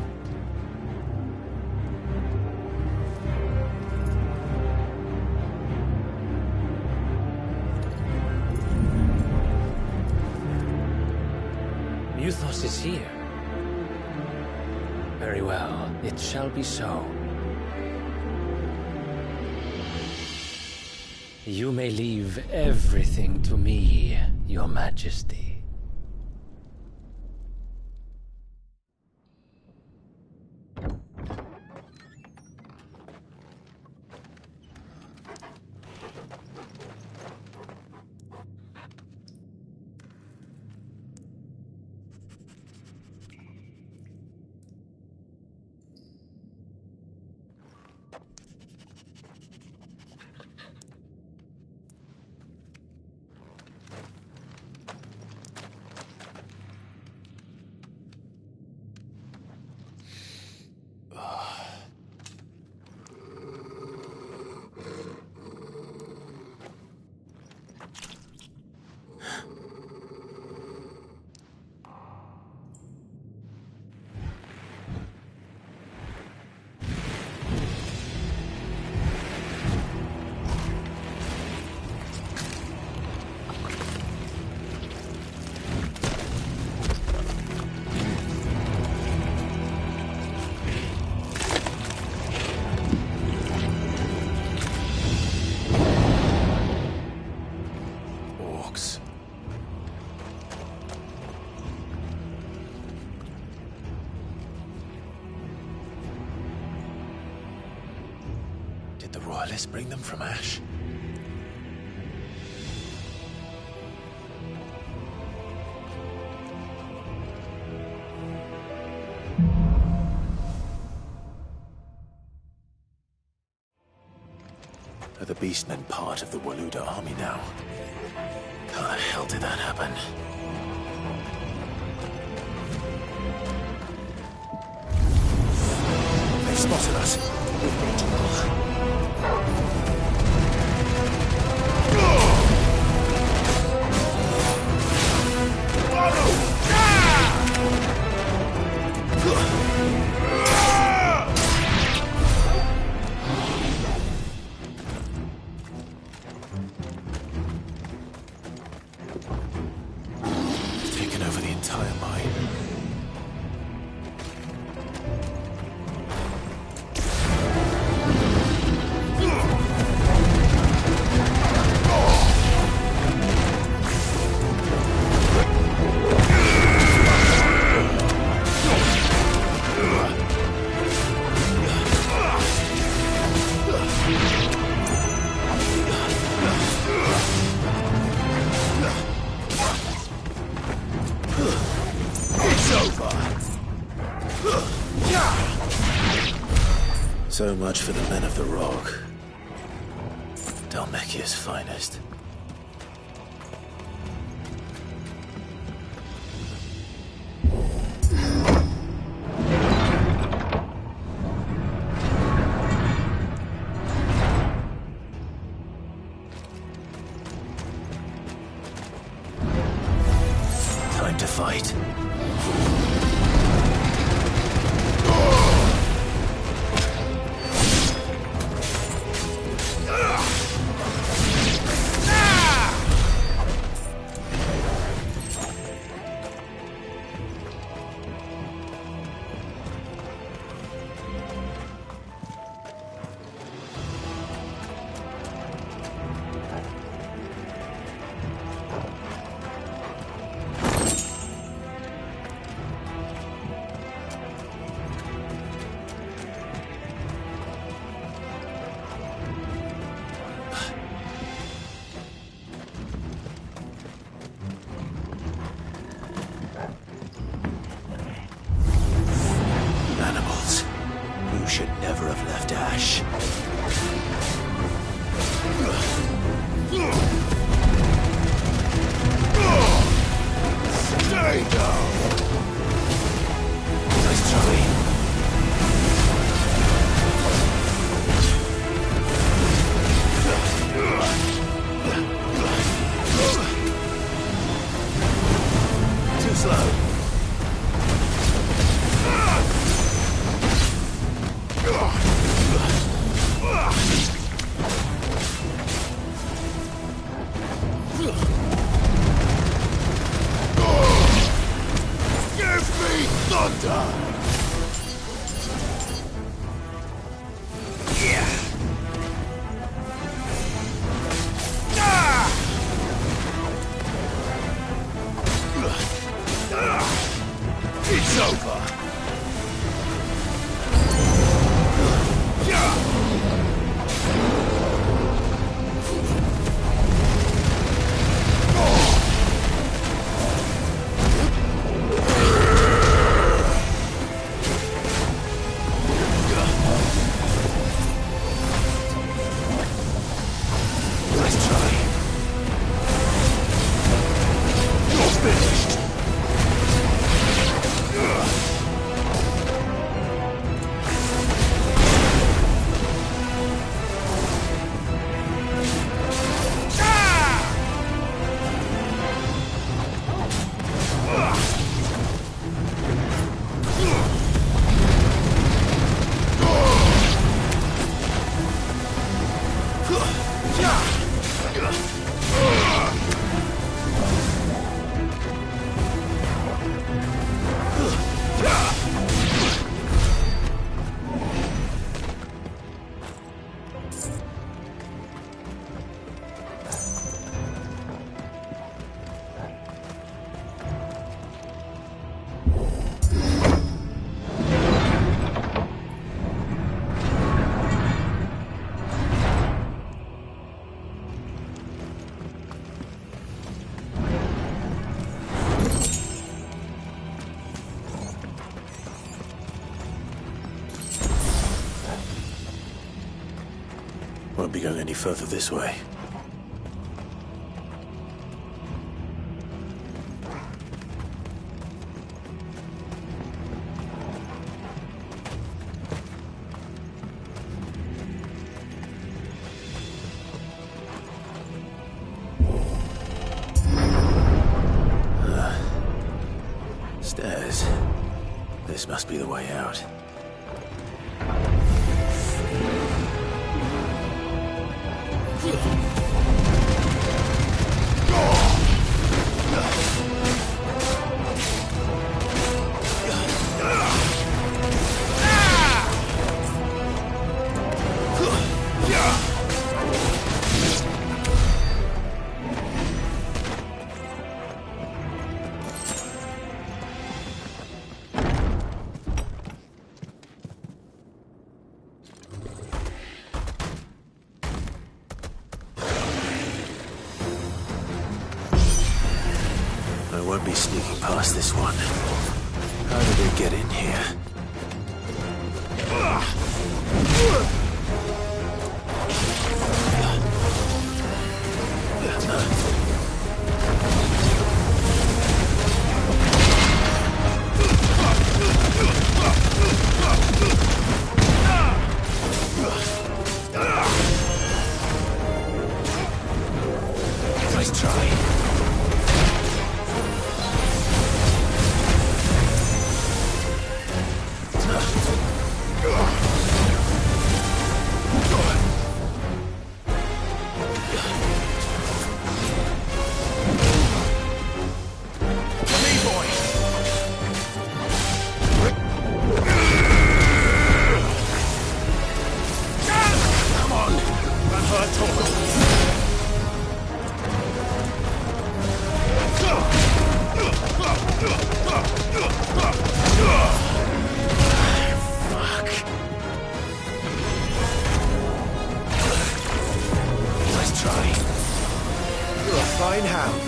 Speaker 21: Muthos is here. Very well, it shall be so. You may leave everything to me, Your Majesty.
Speaker 13: Did the Royalists bring them from Ash? Are the Beastmen part of the Waluda army now? How the hell did that happen? They've spotted us. We've been trouble. Taken over the entire mine. So much for the men of the Rock. Dhalmekia's finest. Time to fight. Won't be going any further this way. Stairs. This must be the way out. I won't be sneaking past this one. How did it get in here? Nice try. Fine hound.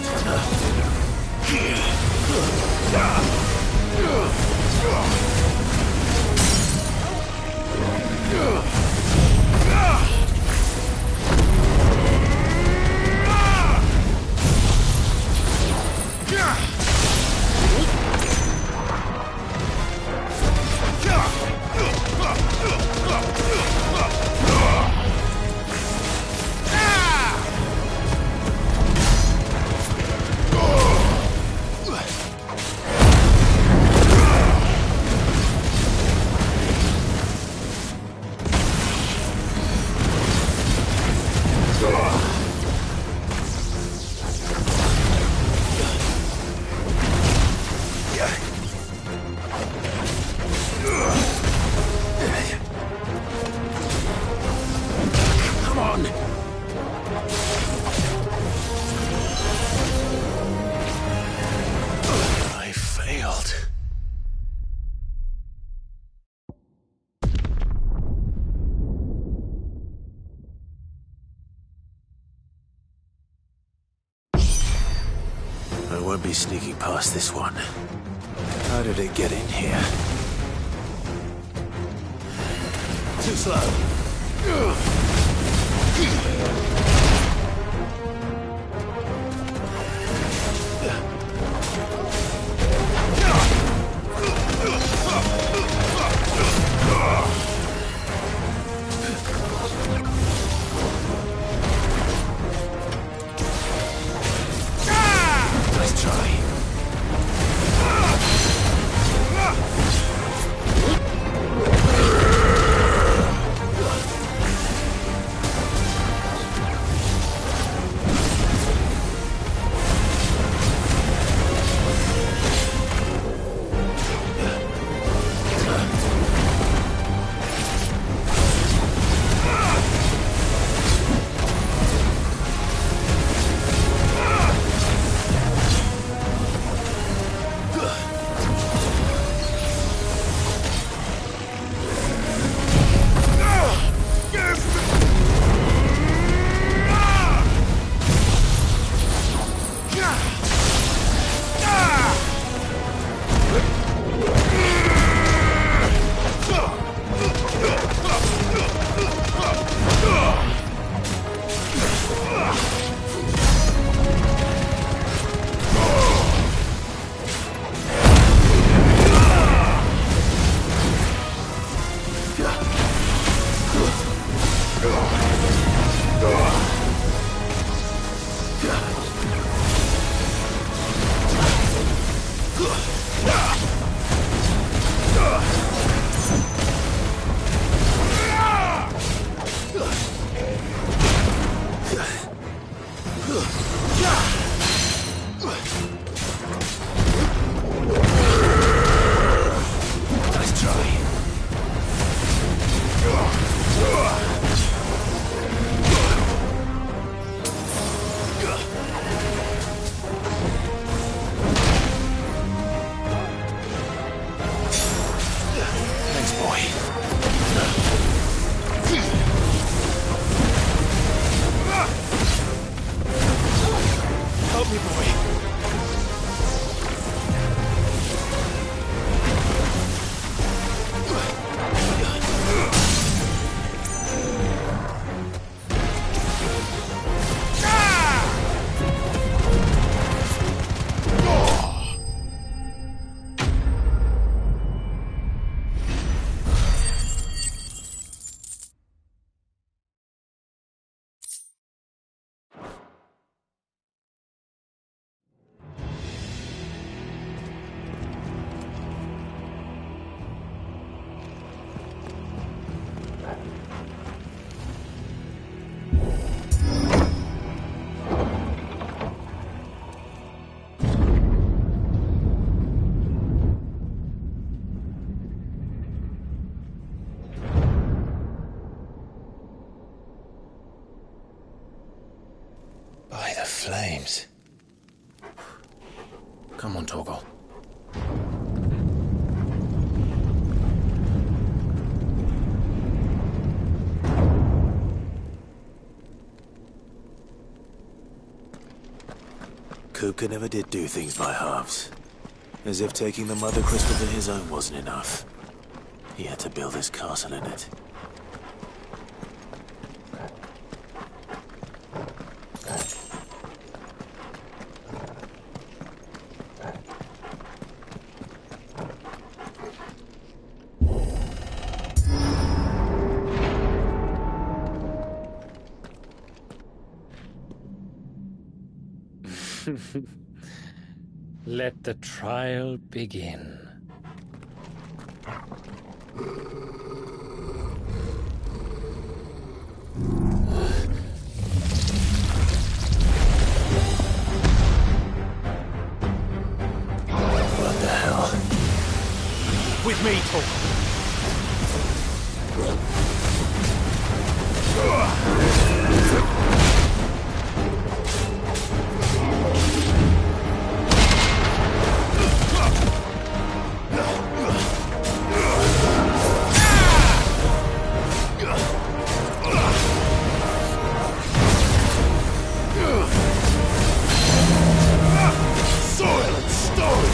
Speaker 13: I won't be sneaking past this one. How did it get in here? Too slow. Nice try.
Speaker 1: Nice try. Thanks, boy. Help me, boy. By the flames. Come on, Torgal. Kupka never did do things by halves. As if taking the Mother Crystal to his own wasn't enough. He had to build his castle in it.
Speaker 21: Let the trial begin.
Speaker 1: What the hell? With me, Torgal. Soil and stone!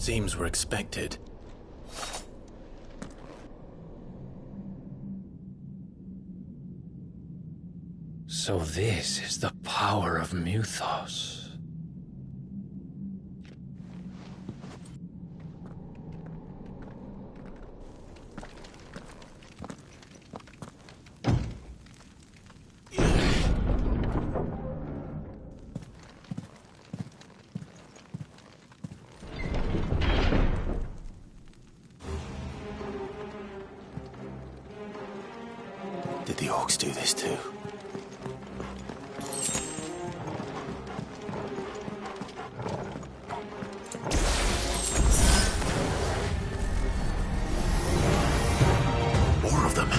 Speaker 13: Seems we're expected.
Speaker 21: So this is the power of Muthos.
Speaker 13: Did the orcs do this too? More of them.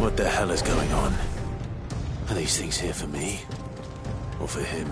Speaker 13: What the hell is going on? Are these things here for me? Or for him?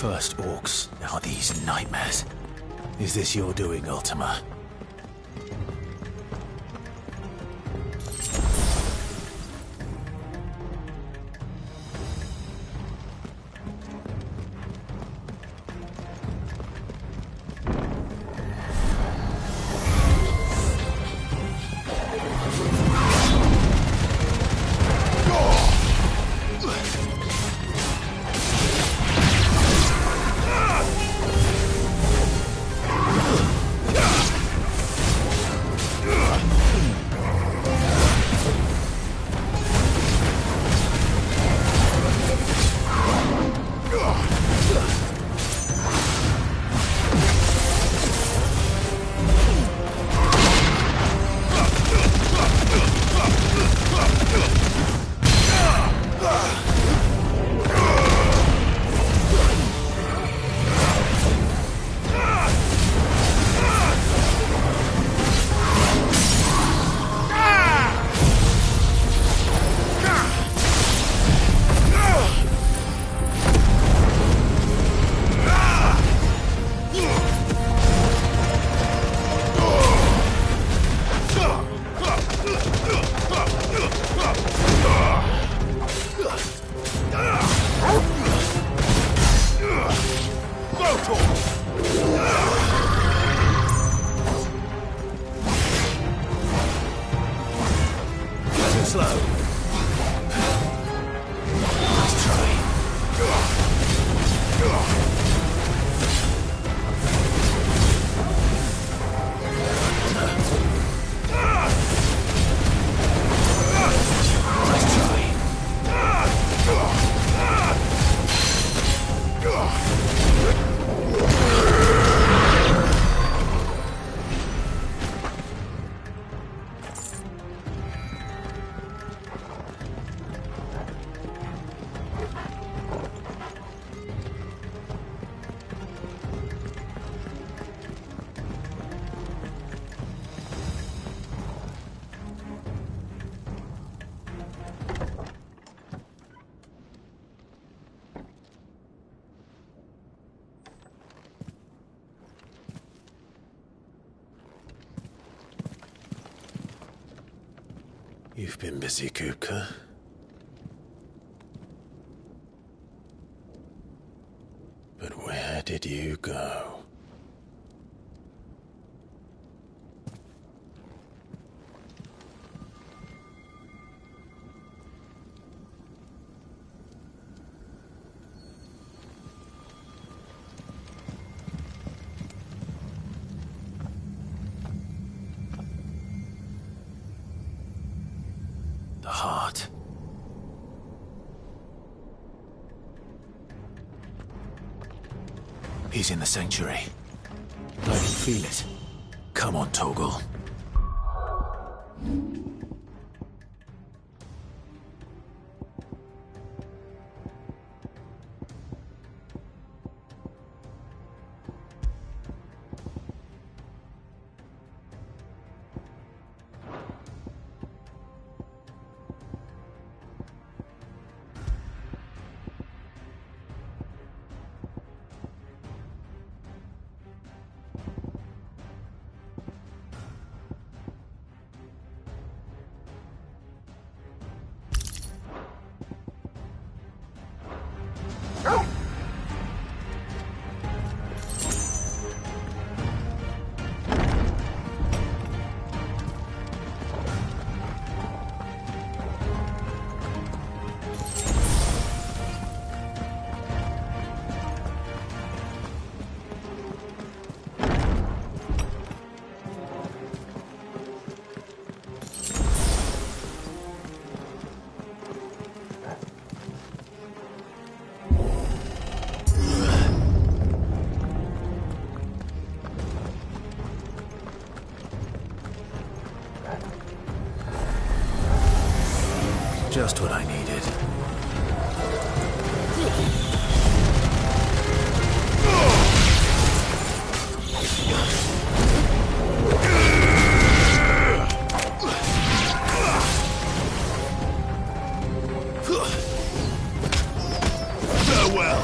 Speaker 13: First orcs, now these nightmares. Is this your doing, Ultima? You've been busy, Kupka. But where did you go?
Speaker 1: The heart. He's in the sanctuary. I can feel it. Come on, Torgal. Just what I needed.
Speaker 6: Farewell.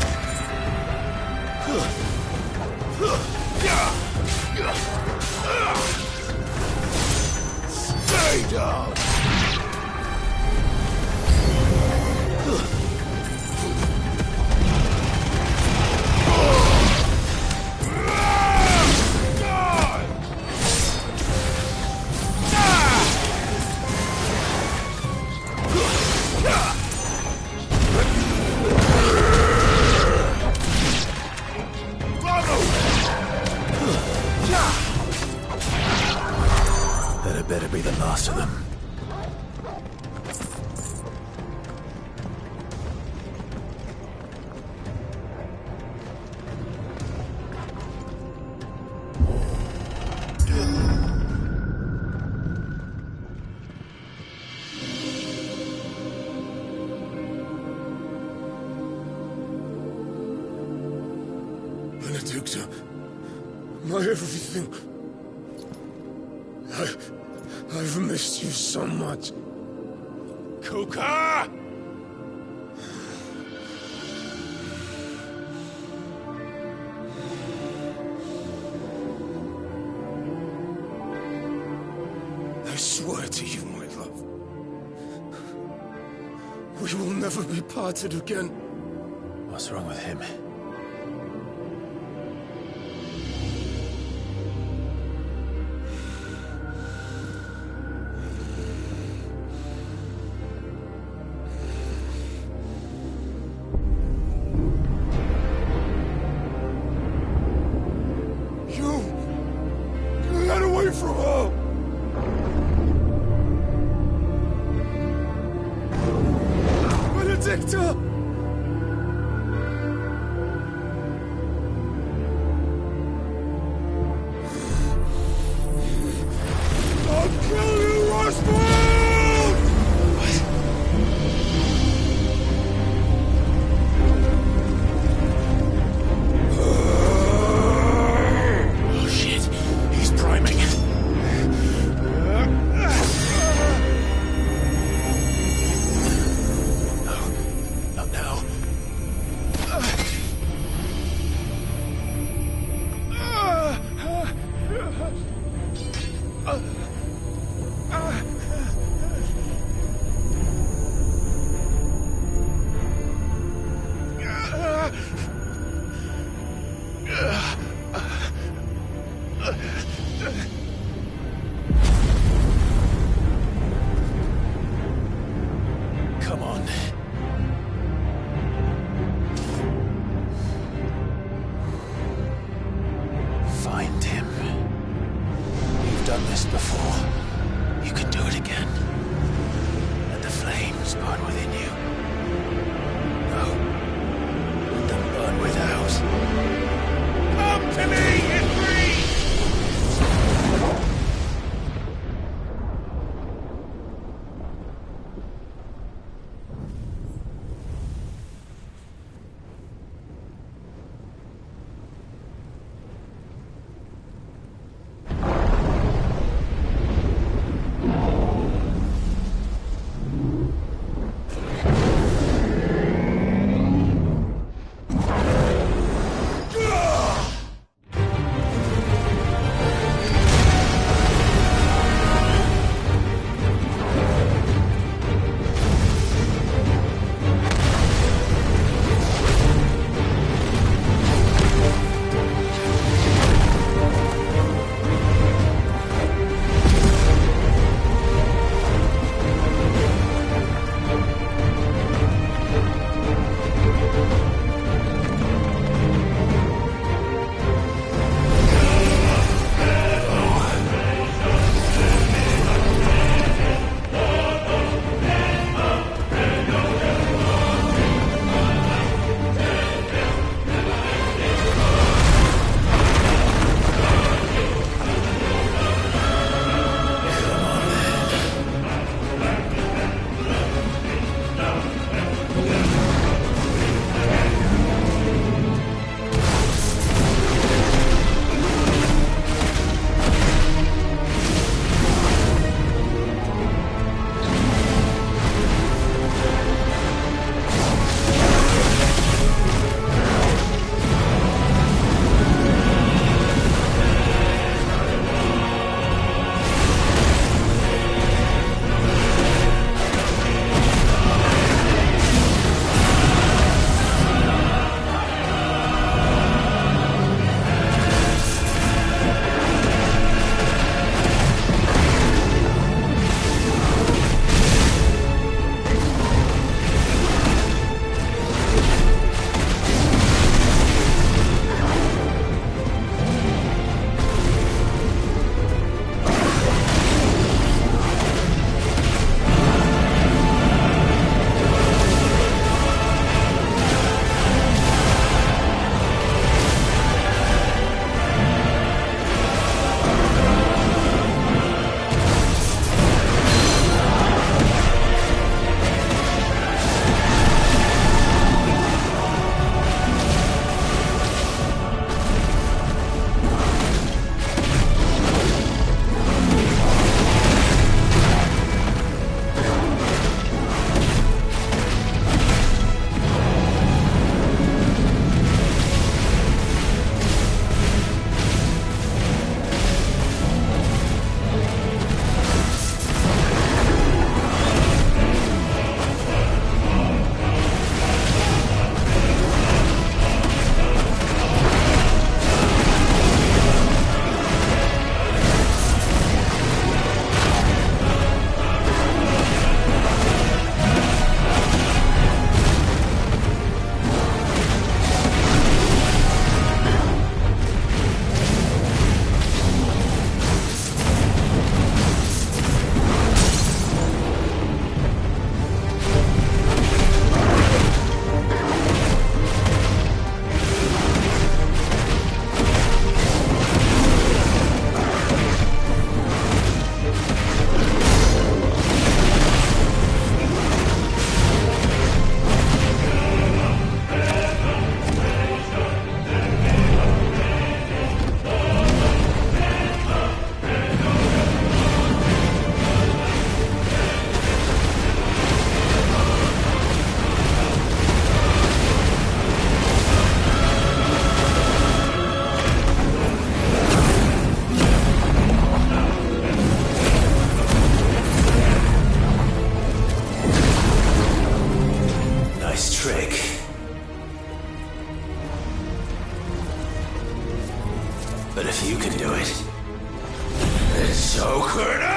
Speaker 6: Stay down.
Speaker 1: That had better be the last of them.
Speaker 6: Benedicta, my everything. I've missed you so much.
Speaker 1: Kuka!
Speaker 6: I swear to you, my love. We will never be parted again.
Speaker 1: What's wrong with him?
Speaker 6: Get away from her! Benedicta!
Speaker 1: done this before. You can do it again. Let the flames burn within you. No. Let them burn without. Come to me, Ifrit! But if you can do it, then so could I!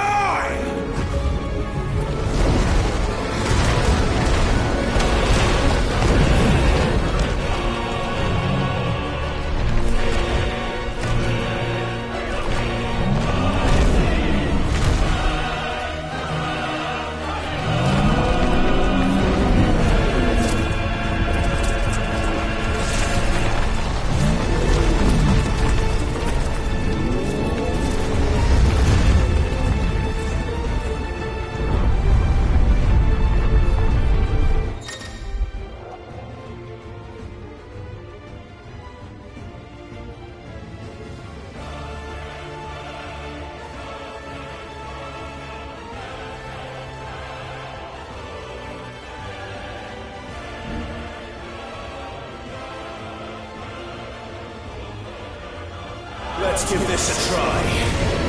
Speaker 1: Let's give this a try.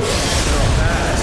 Speaker 1: Not bad.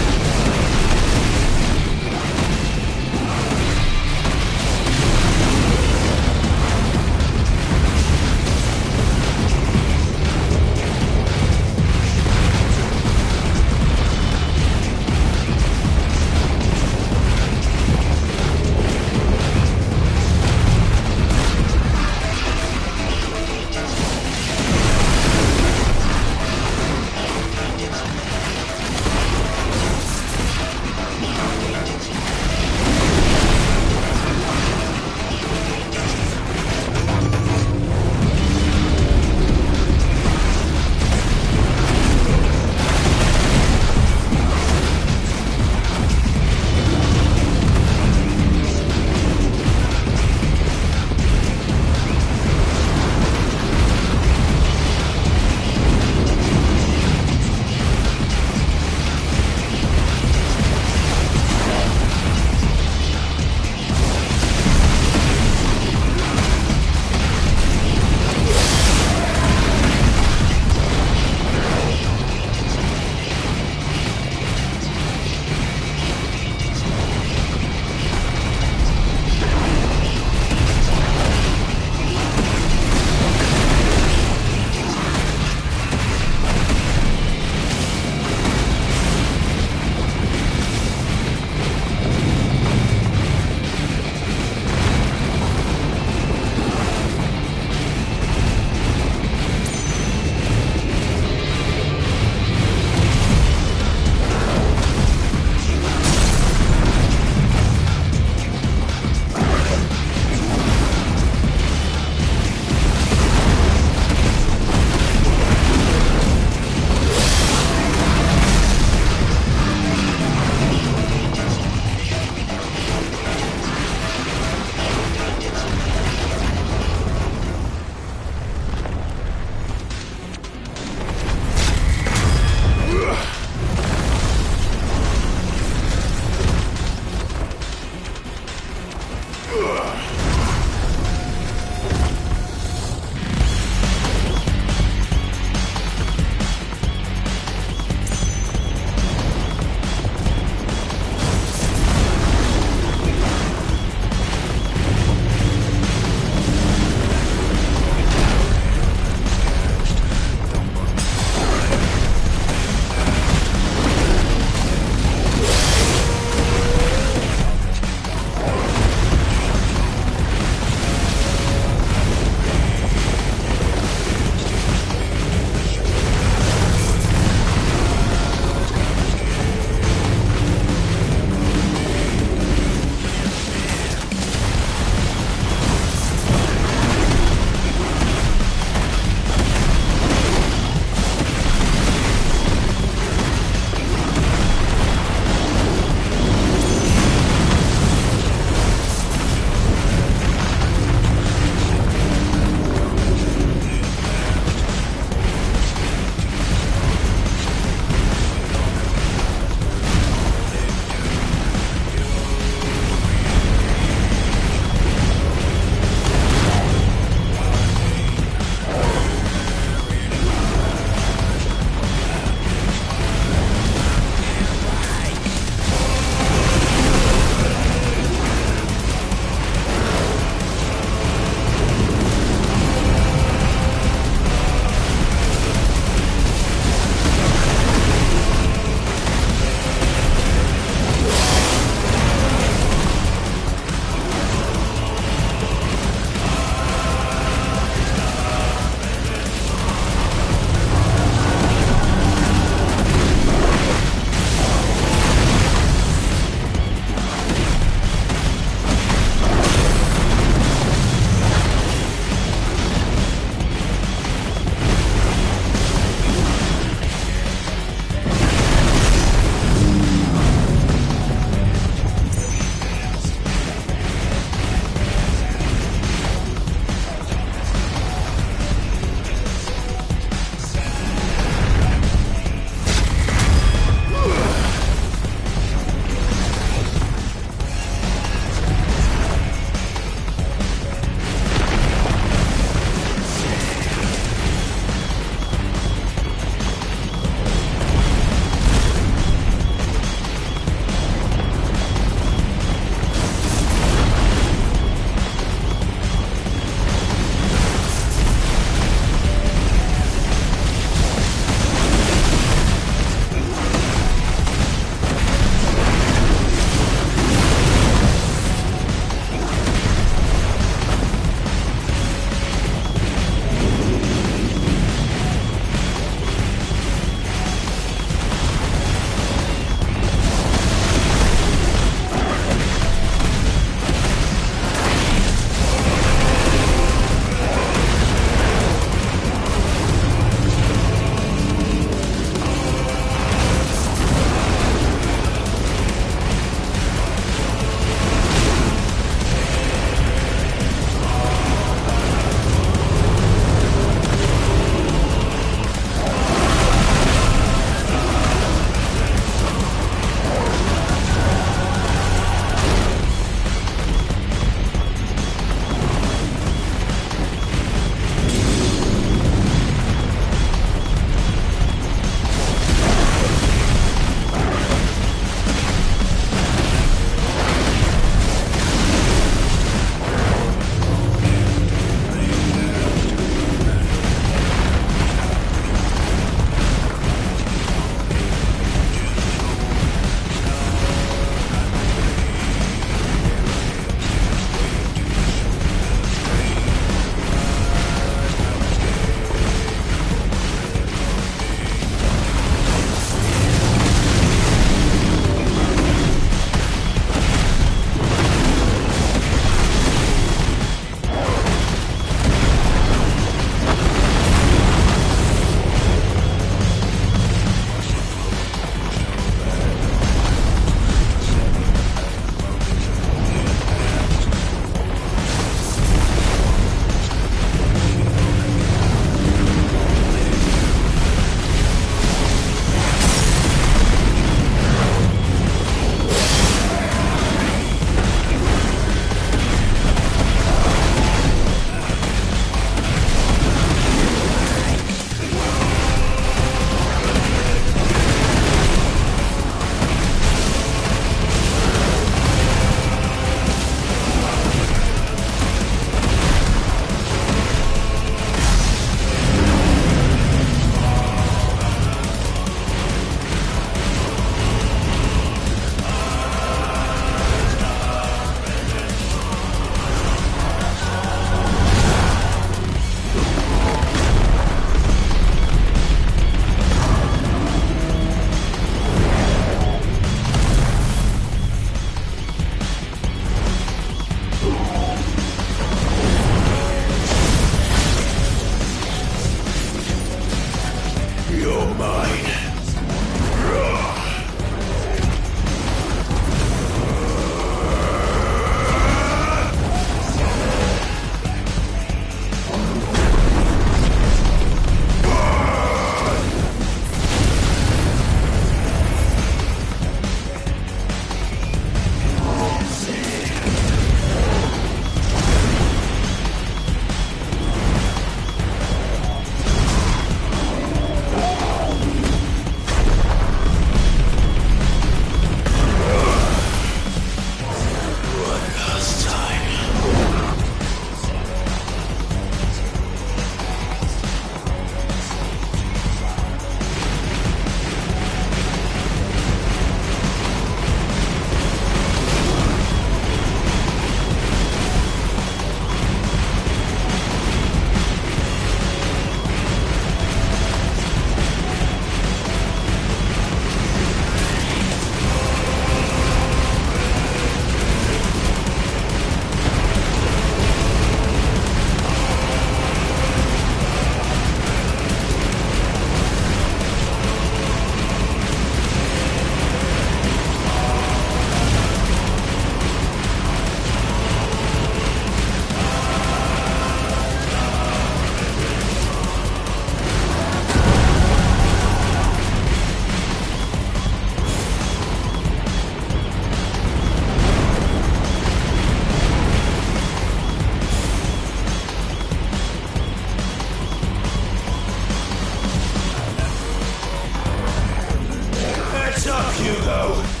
Speaker 6: Hugo!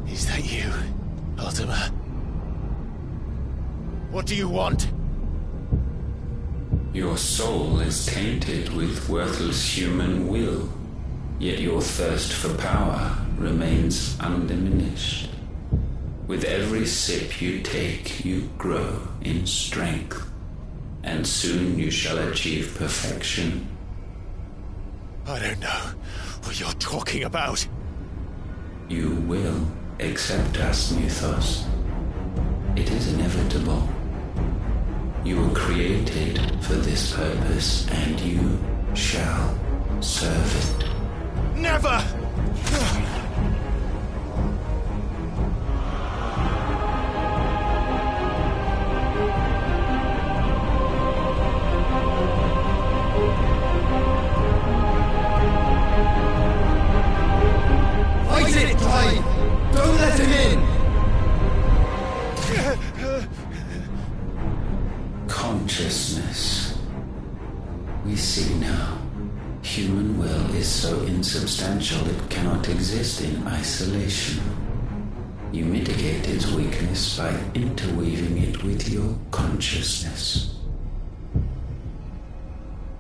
Speaker 1: Is that you, Ultima? What do you want?
Speaker 9: Your soul is tainted with worthless human will, yet your thirst for power remains undiminished. With every sip you take, you grow in strength, and soon you shall achieve perfection.
Speaker 1: I don't know what you're talking about.
Speaker 9: You will accept us, Mythos. It is inevitable. You were created for this purpose, and you shall serve it.
Speaker 1: Never!
Speaker 6: Fight it, Tide! Don't let him in!
Speaker 9: Consciousness. We see now. Human will is so insubstantial it cannot exist in isolation. You mitigate its weakness by interweaving it with your consciousness.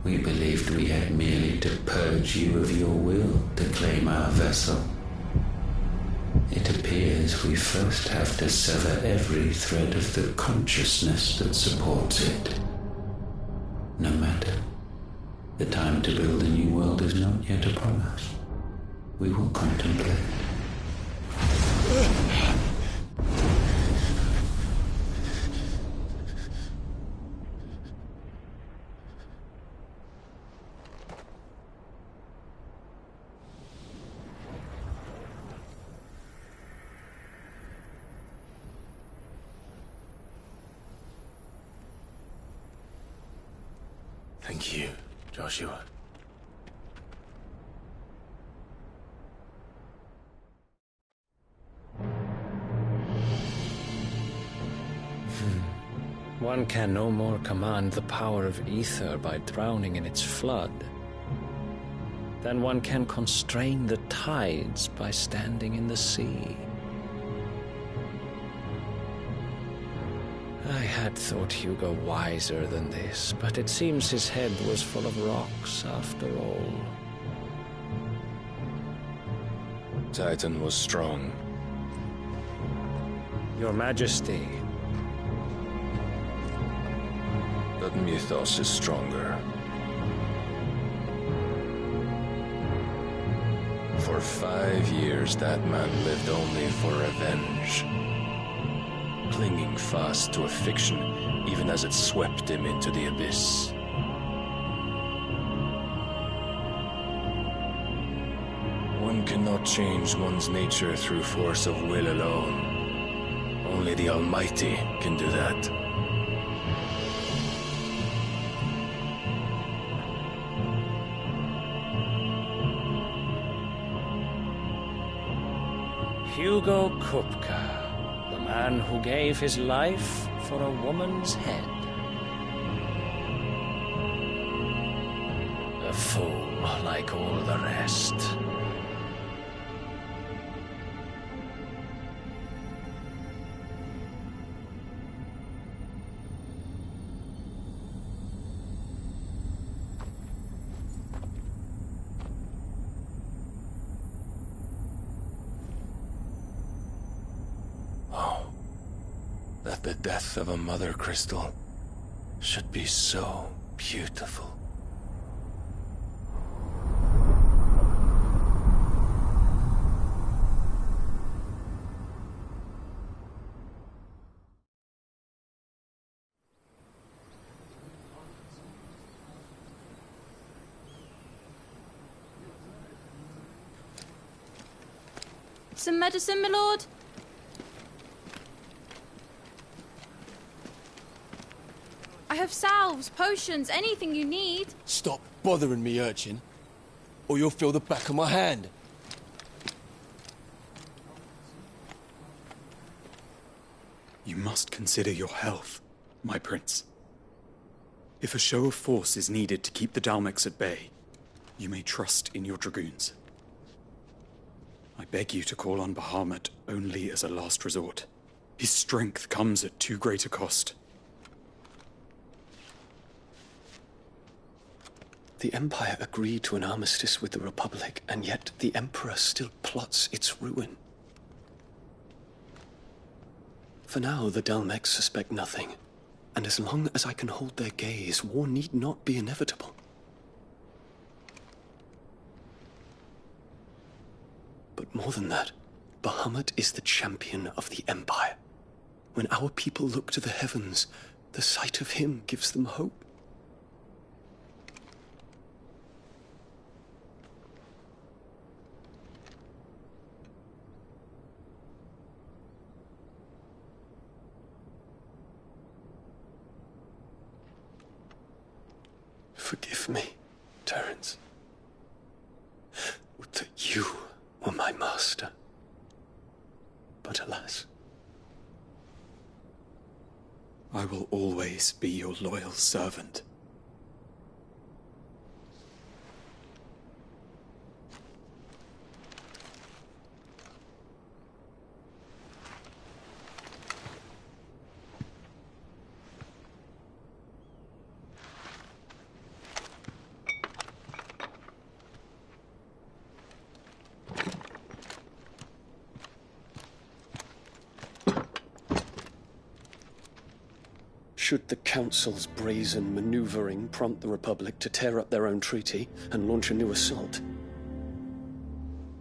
Speaker 9: We believed we had merely to purge you of your will to claim our vessel. It appears we first have to sever every thread of the consciousness that supports it. No matter. The time to build a new world is not yet upon us. We will contemplate.
Speaker 13: Thank you, Joshua.
Speaker 21: One can no more command the power of ether by drowning in its flood than one can constrain the tides by standing in the sea. I had thought Hugo wiser than this, but it seems his head was full of rocks after all.
Speaker 13: Titan was strong.
Speaker 21: Your Majesty.
Speaker 13: But Mythos is stronger. For 5 years, that man lived only for revenge. Clinging fast to a fiction, even as it swept him into the abyss. One cannot change one's nature through force of will alone. Only the Almighty can do that.
Speaker 21: Hugo Kupka, the man who gave his life for a woman's head. A fool like all the rest.
Speaker 13: That the death of a mother crystal should be so beautiful.
Speaker 17: Some medicine, my lord? I have salves, potions, anything you need.
Speaker 18: Stop bothering me, urchin, or you'll feel the back of my hand.
Speaker 3: You must consider your health, my prince. If a show of force is needed to keep the Dalmex at bay, you may trust in your dragoons. I beg you to call on Bahamut only as a last resort. His strength comes at too great a cost.
Speaker 13: The Empire agreed to an armistice with the Republic, and yet the Emperor still plots its ruin. For now, the Dalmex suspect nothing, and as long as I can hold their gaze, war need not be inevitable. But more than that, Bahamut is the champion of the Empire. When our people look to the heavens, the sight of him gives them hope. Forgive me, Terence. Would that you were my master. But alas.
Speaker 3: I will always be your loyal servant.
Speaker 13: Should the Council's brazen maneuvering prompt the Republic to tear up their own treaty and launch a new assault,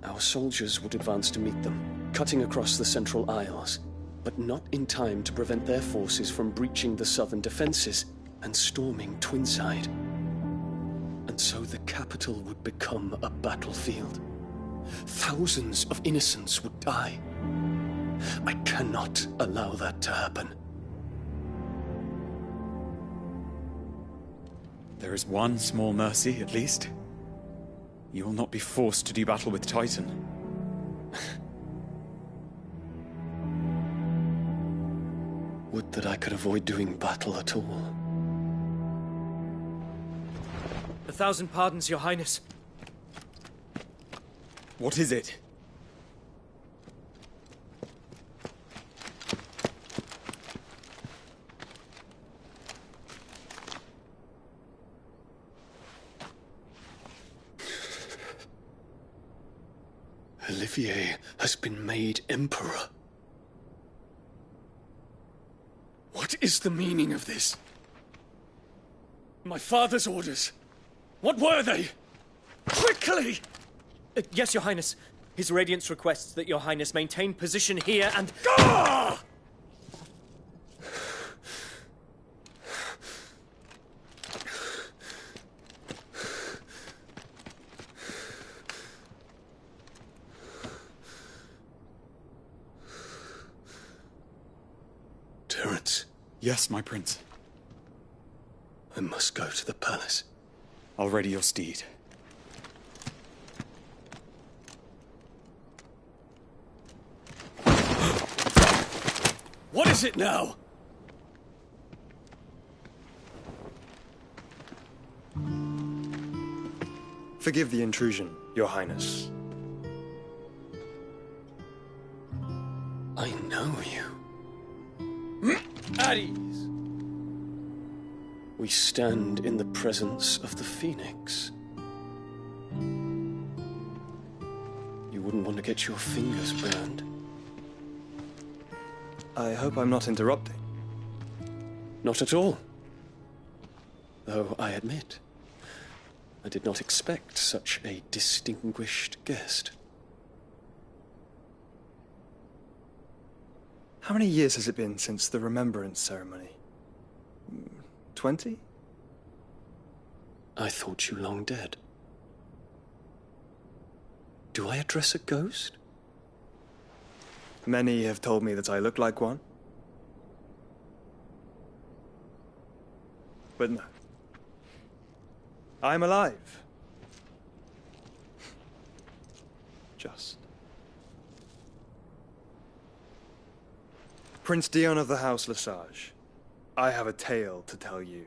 Speaker 13: our soldiers would advance to meet them, cutting across the Central Isles, but not in time to prevent their forces from breaching the southern defenses and storming Twinside. And so the capital would become a battlefield. Thousands of innocents would die. I cannot allow that to happen.
Speaker 3: There is one small mercy, at least. You will not be forced to do battle with Titan.
Speaker 13: Would that I could avoid doing battle at all.
Speaker 7: 1,000 pardons, Your Highness.
Speaker 3: What is it?
Speaker 13: Olivier has been made Emperor. What is the meaning of this? My father's orders. What were they? Quickly!
Speaker 7: Yes, Your Highness. His Radiance requests that Your Highness maintain position here and...
Speaker 13: Gah! Terence.
Speaker 3: Yes, my prince.
Speaker 13: I must go to the palace.
Speaker 3: I'll ready your steed.
Speaker 13: What is it now?
Speaker 18: Forgive the intrusion, Your Highness.
Speaker 13: I know you.
Speaker 7: At ease.
Speaker 13: We stand in the presence of the Phoenix. You wouldn't want to get your fingers burned.
Speaker 18: I hope I'm not interrupting.
Speaker 13: Not at all. Though I admit, I did not expect such a distinguished guest.
Speaker 18: How many years has it been since the Remembrance ceremony? 20?
Speaker 13: I thought you long dead. Do I address a ghost?
Speaker 18: Many have told me that I look like one. But no. I'm alive. Just. Prince Dion of the House Lesage, I have a tale to tell you.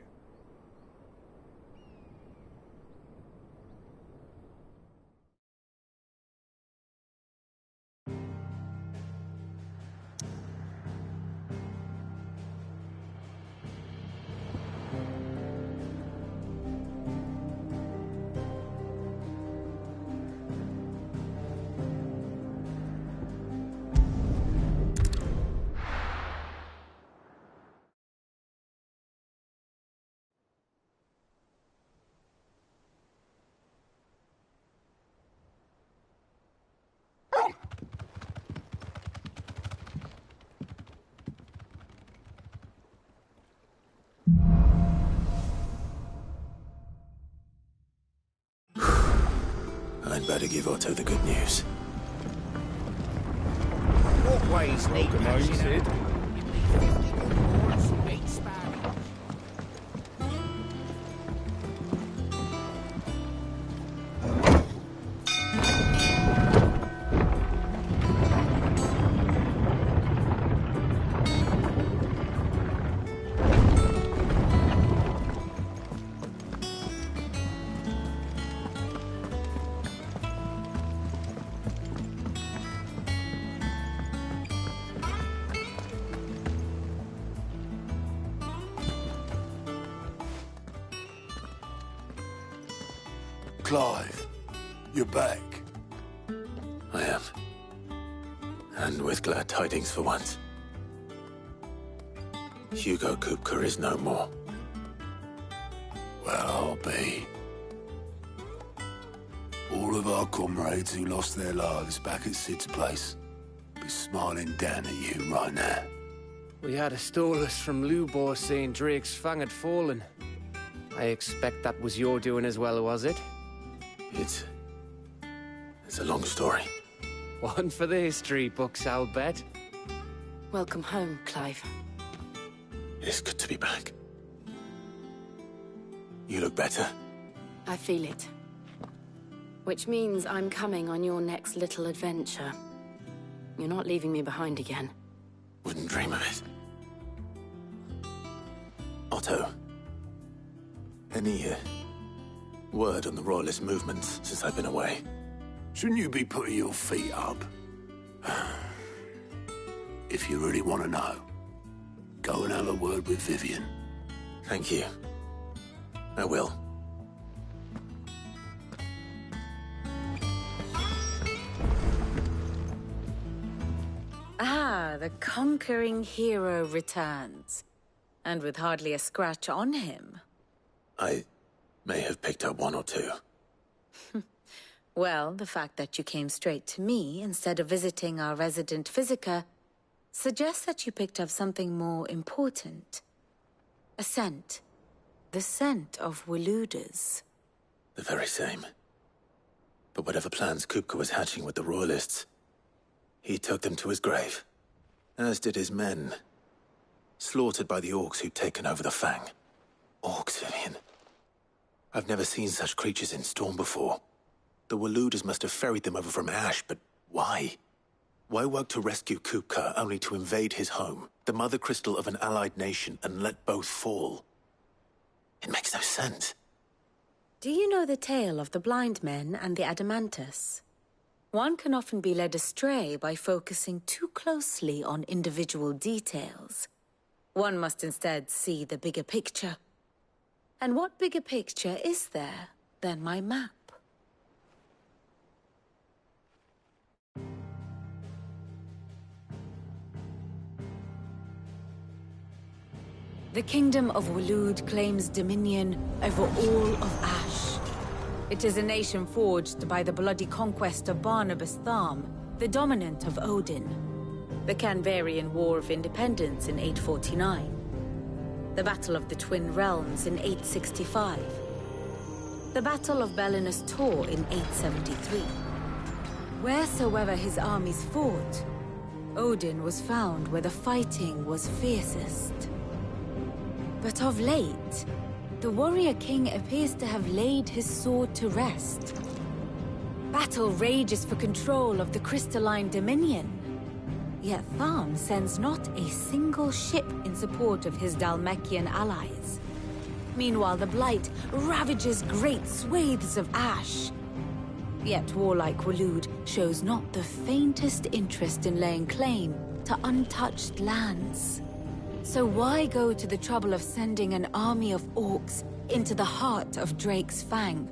Speaker 1: I'd better give Otto the good news.
Speaker 14: What ways need patching up?
Speaker 6: Clive, you're back.
Speaker 1: I am. And with glad tidings for once. Hugo Kupka is no more.
Speaker 6: Well, I'll be. All of our comrades who lost their lives back at Sid's place be smiling down at you right now.
Speaker 8: We had a Stolas from Lubor saying Drake's Fang had fallen. I expect that was your doing as well, was it?
Speaker 1: It's a long story.
Speaker 8: One for the history books, I'll bet.
Speaker 12: Welcome home, Clive.
Speaker 1: It's good to be back. You look better.
Speaker 12: I feel it. Which means I'm coming on your next little adventure. You're not leaving me behind again.
Speaker 1: Wouldn't dream of it. Otto. Any word on the Royalist movements since I've been away?
Speaker 6: Shouldn't you be putting your feet up? If you really want to know, go and have a word with Vivian.
Speaker 1: Thank you. I will.
Speaker 12: Ah, the conquering hero returns. And with hardly a scratch on him.
Speaker 1: I may have picked up one or two.
Speaker 12: Well, the fact that you came straight to me instead of visiting our resident Physica suggests that you picked up something more important. A scent. The scent of Waludas.
Speaker 1: The very same. But whatever plans Kupka was hatching with the Royalists, he took them to his grave. As did his men. Slaughtered by the orcs who'd taken over the Fang. Orcs, Vivian. I've never seen such creatures in Storm before. The Waludas must have ferried them over from Ash, but why? Why work to rescue Kupka only to invade his home, the mother crystal of an allied nation, and let both fall? It makes no sense.
Speaker 12: Do you know the tale of the blind men and the Adamantus? One can often be led astray by focusing too closely on individual details. One must instead see the bigger picture. And what bigger picture is there than my map? The Kingdom of Waloed claims dominion over all of Ash. It is a nation forged by the bloody conquest of Barnabas Tharm, the dominant of Odin. The Canvarian War of Independence in 849. The Battle of the Twin Realms in 865. The Battle of Belinus Tor in 873. Wheresoever his armies fought, Odin was found where the fighting was fiercest. But of late, the warrior king appears to have laid his sword to rest. Battle rages for control of the crystalline dominion. Yet Tharm sends not a single ship in support of his Dhalmekian allies. Meanwhile, the Blight ravages great swathes of Ash. Yet warlike Waloed shows not the faintest interest in laying claim to untouched lands. So why go to the trouble of sending an army of orcs into the heart of Drake's Fang,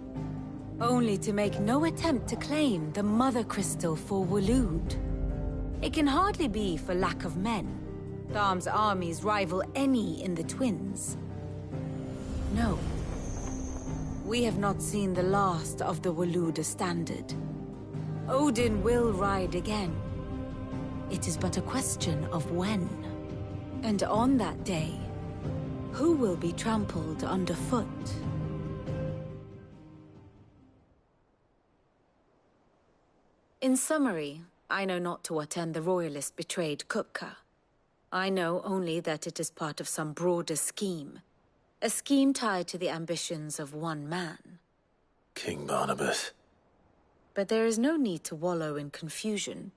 Speaker 12: only to make no attempt to claim the Mother Crystal for Waloed? It can hardly be for lack of men. Tharm's armies rival any in the Twins. No. We have not seen the last of the Waloed Standard. Odin will ride again. It is but a question of when. And on that day, who will be trampled underfoot? In summary, I know not to what end the Royalists betrayed Kupka. I know only that it is part of some broader scheme. A scheme tied to the ambitions of one man.
Speaker 13: King Barnabas.
Speaker 12: But there is no need to wallow in confusion.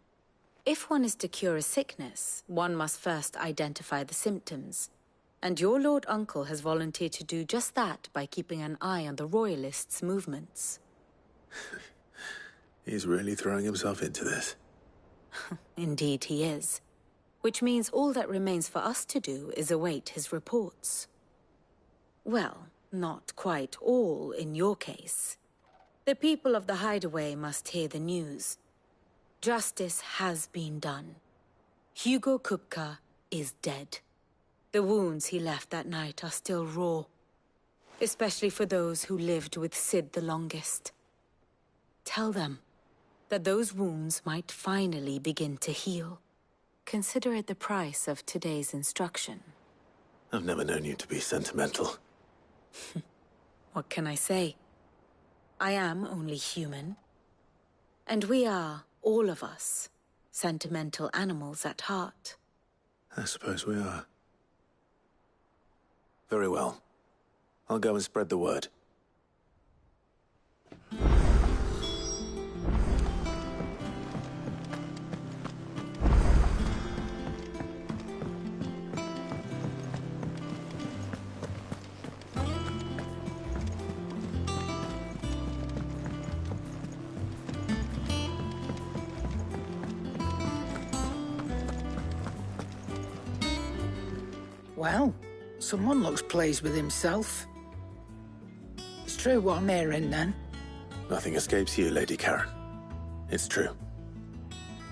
Speaker 12: If one is to cure a sickness, one must first identify the symptoms. And your Lord Uncle has volunteered to do just that by keeping an eye on the Royalists' movements.
Speaker 13: He's really throwing himself into this.
Speaker 12: Indeed he is. Which means all that remains for us to do is await his reports. Well, not quite all in your case. The people of the Hideaway must hear the news. Justice has been done. Hugo Kupka is dead. The wounds he left that night are still raw, especially for those who lived with Cid the longest. Tell them that those wounds might finally begin to heal. Consider it the price of today's instruction.
Speaker 13: I've never known you to be sentimental.
Speaker 12: What can I say? I am only human. And we are, all of us, sentimental animals at heart.
Speaker 13: I suppose we are. Very well. I'll go and spread the word.
Speaker 2: Well, someone looks pleased with himself. It's true what I'm hearing, then.
Speaker 13: Nothing escapes you, Lady Karen. It's true.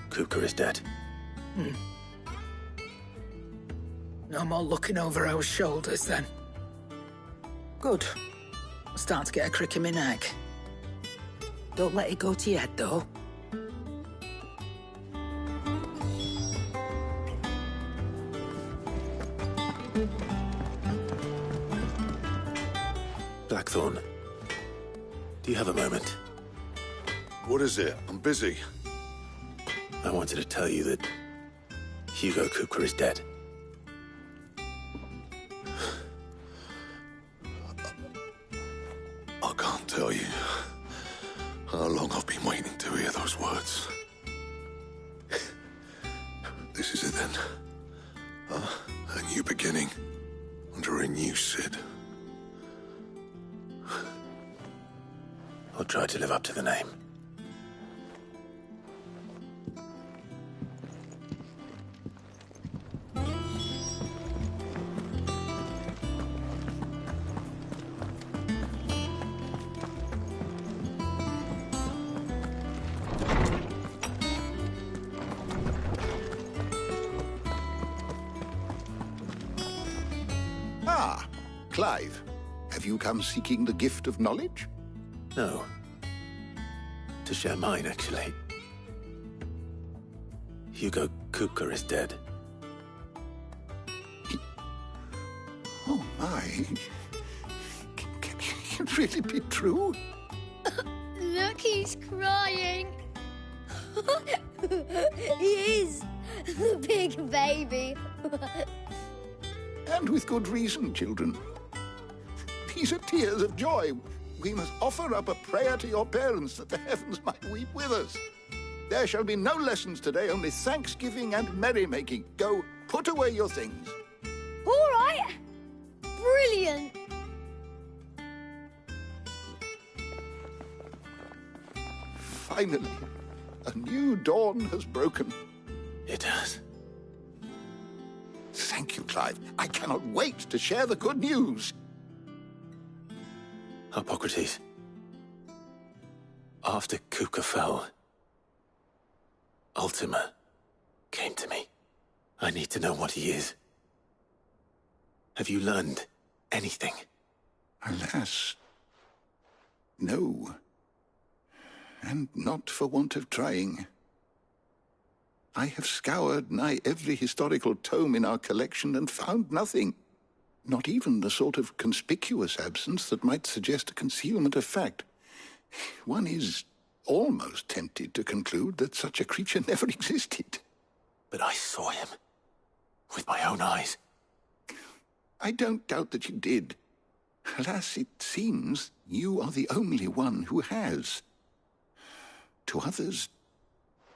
Speaker 13: Kupka is dead.
Speaker 2: No more looking over our shoulders, then. Good. I'm starting to get a crick in my neck. Don't let it go to your head, though.
Speaker 13: Blackthorn, do you have a moment?
Speaker 6: What is it? I'm busy.
Speaker 13: I wanted to tell you that Hugo Kupka is dead.
Speaker 6: I can't tell you how long I've been waiting to hear those words. This is it then. A new beginning under a new Cid.
Speaker 13: I'll try to live up to the name.
Speaker 11: Ah, Clive. Have you come seeking the gift of knowledge?
Speaker 13: No. To share mine, actually. Hugo Kupka is dead.
Speaker 11: Oh, my. Can it really be true?
Speaker 22: Look, he's crying. He is. The big baby.
Speaker 11: And with good reason, children. These are tears of joy. We must offer up a prayer to your parents that the heavens might weep with us. There shall be no lessons today, only thanksgiving and merrymaking. Go, put away your things.
Speaker 22: All right. Brilliant.
Speaker 11: Finally, a new dawn has broken.
Speaker 13: It has.
Speaker 11: Thank you, Clive. I cannot wait to share the good news.
Speaker 13: Hippocrates. After Kuka fell, Ultima came to me. I need to know what he is. Have you learned anything?
Speaker 11: Alas, no. And not for want of trying. I have scoured nigh every historical tome in our collection and found nothing. Not even the sort of conspicuous absence that might suggest a concealment of fact. One is almost tempted to conclude that such a creature never existed.
Speaker 13: But I saw him. With my own eyes.
Speaker 11: I don't doubt that you did. Alas, it seems you are the only one who has. To others,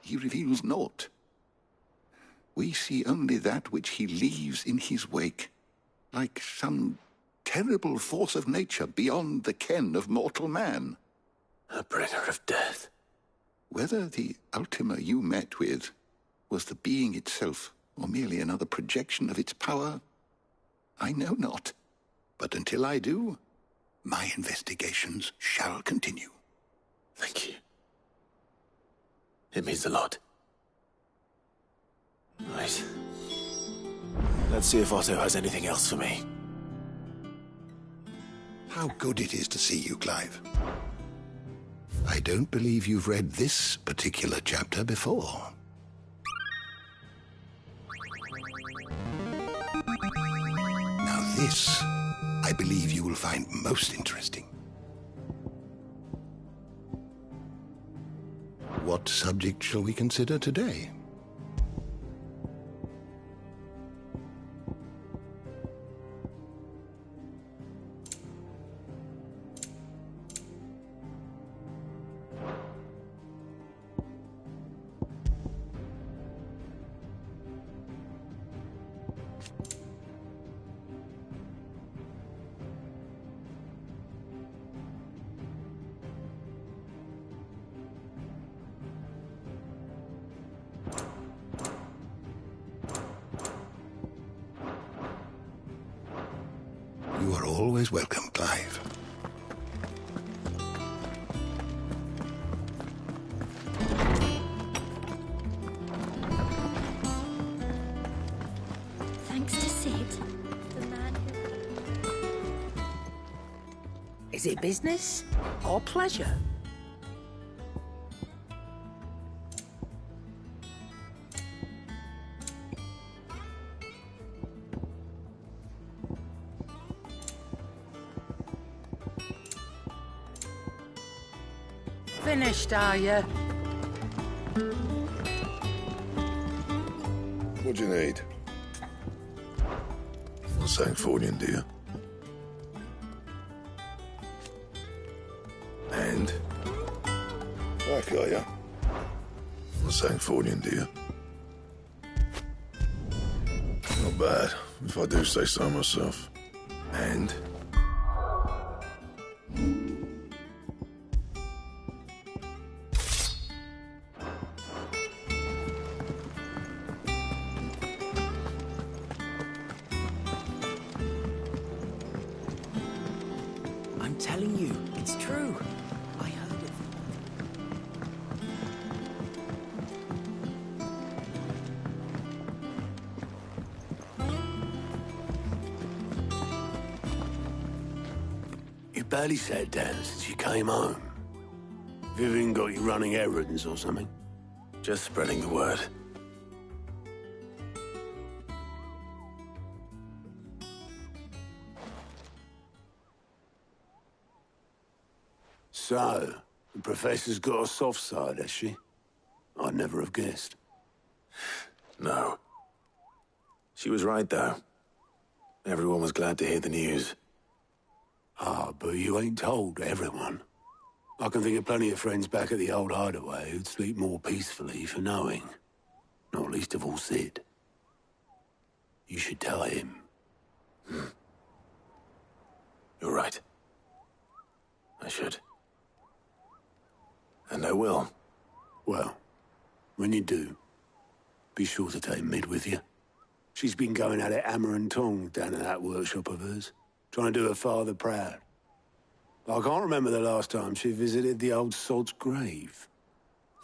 Speaker 11: he reveals naught. We see only that which he leaves in his wake, like some terrible force of nature beyond the ken of mortal man.
Speaker 13: A bringer of death.
Speaker 11: Whether the Ultima you met with was the being itself, or merely another projection of its power, I know not. But until I do, my investigations shall continue.
Speaker 13: Thank you. It means a lot. Right. Let's see if Otto has anything else for me.
Speaker 11: How good it is to see you, Clive. I don't believe you've read this particular chapter before. Now this, I believe you will find most interesting. What subject shall we consider today? You are always welcome, Clive.
Speaker 22: Thanks to Sid, the man who...
Speaker 2: Is it business or pleasure? Finished, are you?
Speaker 6: What do you need? A Sanktfordian, do you? And? Back, are you? A Sanktfordian, do you? Not bad, if I do say so myself. And?
Speaker 14: I'm telling you, it's true. I heard it.
Speaker 16: You barely sat down since you came home. Vivian got you running errands or something?
Speaker 13: Just spreading the word.
Speaker 16: So, the Professor's got a soft side, has she? I'd never have guessed.
Speaker 13: No. She was right, though. Everyone was glad to hear the news.
Speaker 16: Ah, but you ain't told everyone. I can think of plenty of friends back at the old hideaway who'd sleep more peacefully for knowing. Not least of all Sid. You should tell him.
Speaker 13: You're right. I should. And I will.
Speaker 16: Well, when you do, be sure to take Mid with you. She's been going at it hammer and tong down at that workshop of hers, trying to do her father proud. I can't remember the last time she visited the old sod's grave.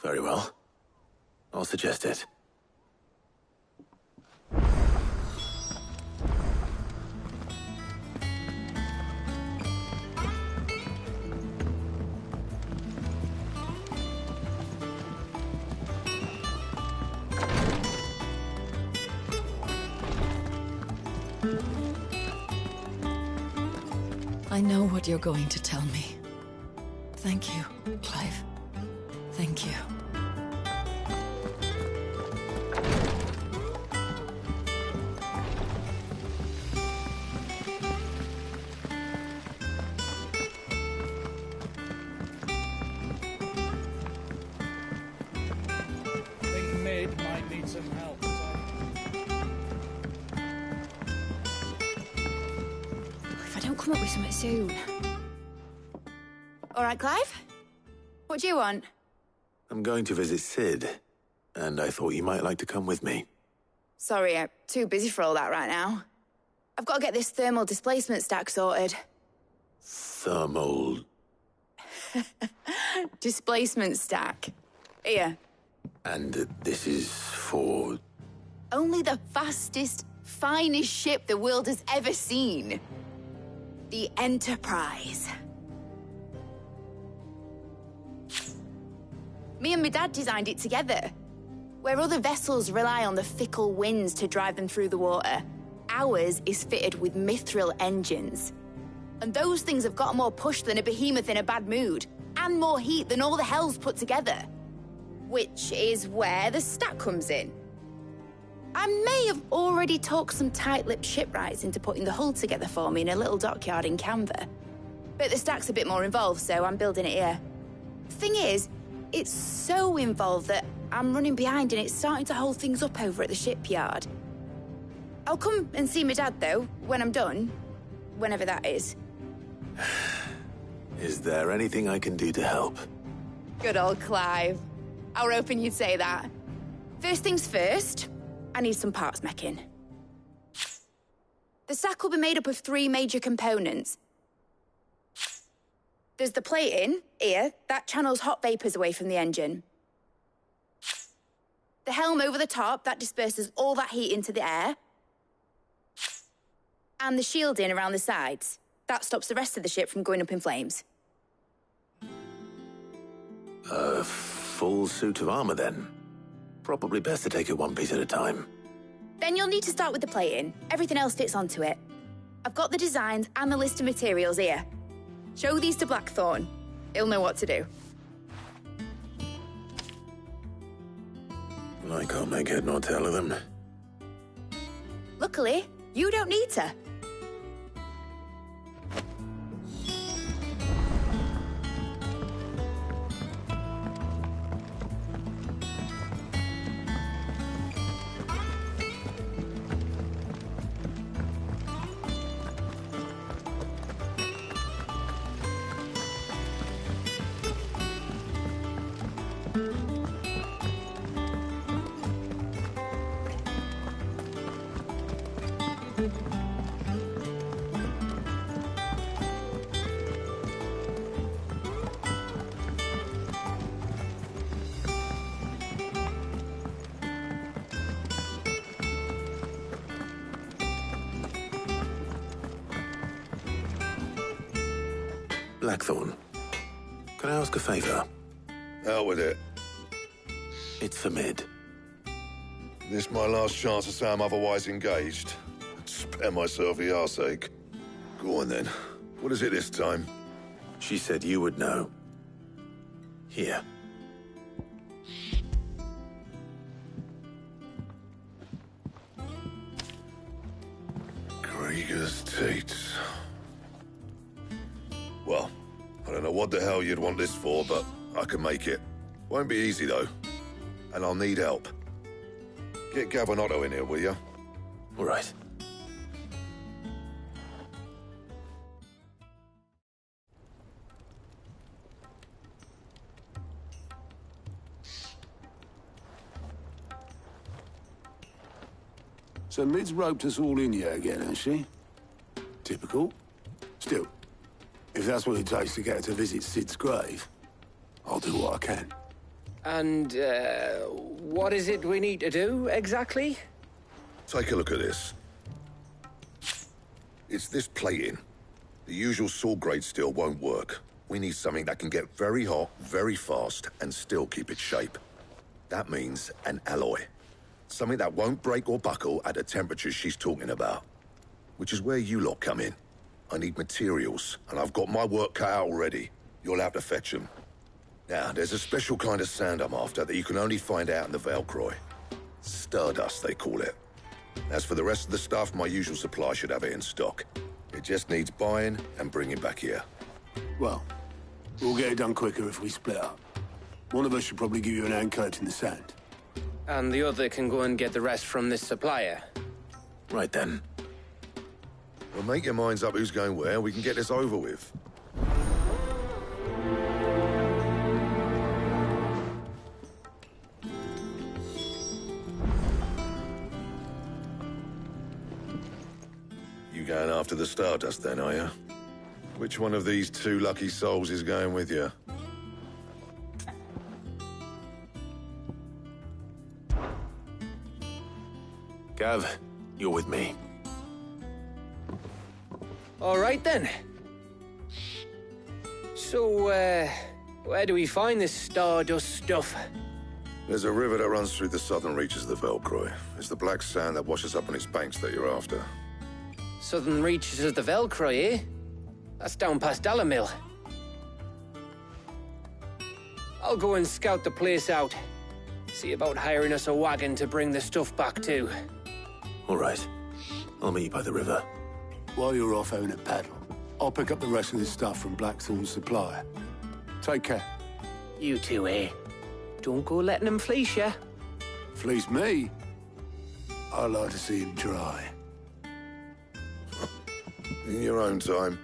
Speaker 13: Very well. I'll suggest it.
Speaker 10: I know what you're going to tell me. Thank you, Clive. Thank you.
Speaker 19: I think Mid might need some help.
Speaker 23: If I don't come up with something soon. All right, Clive? What do you want?
Speaker 13: I'm going to visit Sid, and I thought you might like to come with me.
Speaker 23: Sorry, I'm too busy for all that right now. I've got to get this thermal displacement stack sorted.
Speaker 13: Thermal...
Speaker 23: Displacement stack. Here.
Speaker 13: And this is for...
Speaker 23: Only the fastest, finest ship the world has ever seen. The Enterprise. Me and my dad designed it together. Where other vessels rely on the fickle winds to drive them through the water, ours is fitted with mithril engines. And those things have got more push than a behemoth in a bad mood, and more heat than all the hells put together. Which is where the stack comes in. I may have already talked some tight-lipped shipwrights into putting the hull together for me in a little dockyard in Canva. But the stack's a bit more involved, so I'm building it here. Thing is, it's so involved that I'm running behind and it's starting to hold things up over at the shipyard. I'll come and see my dad, though, when I'm done. Whenever that is.
Speaker 13: Is there anything I can do to help?
Speaker 23: Good old Clive. I were hoping you'd say that. First things first, I need some parts meching. The stack will be made up of 3 major components. There's the plating, here, that channels hot vapors away from the engine. The helm over the top, that disperses all that heat into the air. And the shielding around the sides. That stops the rest of the ship from going up in flames.
Speaker 13: A full suit of armor, then? Probably best to take it one piece at a time.
Speaker 23: Then you'll need to start with the plating. Everything else fits onto it. I've got the designs and the list of materials here. Show these to Blackthorn. He'll know what to do.
Speaker 13: I can't make head nor tail of them.
Speaker 23: Luckily, you don't need to.
Speaker 13: Blackthorn, can I ask a favor?
Speaker 6: Out with it.
Speaker 13: It's for Mid.
Speaker 6: This my last chance to say I'm otherwise engaged. Spare myself the arseache. Go on then. What is it this time?
Speaker 13: She said you would know. Here.
Speaker 6: Krieger's Tate. Well, I don't know what the hell you'd want this for, but I can make it. Won't be easy, though. And I'll need help. Get Gavin Otto in here, will you?
Speaker 13: All right.
Speaker 16: So Mid's roped us all in here again, has she? Typical. Still, if that's what it takes to get her to visit Sid's grave, I'll do what I can.
Speaker 8: And, what is it we need to do, exactly?
Speaker 6: Take a look at this. It's this plating. The usual sword grade steel won't work. We need something that can get very hot, very fast, and still keep its shape. That means an alloy. Something that won't break or buckle at the temperatures she's talking about. Which is where you lot come in. I need materials, and I've got my work cut out already. You'll have to fetch them. Now, there's a special kind of sand I'm after that you can only find out in the Velcroy. Stardust, they call it. As for the rest of the stuff, my usual supply should have it in stock. It just needs buying and bringing back here.
Speaker 16: Well, we'll get it done quicker if we split up. One of us should probably give you an hand coat in the sand.
Speaker 8: And the other can go and get the rest from this supplier.
Speaker 13: Right then.
Speaker 6: Well, make your minds up who's going where, and we can get this over with. You going after the Stardust then, are you? Which one of these two lucky souls is going with you?
Speaker 13: Gav, you're with me.
Speaker 8: All right, then. So, where do we find this Stardust stuff?
Speaker 6: There's a river that runs through the southern reaches of the Velcroy. It's the black sand that washes up on its banks that you're after.
Speaker 8: Southern reaches of the Velcroy, eh? That's down past Dalamil. I'll go and scout the place out. See about hiring us a wagon to bring the stuff back to.
Speaker 13: All right. I'll meet you by the river.
Speaker 16: While you're off having a paddle, I'll pick up the rest of this stuff from Blackthorn's supplier. Take care.
Speaker 8: You two, eh? Don't go letting him fleece you.
Speaker 16: Fleece me? I like to see him try.
Speaker 6: In your own time.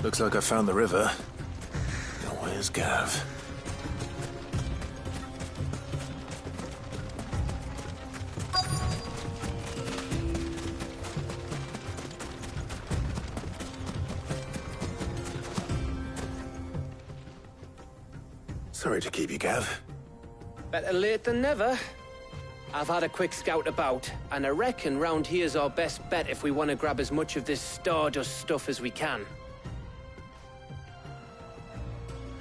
Speaker 13: Looks like I found the river. Now where's Gav? Sorry to keep you, Gav.
Speaker 8: Better late than never. I've had a quick scout about, and I reckon round here's our best bet if we want to grab as much of this Stardust stuff as we can.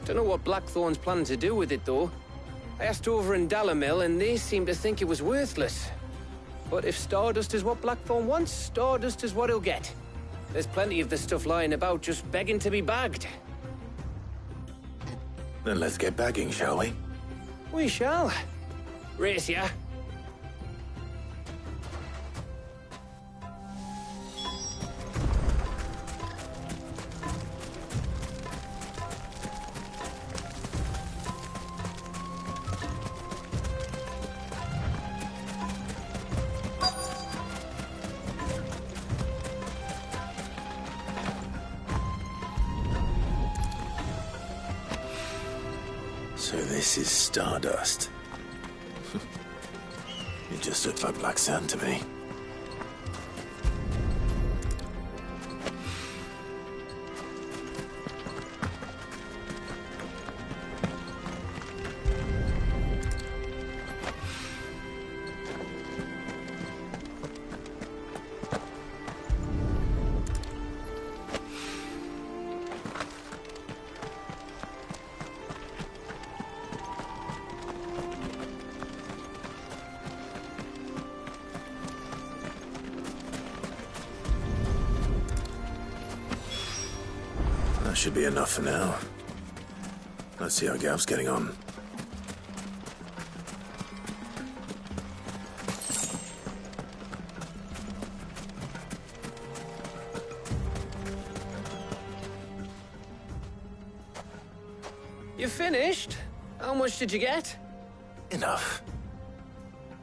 Speaker 8: Don't know what Blackthorn's planning to do with it, though. I asked over in Dalamil, and they seem to think it was worthless. But if Stardust is what Blackthorn wants, Stardust is what he'll get. There's plenty of the stuff lying about, just begging to be bagged.
Speaker 13: Then let's get bagging, shall we?
Speaker 8: We shall. Race ya.
Speaker 13: So this is Stardust. It just looked like black sand to me. should be enough for now. Let's see how Gav's getting on.
Speaker 8: You finished? How much did you get?
Speaker 13: Enough.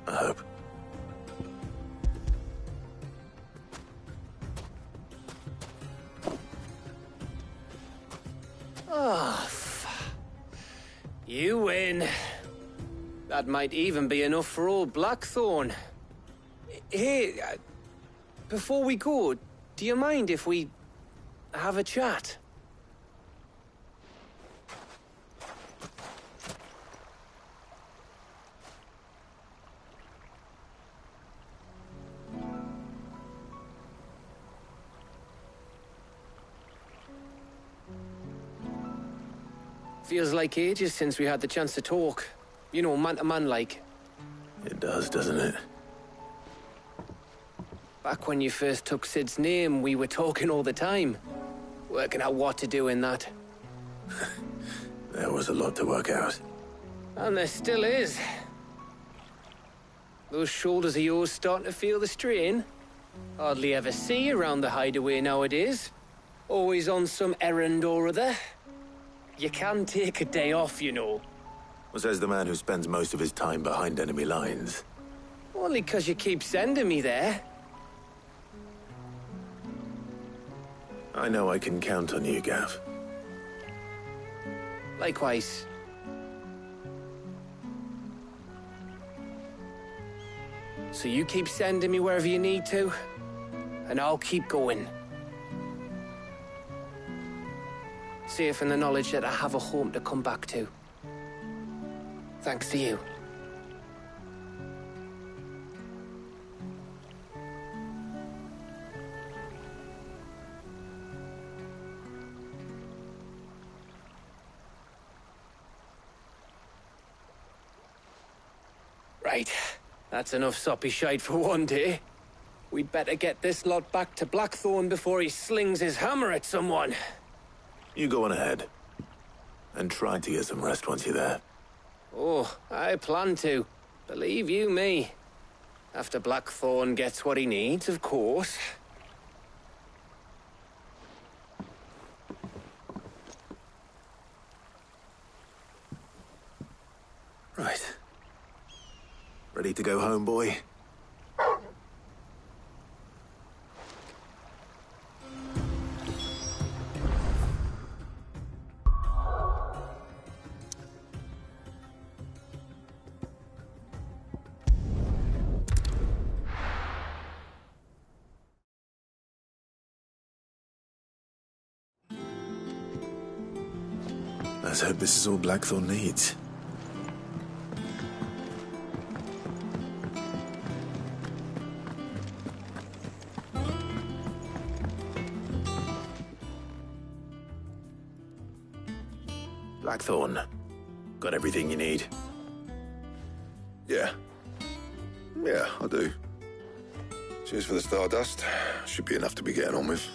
Speaker 13: I hope.
Speaker 8: Oh, you win. That might even be enough for old Blackthorn. Hey, before we go, do you mind if we have a chat? Feels like ages since we had the chance to talk. You know, man to man like.
Speaker 13: It does, doesn't it?
Speaker 8: Back when you first took Sid's name, we were talking all the time. Working out what to do in that.
Speaker 13: There was a lot to work out.
Speaker 8: And there still is. Those shoulders of yours starting to feel the strain. Hardly ever see you around the hideaway nowadays. Always on some errand or other. You can take a day off, you know.
Speaker 13: Well, says the man who spends most of his time behind enemy lines.
Speaker 8: Only 'cause you keep sending me there.
Speaker 13: I know I can count on you, Gav.
Speaker 8: Likewise. So you keep sending me wherever you need to, and I'll keep going. Safe in the knowledge that I have a home to come back to. Thanks to you. Right. That's enough soppy shite for one day. We'd better get this lot back to Blackthorn before he slings his hammer at someone.
Speaker 13: You go on ahead. And try to get some rest once you're there.
Speaker 8: Oh, I plan to. Believe you me. After Blackthorn gets what he needs, of course.
Speaker 13: Right. Ready to go home, boy? Let's hope this is all Blackthorn needs. Blackthorn, got everything you need?
Speaker 6: Yeah. Yeah, I do. Cheers for the Stardust. Should be enough to be getting on with.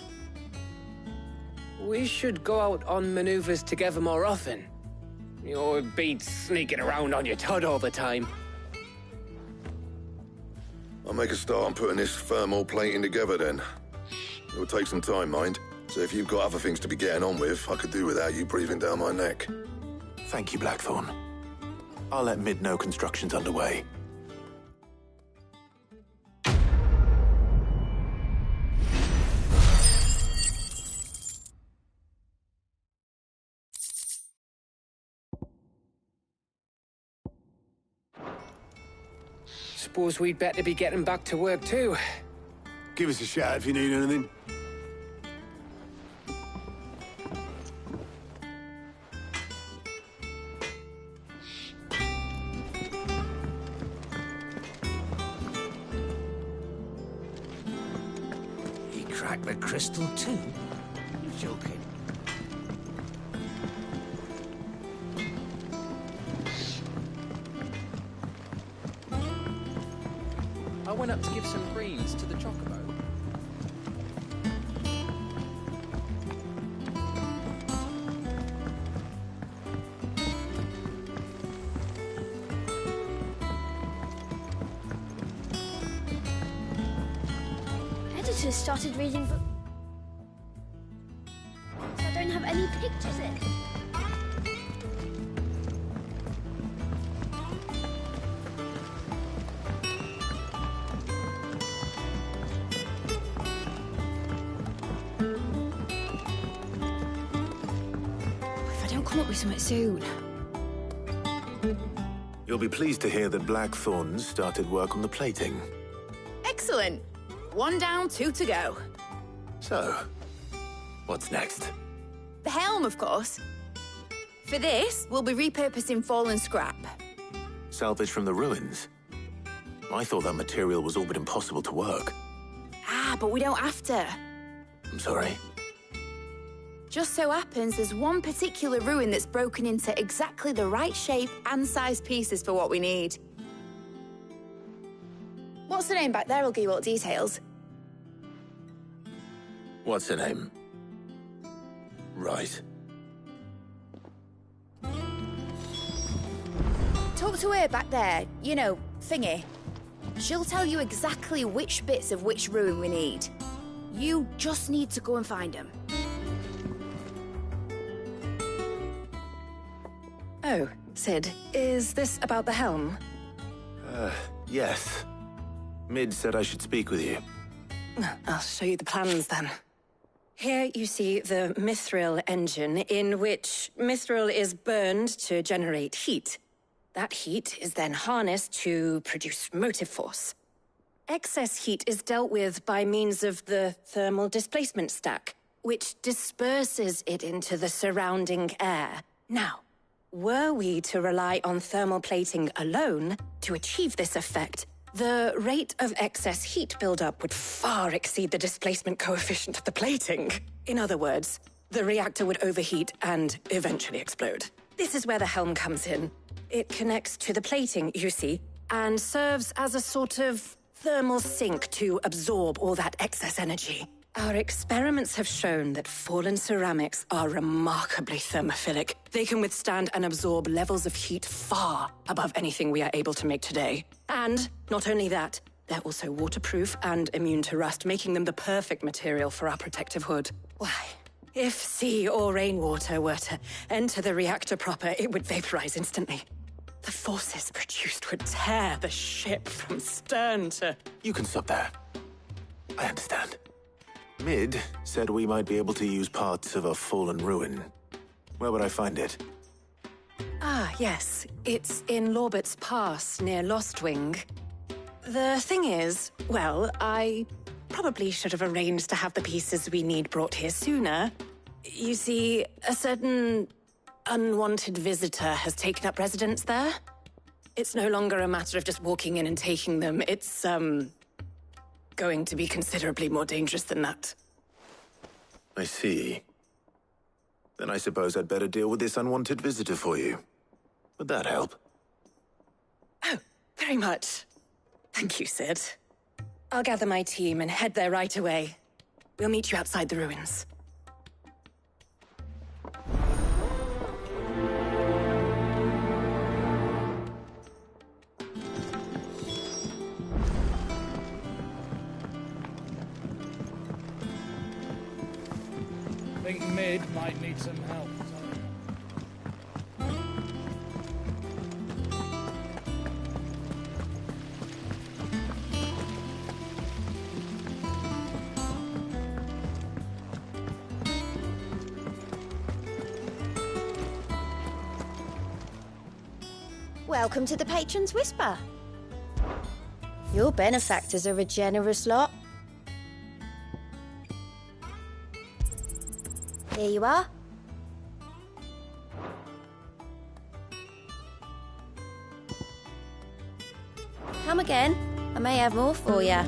Speaker 8: We should go out on maneuvers together more often. You're beat sneaking around on your Todd all the time.
Speaker 6: I'll make a start on putting this thermal plating together then. It'll take some time, mind. So if you've got other things to be getting on with, I could do without you breathing down my neck.
Speaker 13: Thank you, Blackthorn. I'll let Mid know construction's underway.
Speaker 8: Suppose we'd better be getting back to work too.
Speaker 16: Give us a shout if you need anything.
Speaker 14: He cracked the crystal too? You're joking.
Speaker 7: I went up to give some greens to the chocobo.
Speaker 22: daughter's started reading books. So I don't have any pictures in.
Speaker 23: If I don't come up with something soon.
Speaker 13: You'll be pleased to hear that Blackthorn's started work on the plating.
Speaker 23: Excellent. 1 down, 2 to go.
Speaker 13: So, what's next?
Speaker 23: The helm, of course. For this, we'll be repurposing fallen scrap.
Speaker 13: Salvage from the ruins? I thought that material was all but impossible to work.
Speaker 23: Ah, but we don't have to.
Speaker 13: I'm sorry.
Speaker 23: Just so happens there's one particular ruin that's broken into exactly the right shape and size pieces for what we need. What's the name back there? I'll give you all the details.
Speaker 13: What's her name? Right.
Speaker 23: Talk to her back there. You know, thingy. She'll tell you exactly which bits of which ruin we need. You just need to go and find them.
Speaker 4: Oh, Cid, is this about the helm?
Speaker 13: Yes. Mid said I should speak with you.
Speaker 4: I'll show you the plans then. Here you see the Mithril engine, in which Mithril is burned to generate heat. That heat is then harnessed to produce motive force. Excess heat is dealt with by means of the thermal displacement stack, which disperses it into the surrounding air. Now, were we to rely on thermal plating alone to achieve this effect, the rate of excess heat buildup would far exceed the displacement coefficient of the plating. In other words, the reactor would overheat and eventually explode. This is where the helm comes in. It connects to the plating, you see, and serves as a sort of thermal sink to absorb all that excess energy. Our experiments have shown that fallen ceramics are remarkably thermophilic. They can withstand and absorb levels of heat far above anything we are able to make today. And not only that, they're also waterproof and immune to rust, making them the perfect material for our protective hood. Why, if sea or rainwater were to enter the reactor proper, it would vaporize instantly. The forces produced would tear the ship from stern to...
Speaker 13: You can stop there. I understand. Mid said we might be able to use parts of a fallen ruin. Where would I find it?
Speaker 4: Ah, yes. It's in Lorbert's Pass, near Lostwing. The thing is, well, I probably should have arranged to have the pieces we need brought here sooner. You see, a certain unwanted visitor has taken up residence there. It's no longer a matter of just walking in and taking them. It's, going to be considerably more dangerous than that.
Speaker 13: I see. Then I suppose I'd better deal with this unwanted visitor for you. Would that help?
Speaker 4: Oh, very much. Thank you, Cid. I'll gather my team and head there right away. We'll meet you outside the ruins.
Speaker 19: I think Mid might need some help.
Speaker 22: Welcome to the Patron's Whisper. Your benefactors are a generous lot. Here you are. Come again. I may have more for you.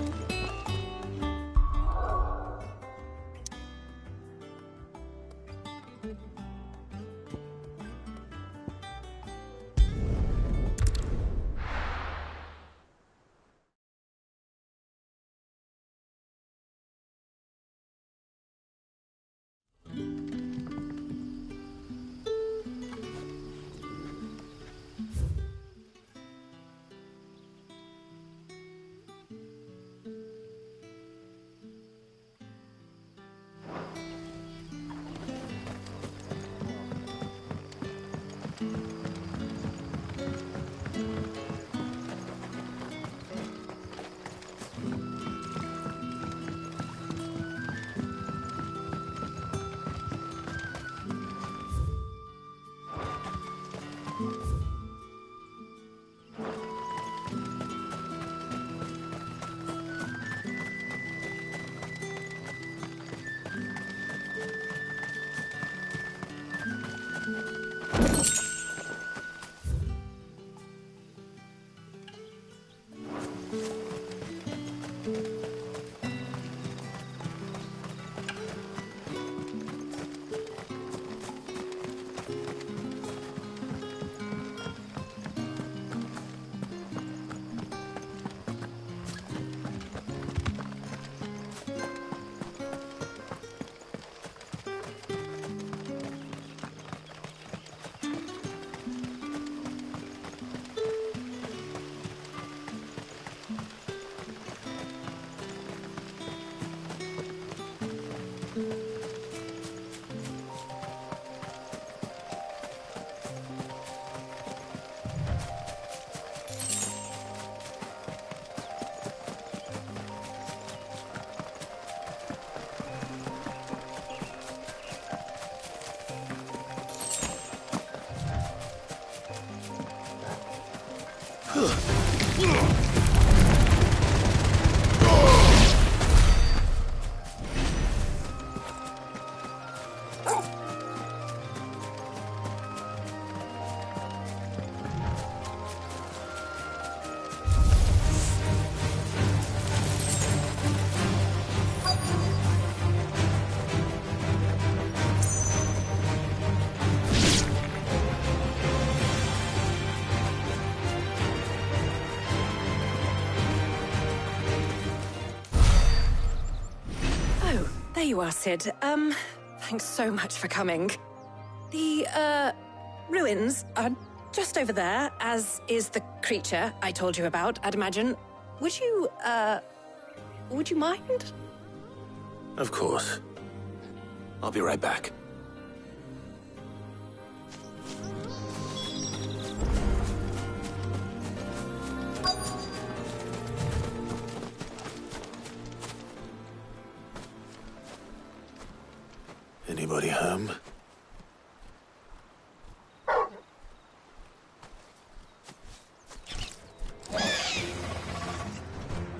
Speaker 4: There you are, Cid. Thanks so much for coming. The, ruins are just over there, as is the creature I told you about, I'd imagine. Would you mind?
Speaker 13: Of course. I'll be right back. Anybody home?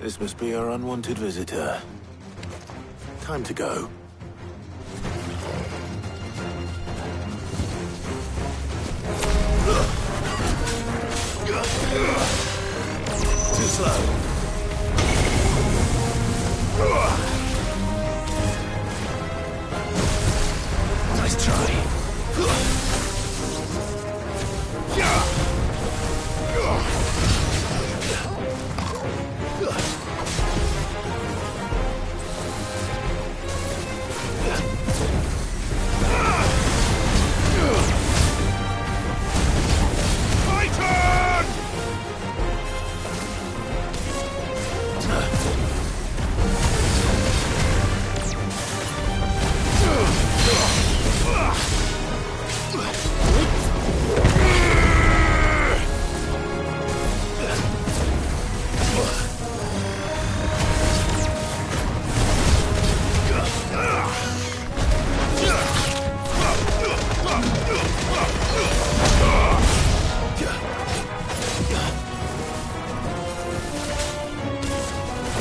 Speaker 13: This must be our unwanted visitor. Time to go. Too slow. Nice try.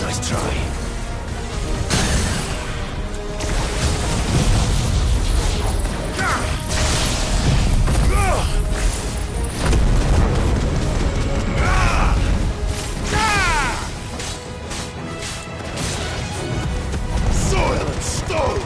Speaker 13: Nice try. Soil and stone!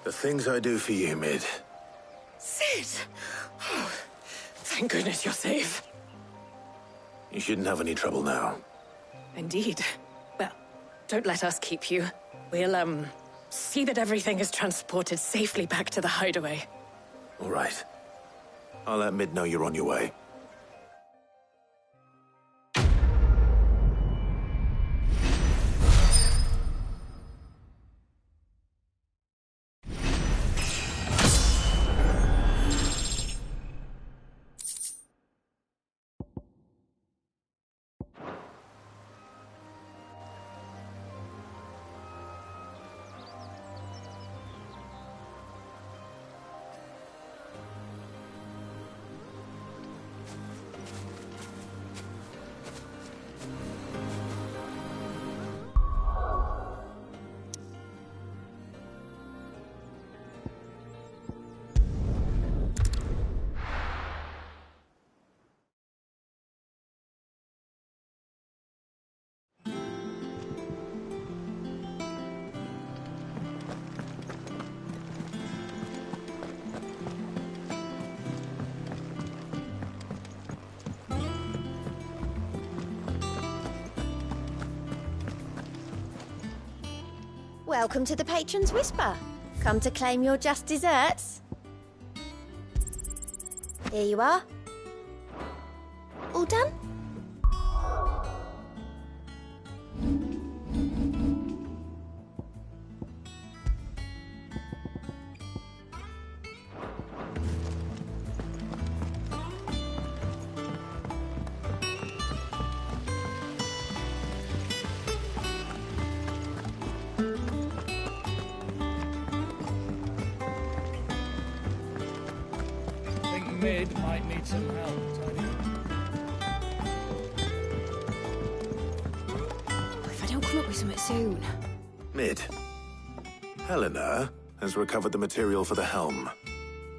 Speaker 13: The things I do for you, Mid.
Speaker 4: Cid! Oh, thank goodness you're safe.
Speaker 13: You shouldn't have any trouble now.
Speaker 4: Indeed. Well, don't let us keep you. We'll, see that everything is transported safely back to the hideaway.
Speaker 13: All right. I'll let Mid know you're on your way.
Speaker 22: Welcome to the Patron's Whisper. Come to claim your just desserts? Here you are. All done?
Speaker 19: I think Mid might need some help, Tony.
Speaker 23: If I don't come up with something soon.
Speaker 13: Mid. Helena has recovered the material for the helm.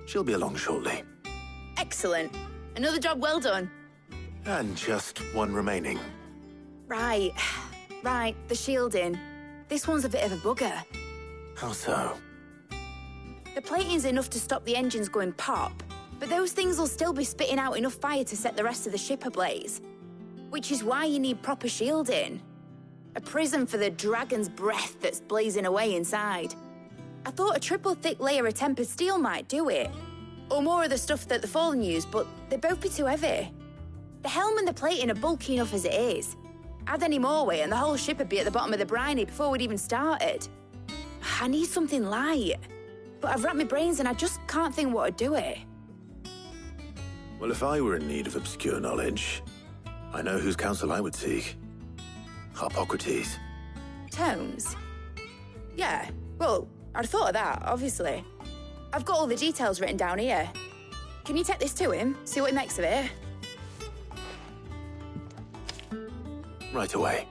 Speaker 13: She'll be along shortly.
Speaker 23: Excellent. Another job well done.
Speaker 13: And just one remaining.
Speaker 23: Right. Right, the shielding. This one's a bit of a bugger.
Speaker 13: How so?
Speaker 23: The plating's enough to stop the engines going pop, but those things will still be spitting out enough fire to set the rest of the ship ablaze. Which is why you need proper shielding. A prison for the dragon's breath that's blazing away inside. I thought a triple thick layer of tempered steel might do it. Or more of the stuff that the Fallen use, but they'd both be too heavy. The helm and the plating are bulky enough as it is. Add any more weight and the whole ship would be at the bottom of the briny before we'd even started. I need something light. But I've racked my brains and I just can't think what would do it.
Speaker 13: Well, if I were in need of obscure knowledge, I know whose counsel I would seek. Harpocrates.
Speaker 23: Tomes? Yeah, well, I'd thought of that, obviously. I've got all the details written down here. Can you take this to him, see what he makes of it?
Speaker 13: Right away.